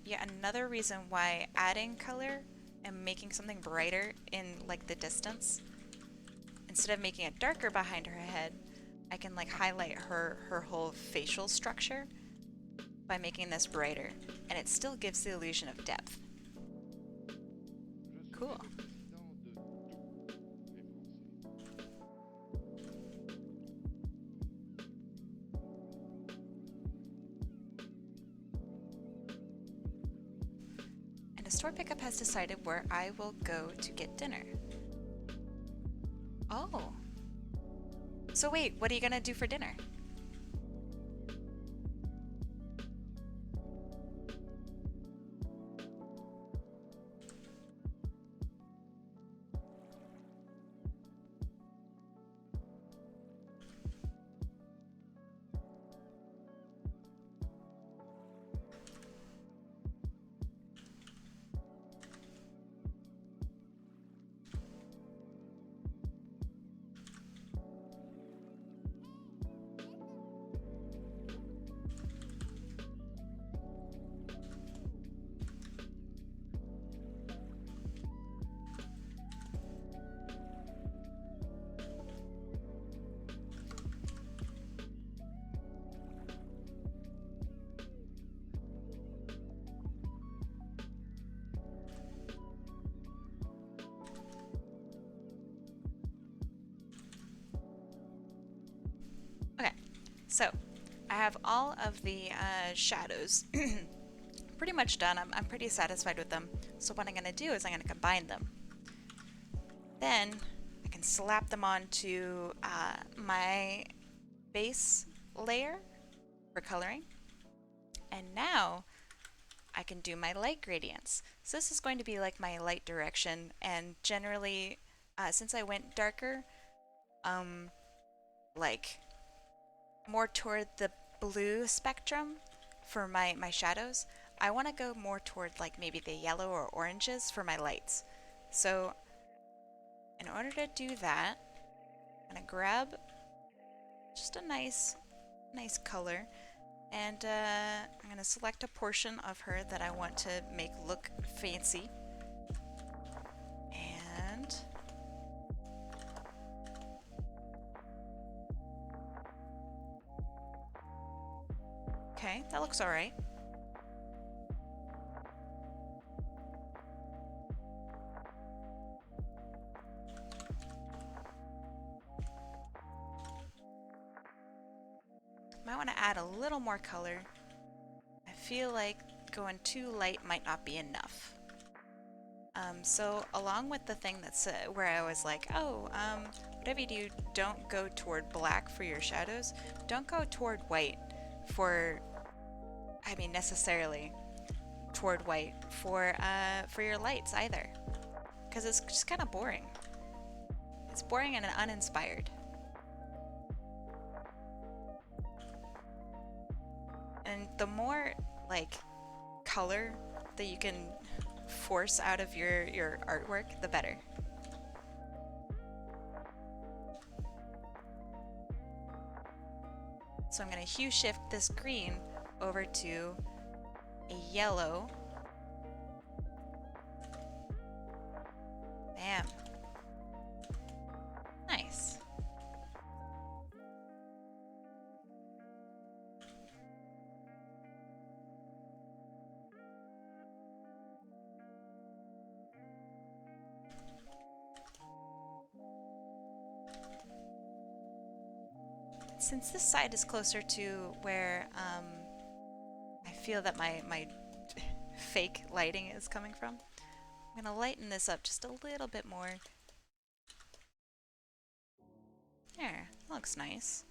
Yet another reason why adding color and making something brighter in like the distance, instead of making it darker behind her head, I can like highlight her whole facial structure by making this brighter, and it still gives the illusion of depth. Cool. And a store pickup has decided where I will go to get dinner. Oh. So wait, what are you gonna do for dinner? Okay, so I have all of the shadows pretty much done. I'm pretty satisfied with them. So what I'm going to do is I'm going to combine them. Then I can slap them onto my base layer for coloring. And now I can do my light gradients. So this is going to be like my light direction, and generally, since I went darker, like more toward the blue spectrum for my shadows, I want to go more toward like maybe the yellow or oranges for my lights. So in order to do that, I'm gonna grab just a nice color, and I'm gonna select a portion of her that I want to make look fancy. And okay, that looks all right. Might want to add a little more color. I feel like going too light might not be enough. So along with the thing that's where I was like, oh, whatever you do, don't go toward black for your shadows. Don't go toward white for, I mean, necessarily toward white for your lights either, because it's just kind of boring. It's boring and uninspired. And the more like color that you can force out of your artwork, the better. So I'm going to hue shift this green over to a yellow. Bam. Nice. Since this side is closer to where I feel that my fake lighting is coming from, I'm going to lighten this up just a little bit more. There, that looks nice.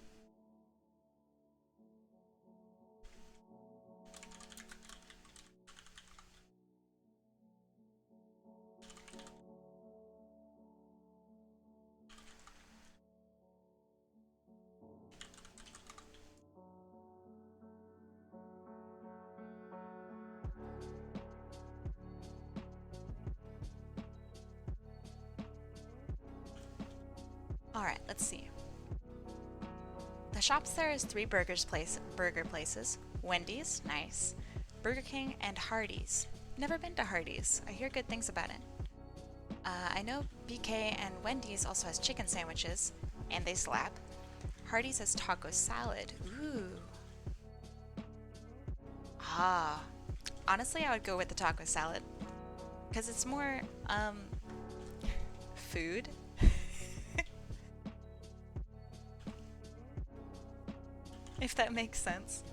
Alright, let's see. The shops there is 3 burger places. Wendy's, nice. Burger King and Hardee's. Never been to Hardee's. I hear good things about it. I know BK and Wendy's also has chicken sandwiches, and they slap. Hardee's has taco salad. Ooh. Ah. Honestly, I would go with the taco salad, because it's more, food. If that makes sense.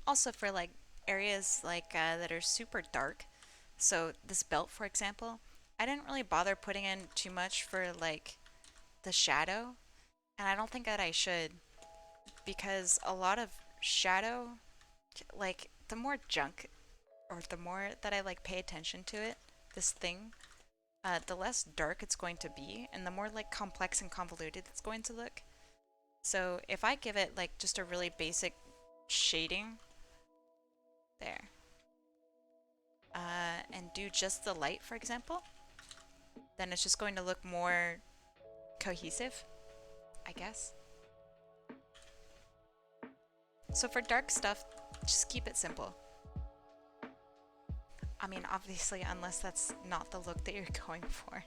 Also for like areas like that are super dark. So this belt, for example, I didn't really bother putting in too much for like the shadow, and I don't think that I should, because a lot of shadow, like the more junk or the more that I like pay attention to it, this thing, the less dark it's going to be, and the more like complex and convoluted it's going to look. So if I give it like just a really basic shading there, and do just the light, for example, then it's just going to look more cohesive, I guess. So for dark stuff, just keep it simple. I mean, obviously, unless that's not the look that you're going for.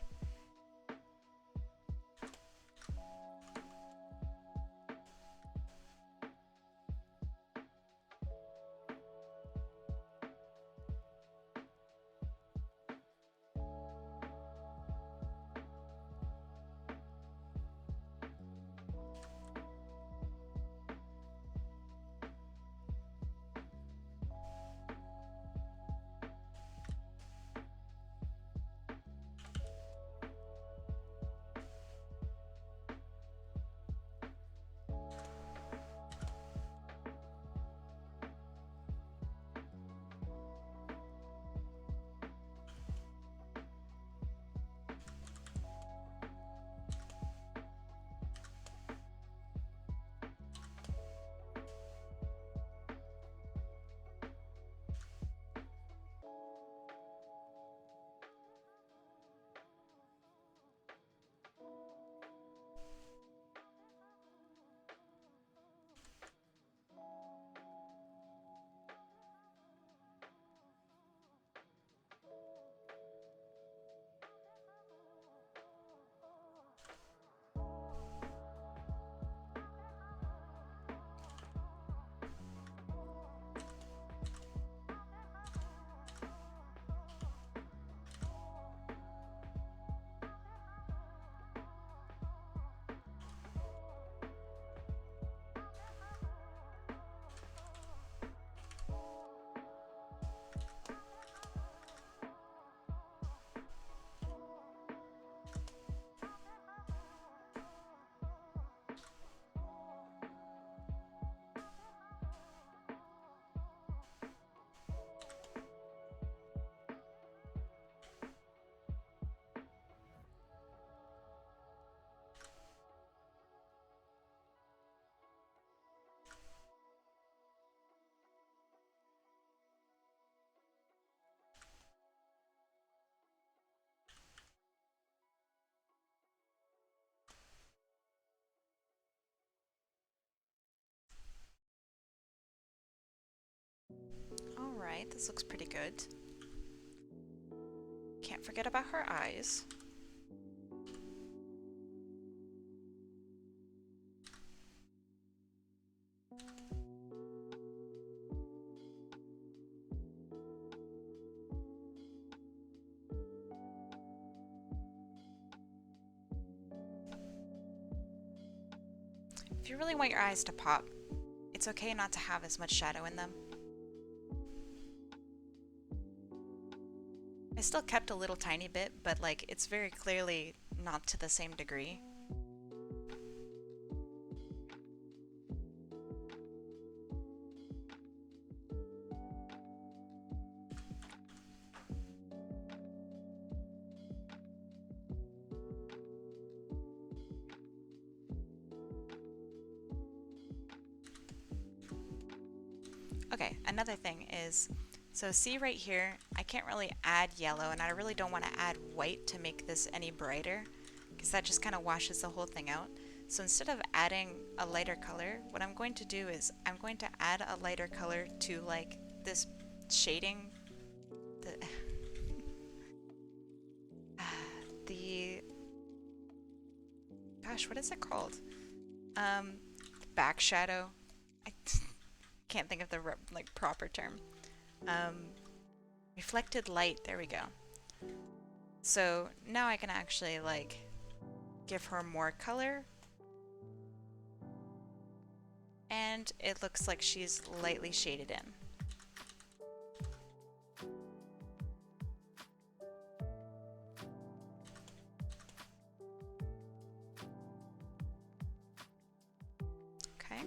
All right, this looks pretty good. Can't forget about her eyes. If you really want your eyes to pop, it's okay not to have as much shadow in them. I still kept a little tiny bit, but like it's very clearly not to the same degree. Okay, another thing is, so see right here, I can't really add yellow, and I really don't want to add white to make this any brighter, because that just kind of washes the whole thing out. So instead of adding a lighter color, what I'm going to do is I'm going to add a lighter color to like this shading, the, the, gosh, what is it called? Back shadow. I can't think of the like proper term. Reflected light, there we go. So now I can actually like give her more color, and it looks like she's lightly shaded in. Okay.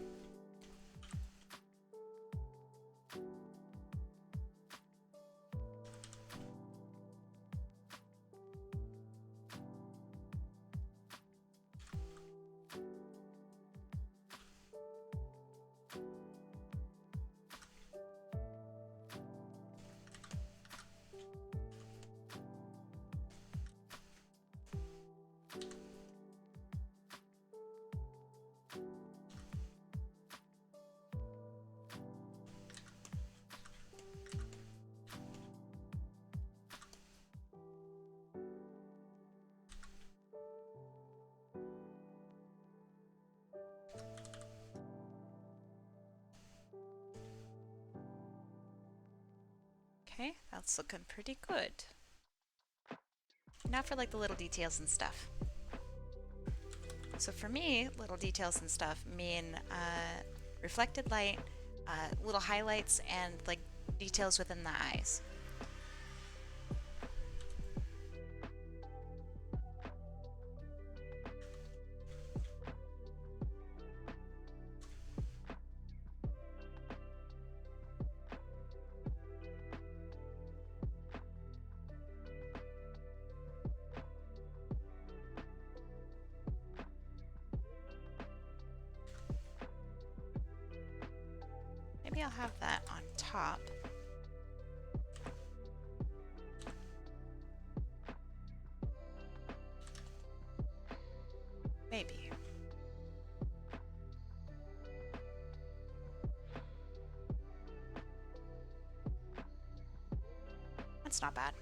Okay, that's looking pretty good. Now for like the little details and stuff. So for me, little details and stuff mean reflected light, little highlights, and like details within the eyes. Maybe I'll have that on top. Maybe. That's not bad.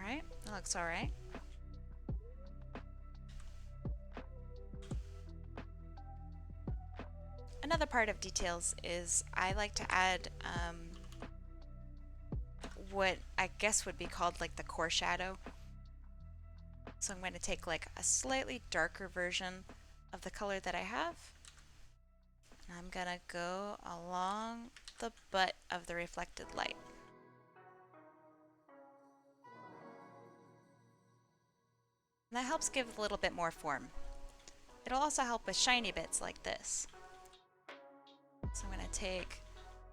Right? That looks all right. Another part of details is I like to add what I guess would be called like the core shadow. So I'm going to take like a slightly darker version of the color that I have. And I'm going to go along the butt of the reflected light. And that helps give a little bit more form. It'll also help with shiny bits like this. So I'm going to take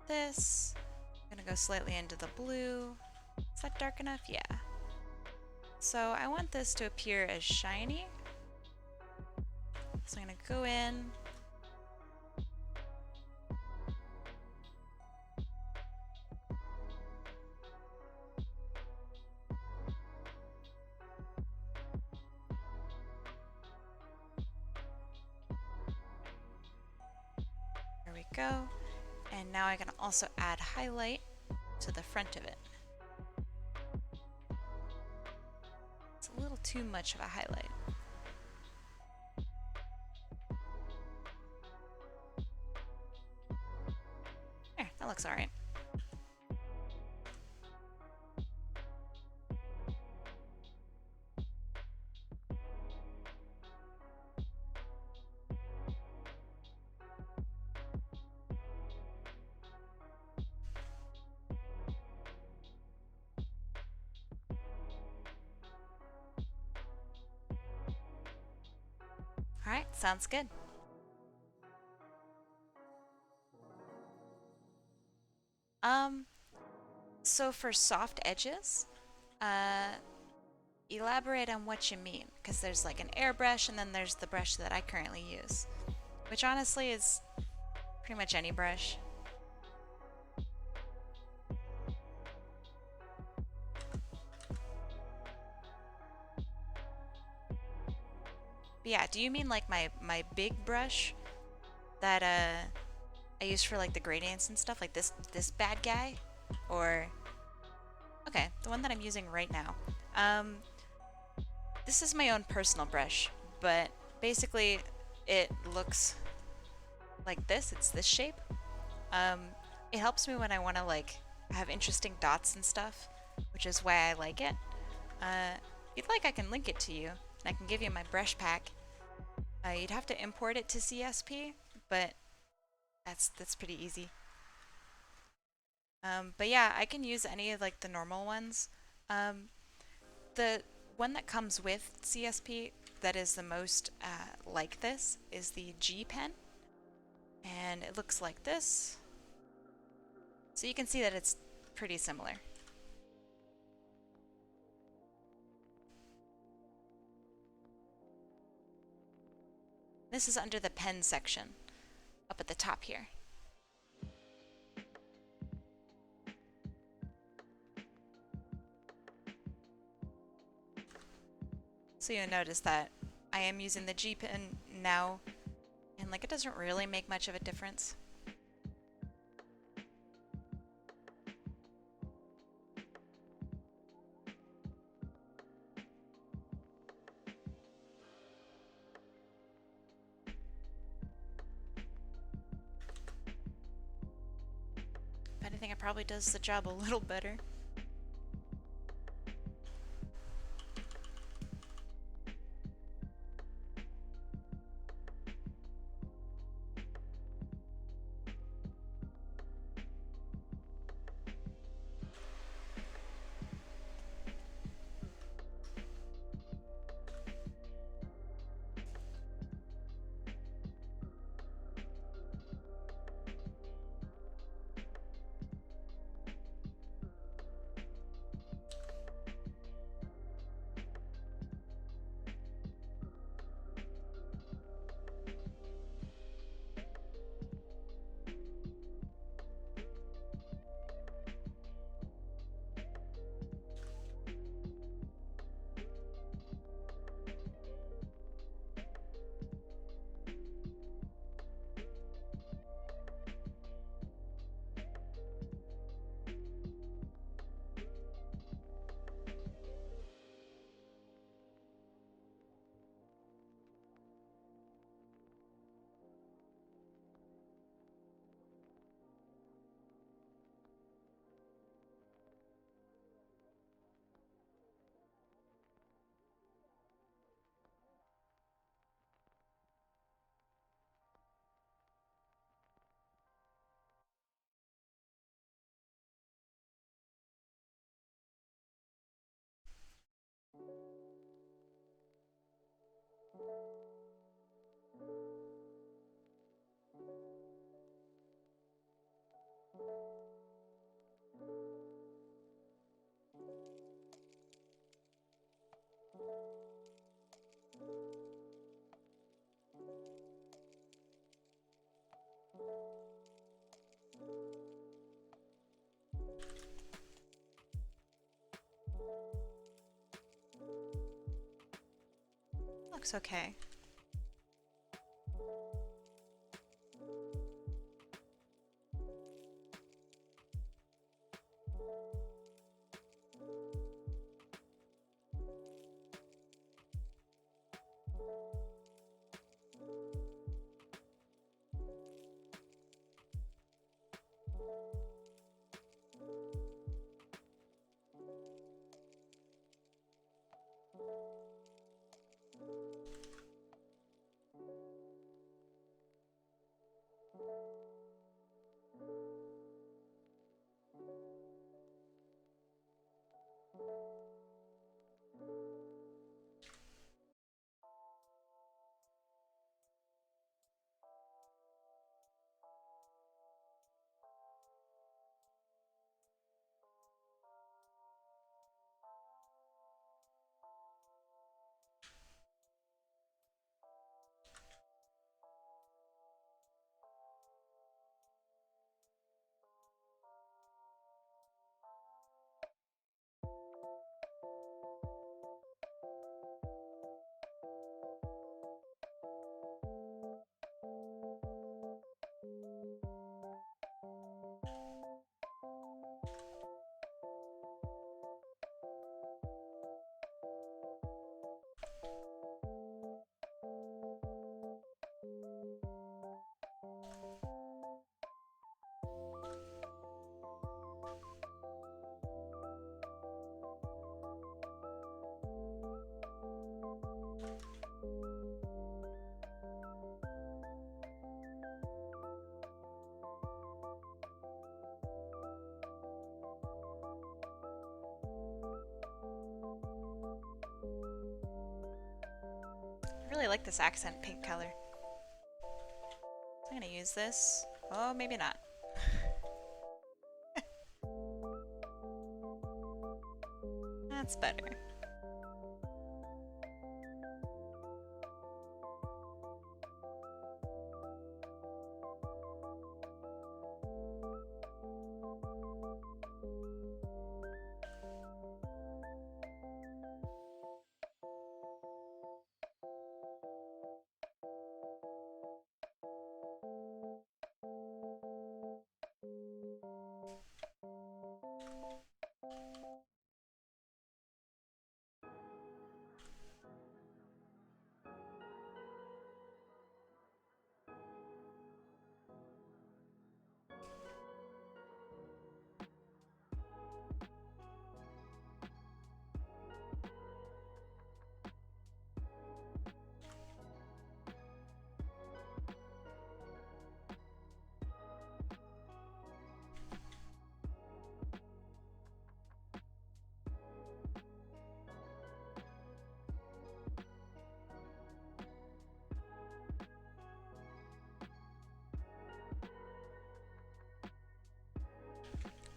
this, I'm going to go slightly into the blue. Is that dark enough? Yeah. So I want this to appear as shiny. So I'm going to go in. There we go. And now I'm going to also add highlight to the front of it. It's a little too much of a highlight. There, that looks all right. All right, sounds good. So for soft edges, elaborate on what you mean, because there's like an airbrush and then there's the brush that I currently use, which honestly is pretty much any brush. But yeah, do you mean like my big brush that I use for like the gradients and stuff, like this bad guy? Or okay, the one that I'm using right now. This is my own personal brush, but basically it looks like this. It's this shape. Um, it helps me when I want to like have interesting dots and stuff, which is why I like it. If you'd like, I can link it to you, and I can give you my brush pack. You'd have to import it to CSP, but that's pretty easy. But yeah, I can use any of like the normal ones. The one that comes with CSP that is the most like this is the G pen, and it looks like this. So you can see that it's pretty similar. This is under the pen section, up at the top here. So you'll notice that I am using the G pen now, and like it doesn't really make much of a difference. If anything, it probably does the job a little better. looks okay. I really like this accent pink color. I'm gonna use this. Oh, maybe not. That's better.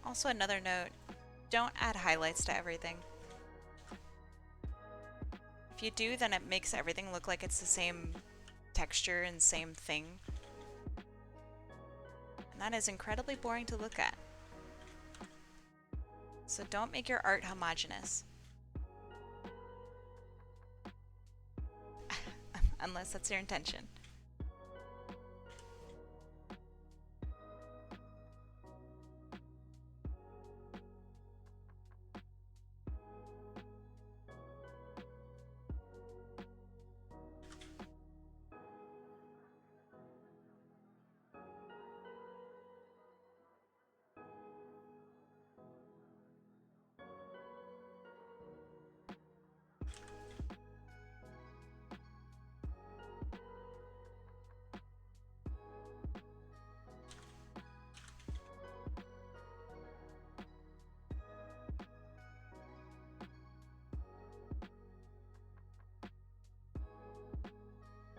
Also, another note, don't add highlights to everything. If you do, then it makes everything look like it's the same texture and same thing. And that is incredibly boring to look at. So don't make your art homogeneous. Unless that's your intention.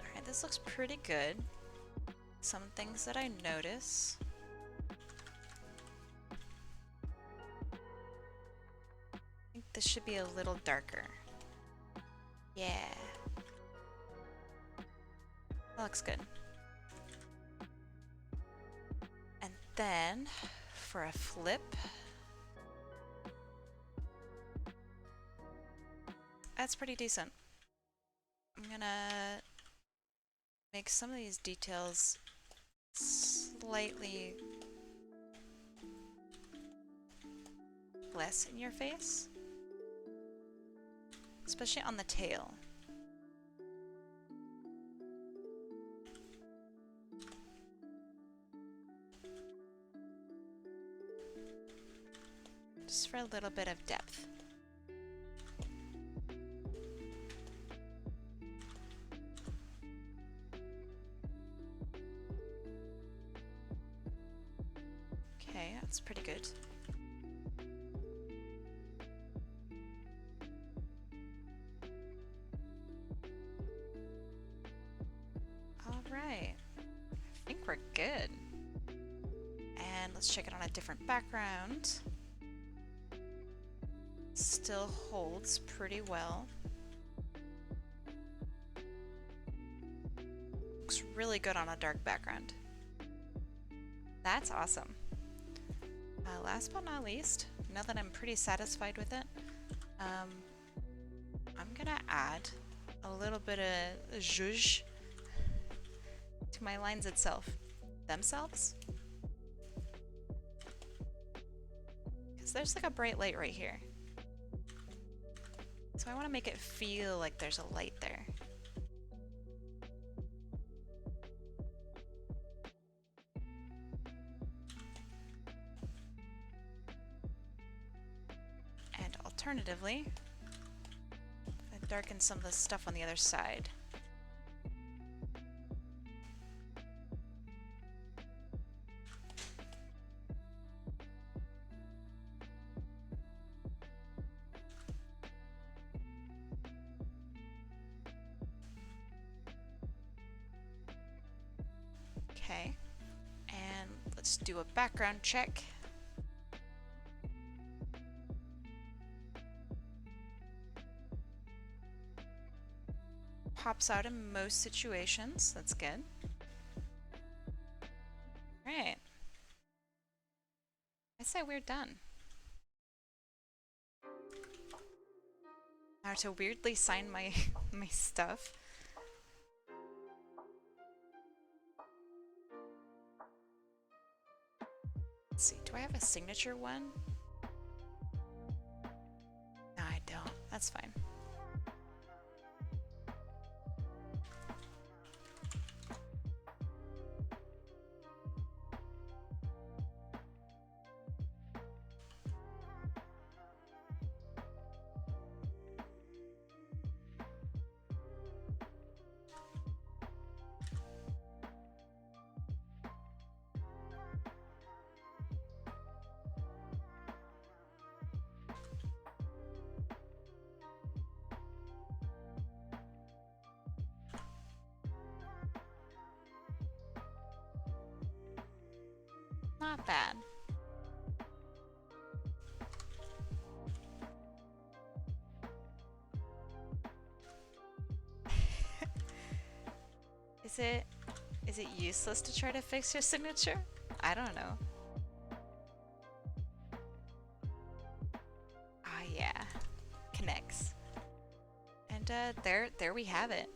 Alright, this looks pretty good. Some things that I notice. I think this should be a little darker. Yeah. That looks good. And then, for a flip, that's pretty decent. I'm gonna make some of these details slightly less in your face, especially on the tail. Just for a little bit of depth. Okay, that's pretty good. All right, I think we're good. And let's check it on a different background. Still holds pretty well. Looks really good on a dark background. That's awesome. Last but not least, now that I'm pretty satisfied with it, I'm gonna add a little bit of zhuzh to my lines themselves. Because there's like a bright light right here. So I want to make it feel like there's a light there. And alternatively, I darken some of the stuff on the other side. Okay, and let's do a background check. Pops out in most situations, that's good. Alright. I say we're done. Now to weirdly sign my my stuff. Let's see, do I have a signature one? No, I don't. That's fine. Not bad. Is it useless to try to fix your signature? I don't know. Ah, yeah. Connects. And there we have it.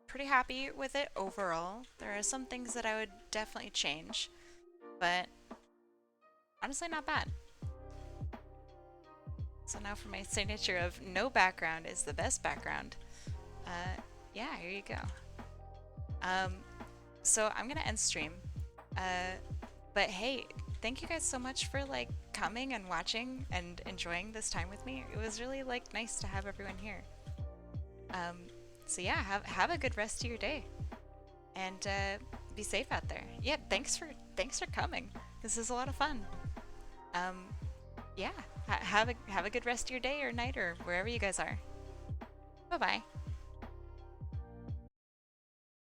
Pretty happy with it overall. There are some things that I would definitely change, but honestly not bad. So now for my signature of no background is the best background. Yeah, here you go. So I'm gonna end stream. But hey, thank you guys so much for like coming and watching and enjoying this time with me. It was really like nice to have everyone here. So yeah, have a good rest of your day, and be safe out there. Yeah, thanks for coming. This is a lot of fun. Yeah, have a good rest of your day or night or wherever you guys are. Bye bye.